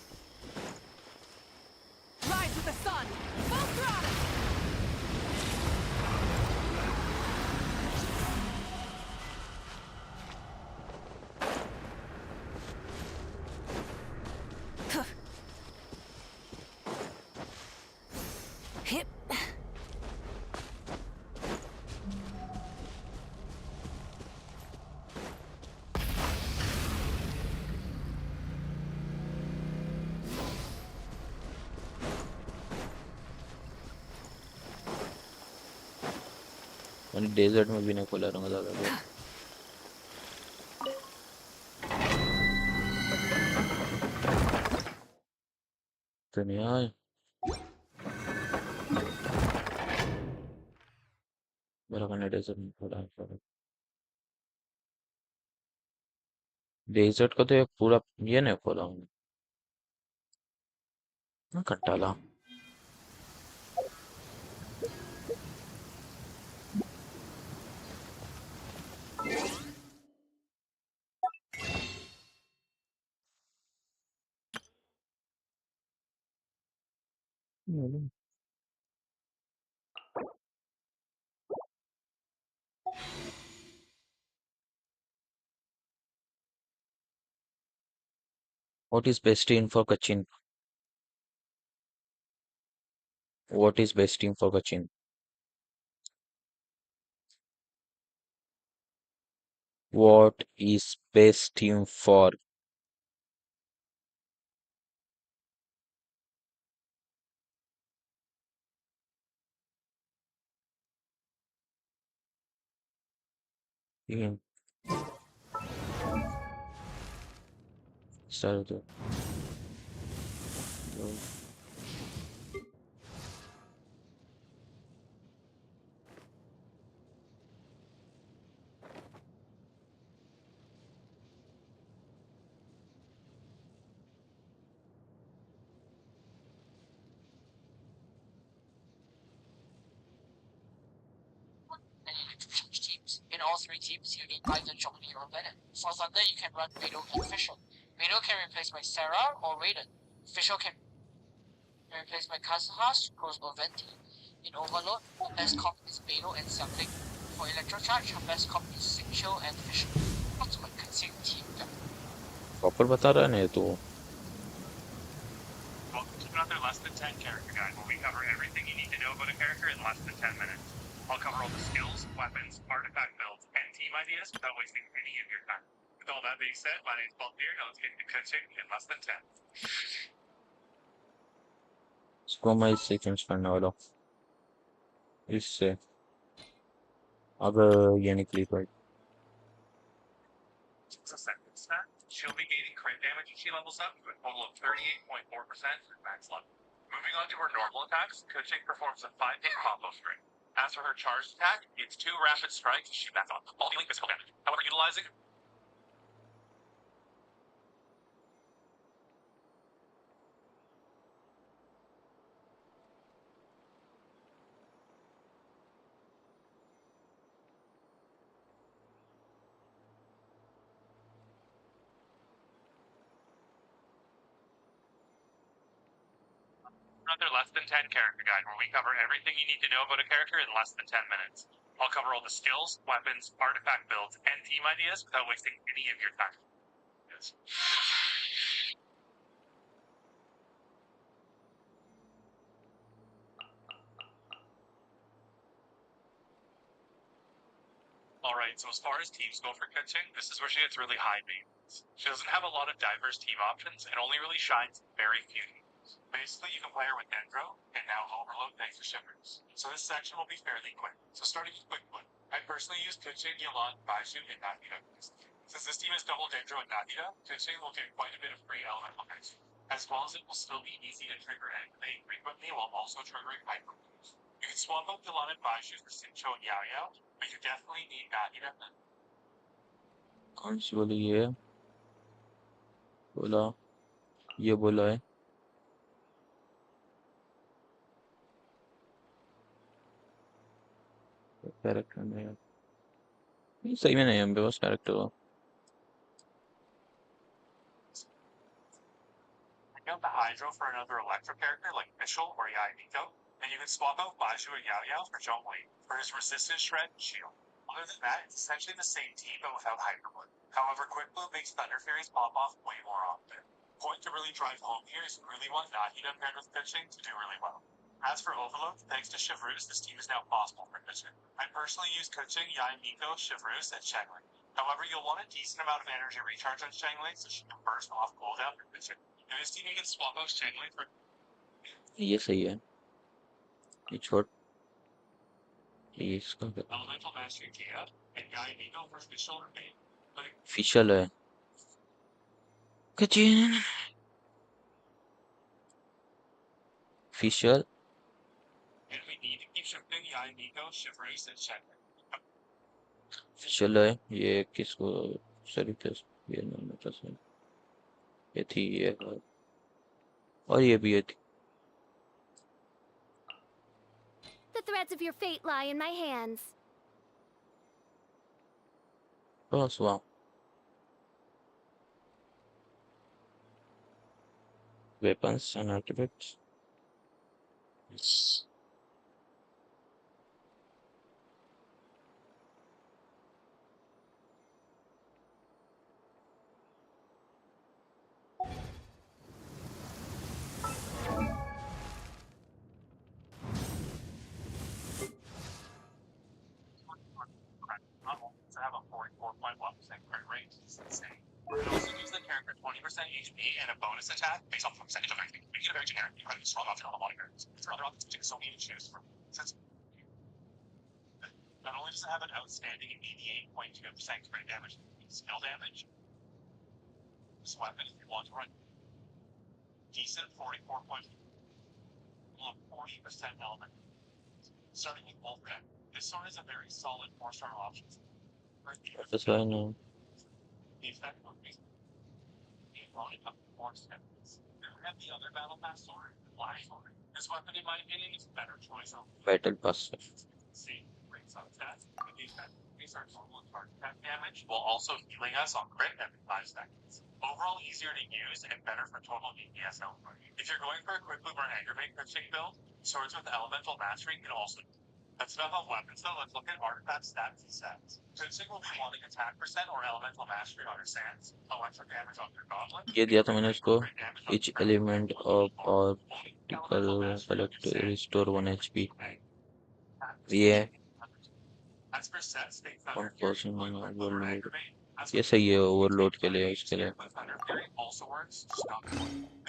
Rise with the sun! Full throttle! Hip. मैंने डेजर्ट में भी नहीं खोला रहूंगा ज़्यादा देर। तो नहीं आए मेरा मैंने डेजर्ट में खोला है। डेजर्ट का तो ये पूरा ये नहीं खोला हूँ कट्टाला। What is best team for Kachin? What is best team for Kachin? What is best team for team? Start with teams. In all three teams, you need either Zhongli or Venom. For Thunder, you can run Beidou and Fischl. Beidou can replace my Sarah or Raiden. Fischl can replace my Kazuha, Cross or Venti. In Overload, the best comp is Beidou and Xiangling. For Electrocharge, the best comp is Xingqiu and Fischl. Ultimate consider team depth. Proper बता रहा है नहीं तो Welcome to another less than 10 character guide where we cover everything you need to know about a character in less than 10 minutes. I'll cover all the skills, weapons, artifact builds, and team ideas without wasting any of your time. With all that being said, my name's Balthier, and let's get into coaching in less than 10. इसको मैं इससे change करने वाला हूँ इससे अब ये निकली कोई So second stat, she'll be gaining crit damage as she levels up to a total of 38.4% at max level. Moving on to her normal attacks, Coaching performs a 5-hit combo string. As for her charged attack, it's 2 rapid strikes she backs off, all dealing physical damage. However, utilizing another less than 10 character guide where we cover everything you need to know about a character in less than 10 minutes. I'll cover all the skills, weapons, artifact builds, and team ideas without wasting any of your time. Yes. Alright, so as far as teams go for Kenshin, this is where she gets really high maintenance. She doesn't have a lot of diverse team options and only really shines in very few teams. Basically, you can play her with Dendro, and now Overload thanks to Shivers. So this section will be fairly quick. So starting with Quick Foot. I personally use Kenshin, Yelan, Baishu, and Nahida. Since this team is double Dendro and Nahida, Kenshin will get quite a bit of free elemental hits. As well as it will still be easy to trigger activate frequently while also triggering hyper moves. You can swap out Yelan and Baishu for Xingqiu and Yao Yao, but you definitely need Nahida. कौन सी बोली ये बोला ये बोला है character में ये सही में नहीं है मेरे पास कैरेक्टर का Out the Hydro for another Electro character like Fischl or Yai Miko, and you can swap out Baizhu and Yao Yao for Zhongli for his Resistance Shred and Shield. Other than that, it's essentially the same team but without Hyperwood. However, Quick Blue makes Thunder Furies pop off way more often. Point to really drive home here is you really want Nahida paired with pitching to do really well. As for Overload, thanks to Chevreuse, this team is now possible for pitching. I personally use Kuching, Yai Miko, Chevreuse, and Shangling. However, you'll want a decent amount of energy recharge on Shangling so she can burst off cooldown for pitching. In this team, you can swap out Shangling for ये सही है ये छोड़ ये इसका Elemental Mastery Kia and Ganyu for Fischl remain. फिशल है कचीन फिशल And we need to keep shifting Yaimiko, Shivers, and Shetland. फिशल है ये किसको सॉरी प्लस ये नहीं पता सही ये थी ये है। और ये भी ये थी The threads of your fate lie in my hands. बस वाह weapons and artifacts To have a 44.1% crit rate is insane. It also gives the character 20% HP and a bonus attack based on the percentage of XP, making it a very generic, incredibly strong option on a lot of characters. For other options, which is so many to choose from. Since not only does it have an outstanding 88.2% crit damage and skill damage, this weapon, if you want to run decent 40% element, starting with Wolfram, this one is a very solid 4-star option. that's why I know The effect would be brought up 4 steps. And have the other battle pass sword, flash sword. This weapon, in my opinion, is a better choice over battle pass see rates on stats. But the effect increase our total target attack damage while also healing us on crit every 5 seconds. Overall, easier to use and better for total DPS output. If you're going for a quick move or aggravate crit build, swords with elemental mastery can also. That's enough of weapons though, let's look at artifact stats and sets. Crit will be wanting attack percent or elemental mastery on your sands, electric damage on your gauntlet. ये दिया था मैंने उसको each element of particle select restore 1 HP ये composition में overload ये सही है ओवरलोड के लिए उसके लिए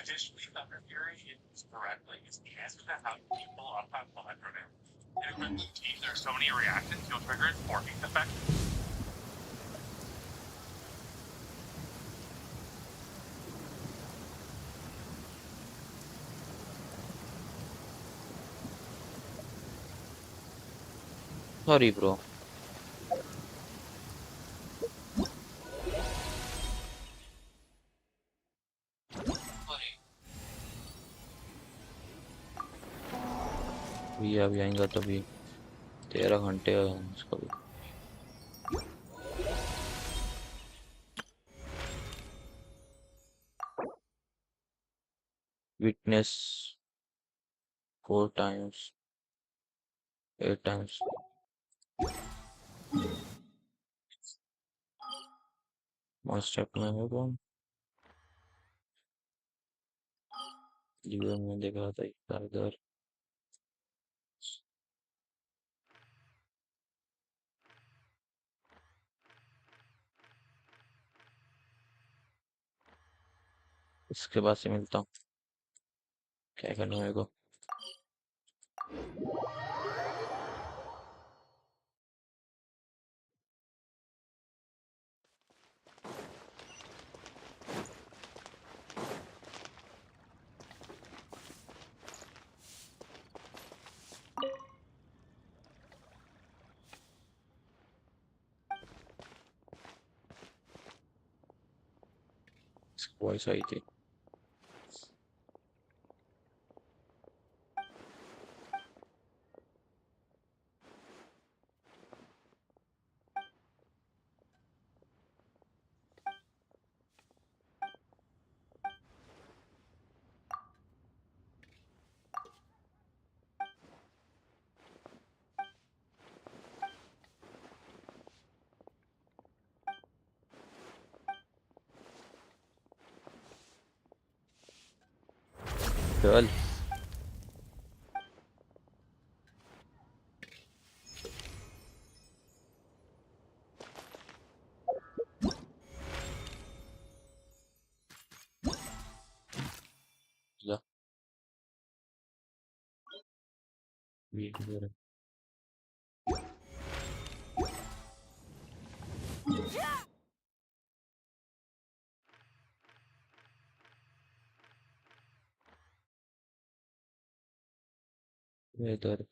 Additionally, Thunder Fury, used correctly, is the answer to how people off-time electromagnetic. In equivalent teams, there are so many reactions, you'll trigger its morphing effect. Sorry, bro. भी अभी आएगा तभी 13 घंटे इसका भी witness 4 times 8 times one step में होगा जीवन में देखा था इधर इसके बाद से मिलता हूँ क्या करना है मेरे को वॉइस आई थी चल जा वीक इधर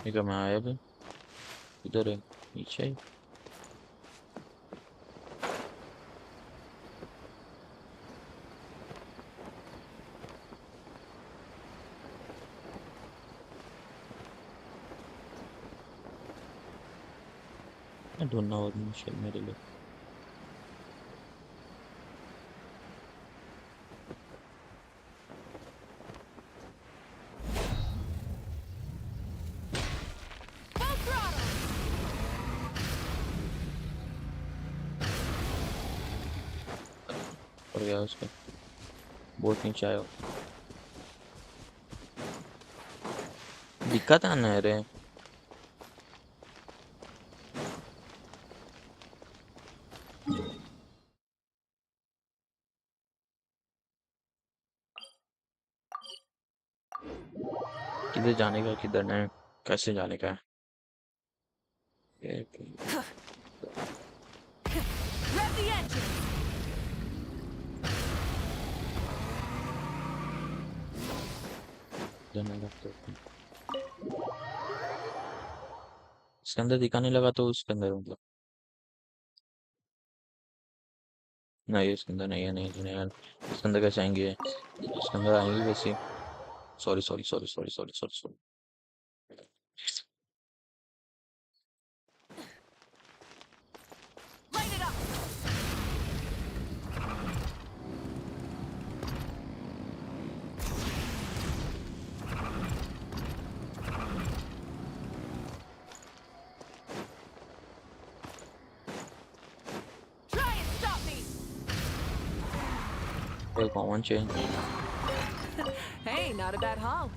ये कहाँ आया अभी? इधर है, नीचे ही। मैं ढूंढना बहुत मुश्किल मेरे लिए। और गया उसका बहुत नीचे आया। दिक्कत आना है रे। किधर जाने का, किधर नहीं, कैसे जाने का है? Rev the engine! जाने लगता है। इसके अंदर दिखाने लगा तो उसके अंदर मतलब नहीं, इसके अंदर नहीं है, नहीं तो नहीं यार। इसके अंदर कैसे आएंगे? इसके अंदर आएंगे वैसे। Sorry sorry sorry sorry sorry sorry sorry. Light it up! Try and stop me! Hey, common change. Hey, not a bad haul.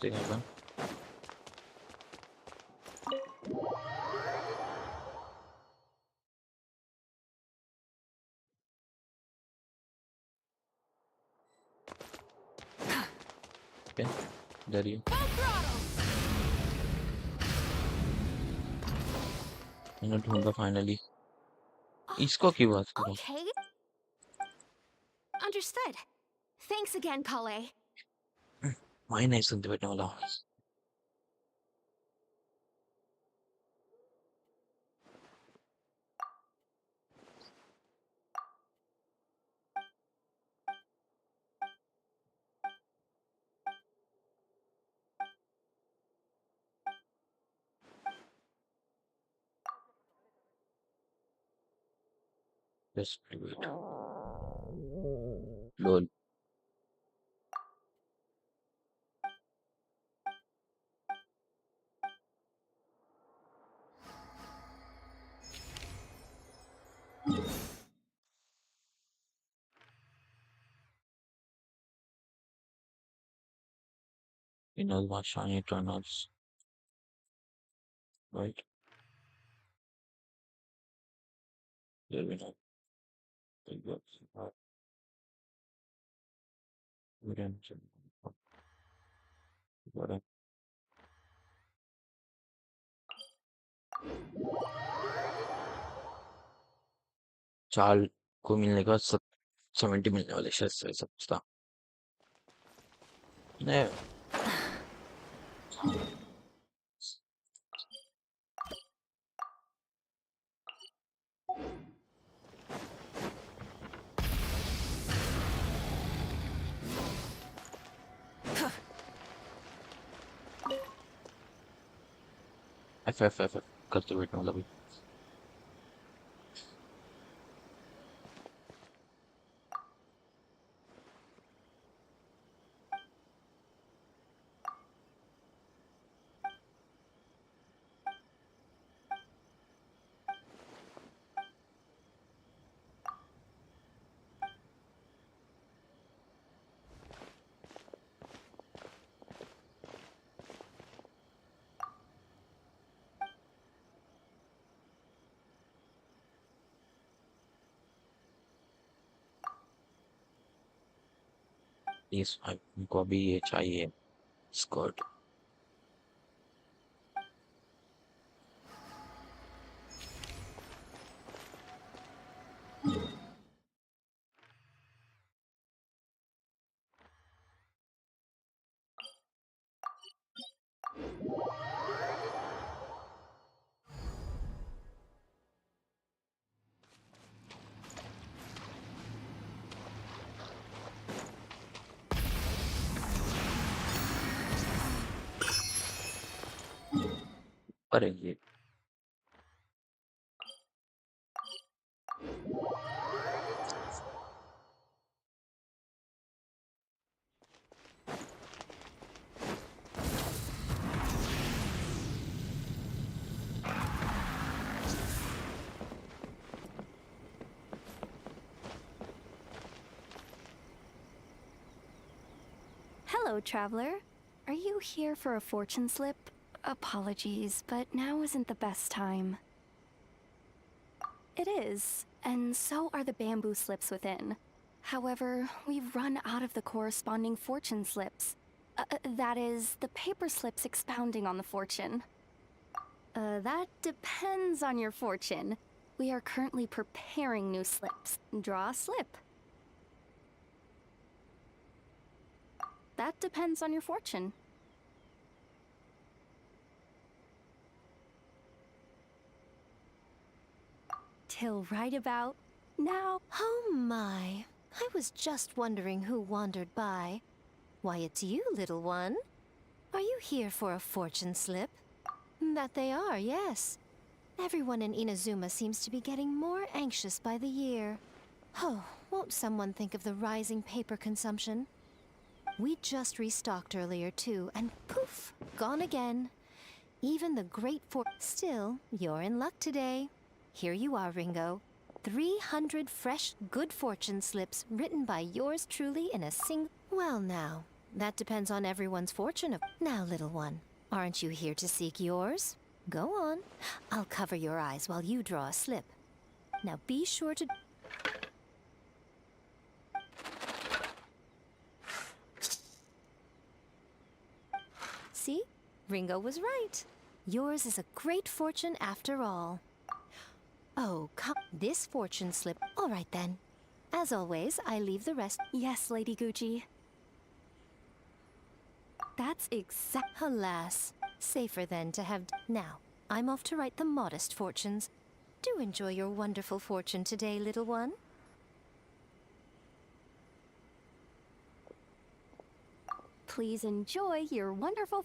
Thing happen. Okay, there you. मैंने ढूंढा फाइनली। इसको क्यों बात करो? Okay. Understood. Thanks again, Kale. मैं नहीं सुनते बैठने वाला हूँ। Just wait. Lol. You know what shiny turn-offs, right? There we go. Big bucks. Redemption. Whatever. चाल को मिलने का 70 मिलने वाले शायद से सबका नहीं FFF करते बैठना मतलब इस को अभी ये चाहिए स्कर्ट करेंगे Hello, traveler. Are you here for a fortune slip? Apologies, but now isn't the best time. It is, and so are the bamboo slips within. However, we've run out of the corresponding fortune slips. That is, the paper slips expounding on the fortune. That depends on your fortune. We are currently preparing new slips. Draw a slip. That depends on your fortune. Till right about now. Oh my. I was just wondering who wandered by. Why, it's you, little one. Are you here for a fortune slip? That they are, yes. Everyone in Inazuma seems to be getting more anxious by the year. Oh, won't someone think of the rising paper consumption? We just restocked earlier too, and poof, gone again. Even the great Still, you're in luck today. Here you are, Ringo. 300 fresh, good fortune slips written by yours truly in a Well now, that depends on everyone's fortune. Now, little one, aren't you here to seek yours? Go on. I'll cover your eyes while you draw a slip. Now be sure to... See? Ringo was right. Yours is a great fortune after all. Oh, come. This fortune slip. All right then. As always, I leave the rest. Yes, Lady Gucci. That's exact. Alas, safer then to have. Now, I'm off to write the modest fortunes. Do enjoy your wonderful fortune today, little one. Please enjoy your wonderful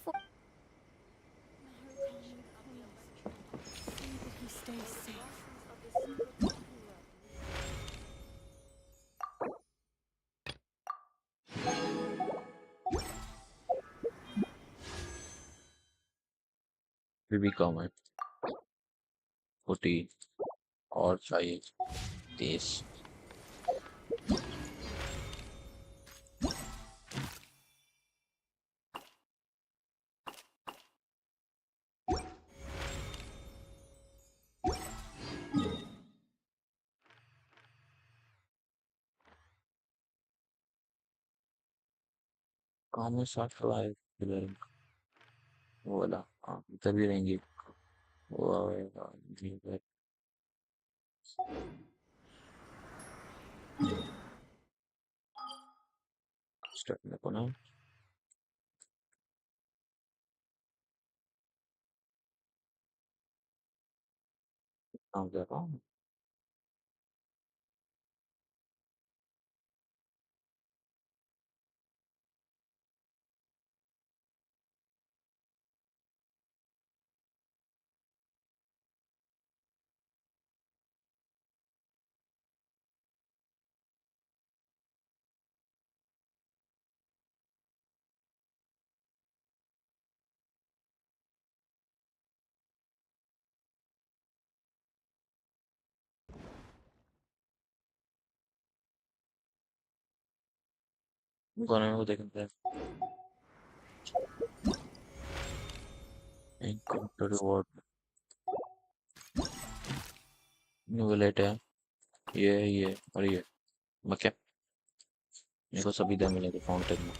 फिर भी कम है 40 और चाहिए 30 काम में 60 लाए वो वाला हाँ तभी रहेंगे वो आएगा स्टार्ट में को ना काम कर रहा हूँ कौन है वो देखते हैं encounter reward नोवेलेट है ये और ये ओके मेरे को सभी दे मिलेंगे फाउंटेन में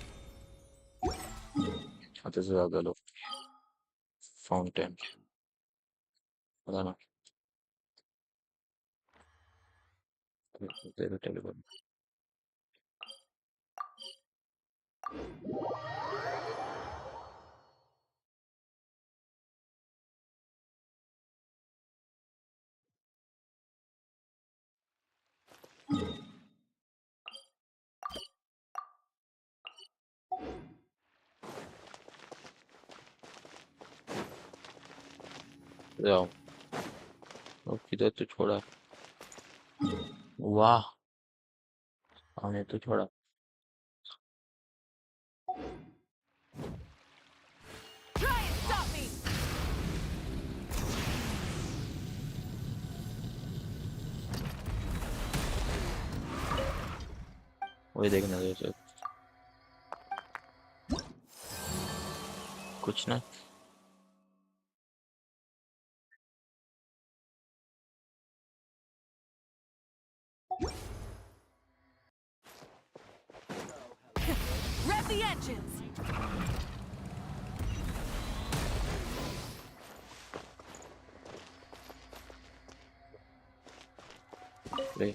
आधे से ज्यादा लोग फाउंटेन पता ना तेरे टेलीफोन जाओ अब किधर तो छोड़ा वाह हमने तो छोड़ा Try and stop me! वही देखना जैसे कुछ ना Rev the engines! ले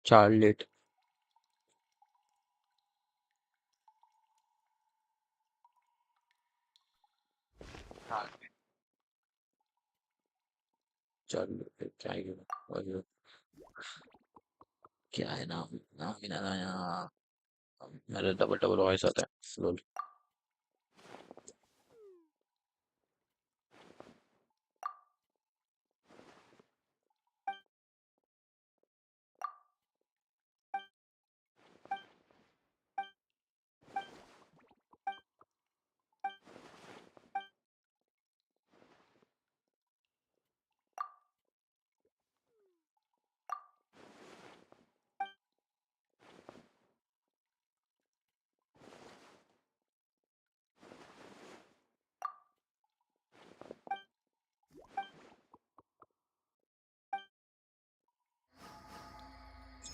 चार्लेट चार्लेट क्या है और क्या है नाम नाम भी ना यार मेरे डबल डबल वॉइस आता है लोल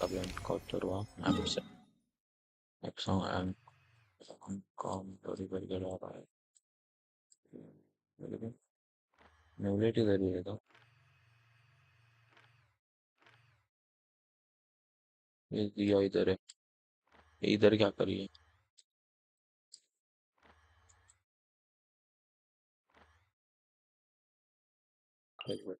अब एनकाउंटर हुआ एम से एक्सॉन एम कॉम बड़ी बड़ी कर रहा है लेकिन नेवलेट इधर ही है तो ये दिया इधर है ये इधर क्या करिए ठीक है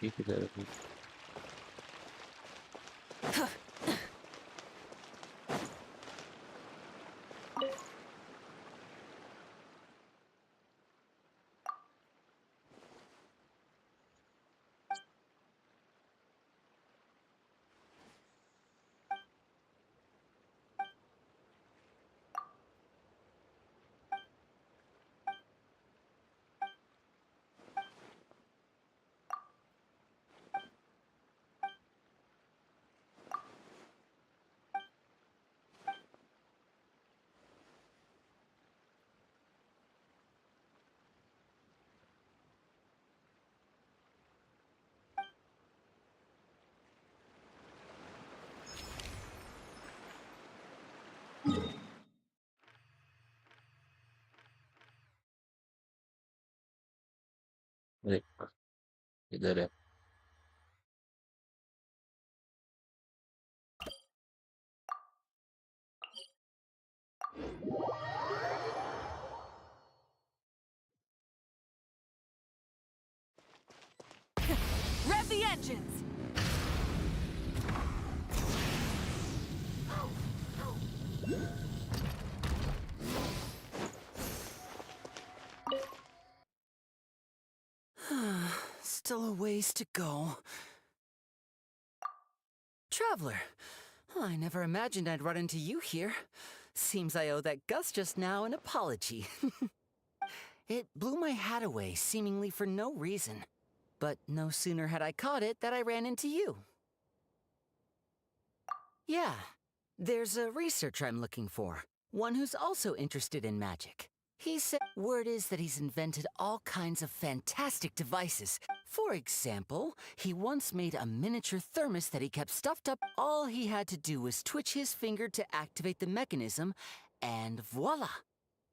इधर भी देख इधर है। Rev the engines! Still a ways to go. Traveler, I never imagined I'd run into you here. Seems I owe that Gus just now an apology. It blew my hat away, seemingly for no reason. But no sooner had I caught it that I ran into you. Yeah, there's a researcher I'm looking for. One who's also interested in magic. He said word is that he's invented all kinds of fantastic devices. For example, he once made a miniature thermos that he kept stuffed up. All he had to do was twitch his finger to activate the mechanism, and voila!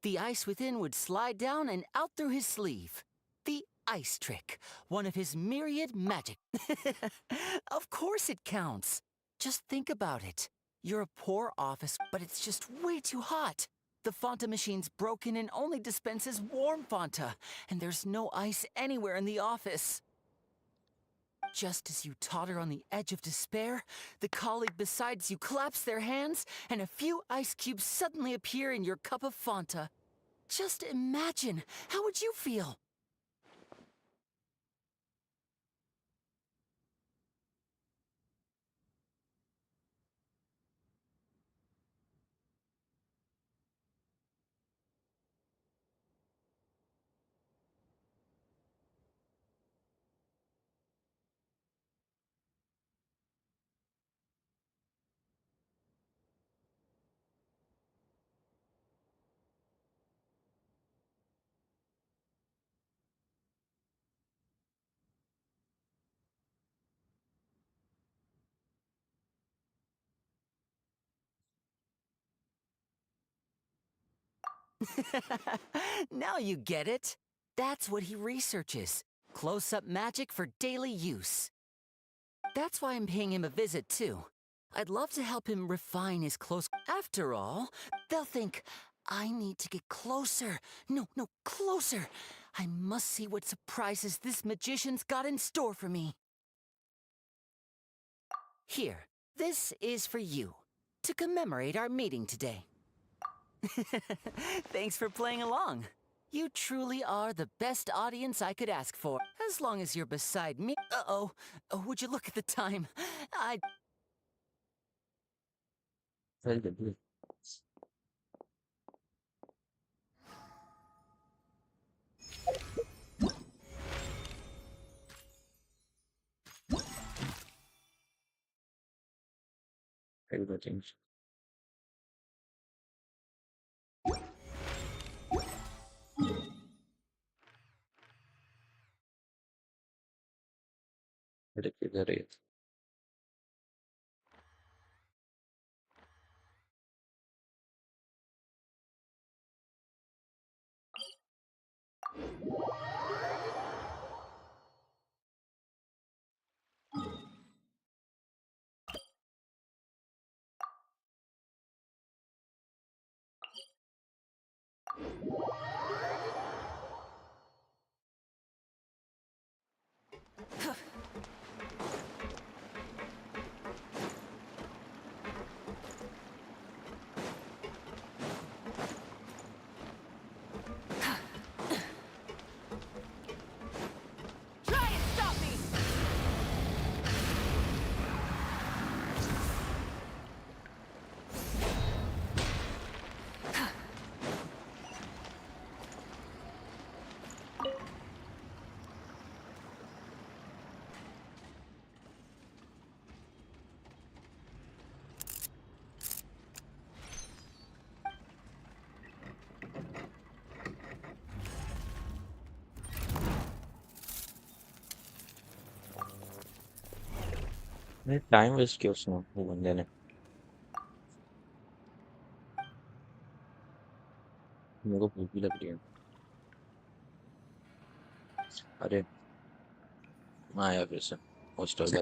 The ice within would slide down and out through his sleeve. The ice trick, one of his myriad magic. Of course it counts. Just think about it. You're a poor office, but it's just way too hot. The Fanta machine's broken and only dispenses warm Fanta, and there's no ice anywhere in the office. Just as you totter on the edge of despair, the colleague beside you claps their hands, and a few ice cubes suddenly appear in your cup of Fanta. Just imagine, how would you feel? Now you get it. That's what he researches. Close-up magic for daily use. That's why I'm paying him a visit, too. I'd love to help him refine his close... After all, they'll think, I need to get closer. No, closer. I must see what surprises this magician's got in store for me. Here, this is for you, to commemorate our meeting today. Thanks for playing along. You truly are the best audience I could ask for. As long as you're beside me... Uh-oh. Oh, would you look at the time? Everything. इधर है। Try and stop me! नहीं time waste किया उसने वो बंदे ने। मेरे को भूख भी लग रही है। अरे आया फिर से होस्ट हो गया।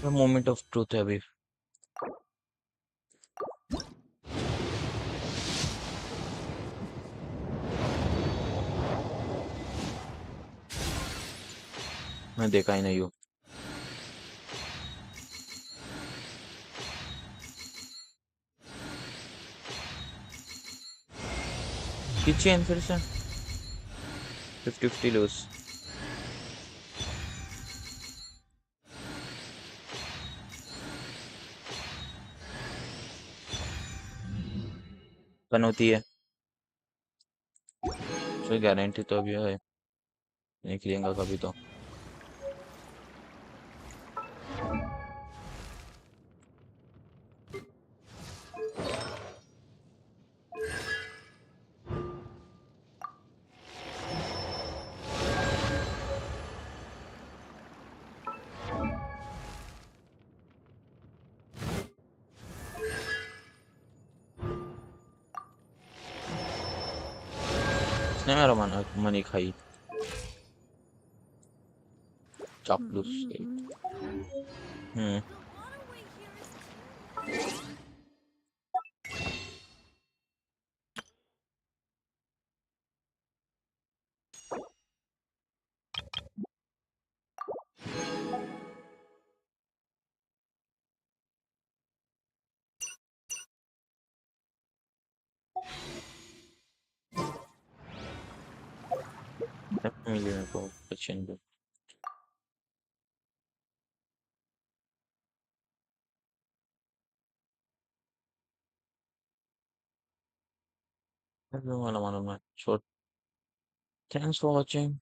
मोमेंट ऑफ ट्रूथ है अभी। मैं देखा ही नहीं हूँ। किचन फिर से 50-50 लूज। कन होती है कोई गारंटी तो अभी है निकलेगा कभी तो। इसने मेरा मनी खाई चापलूस। हम्म मिली मेरे को किचन पे। वाला मालूम है। So thanks for watching.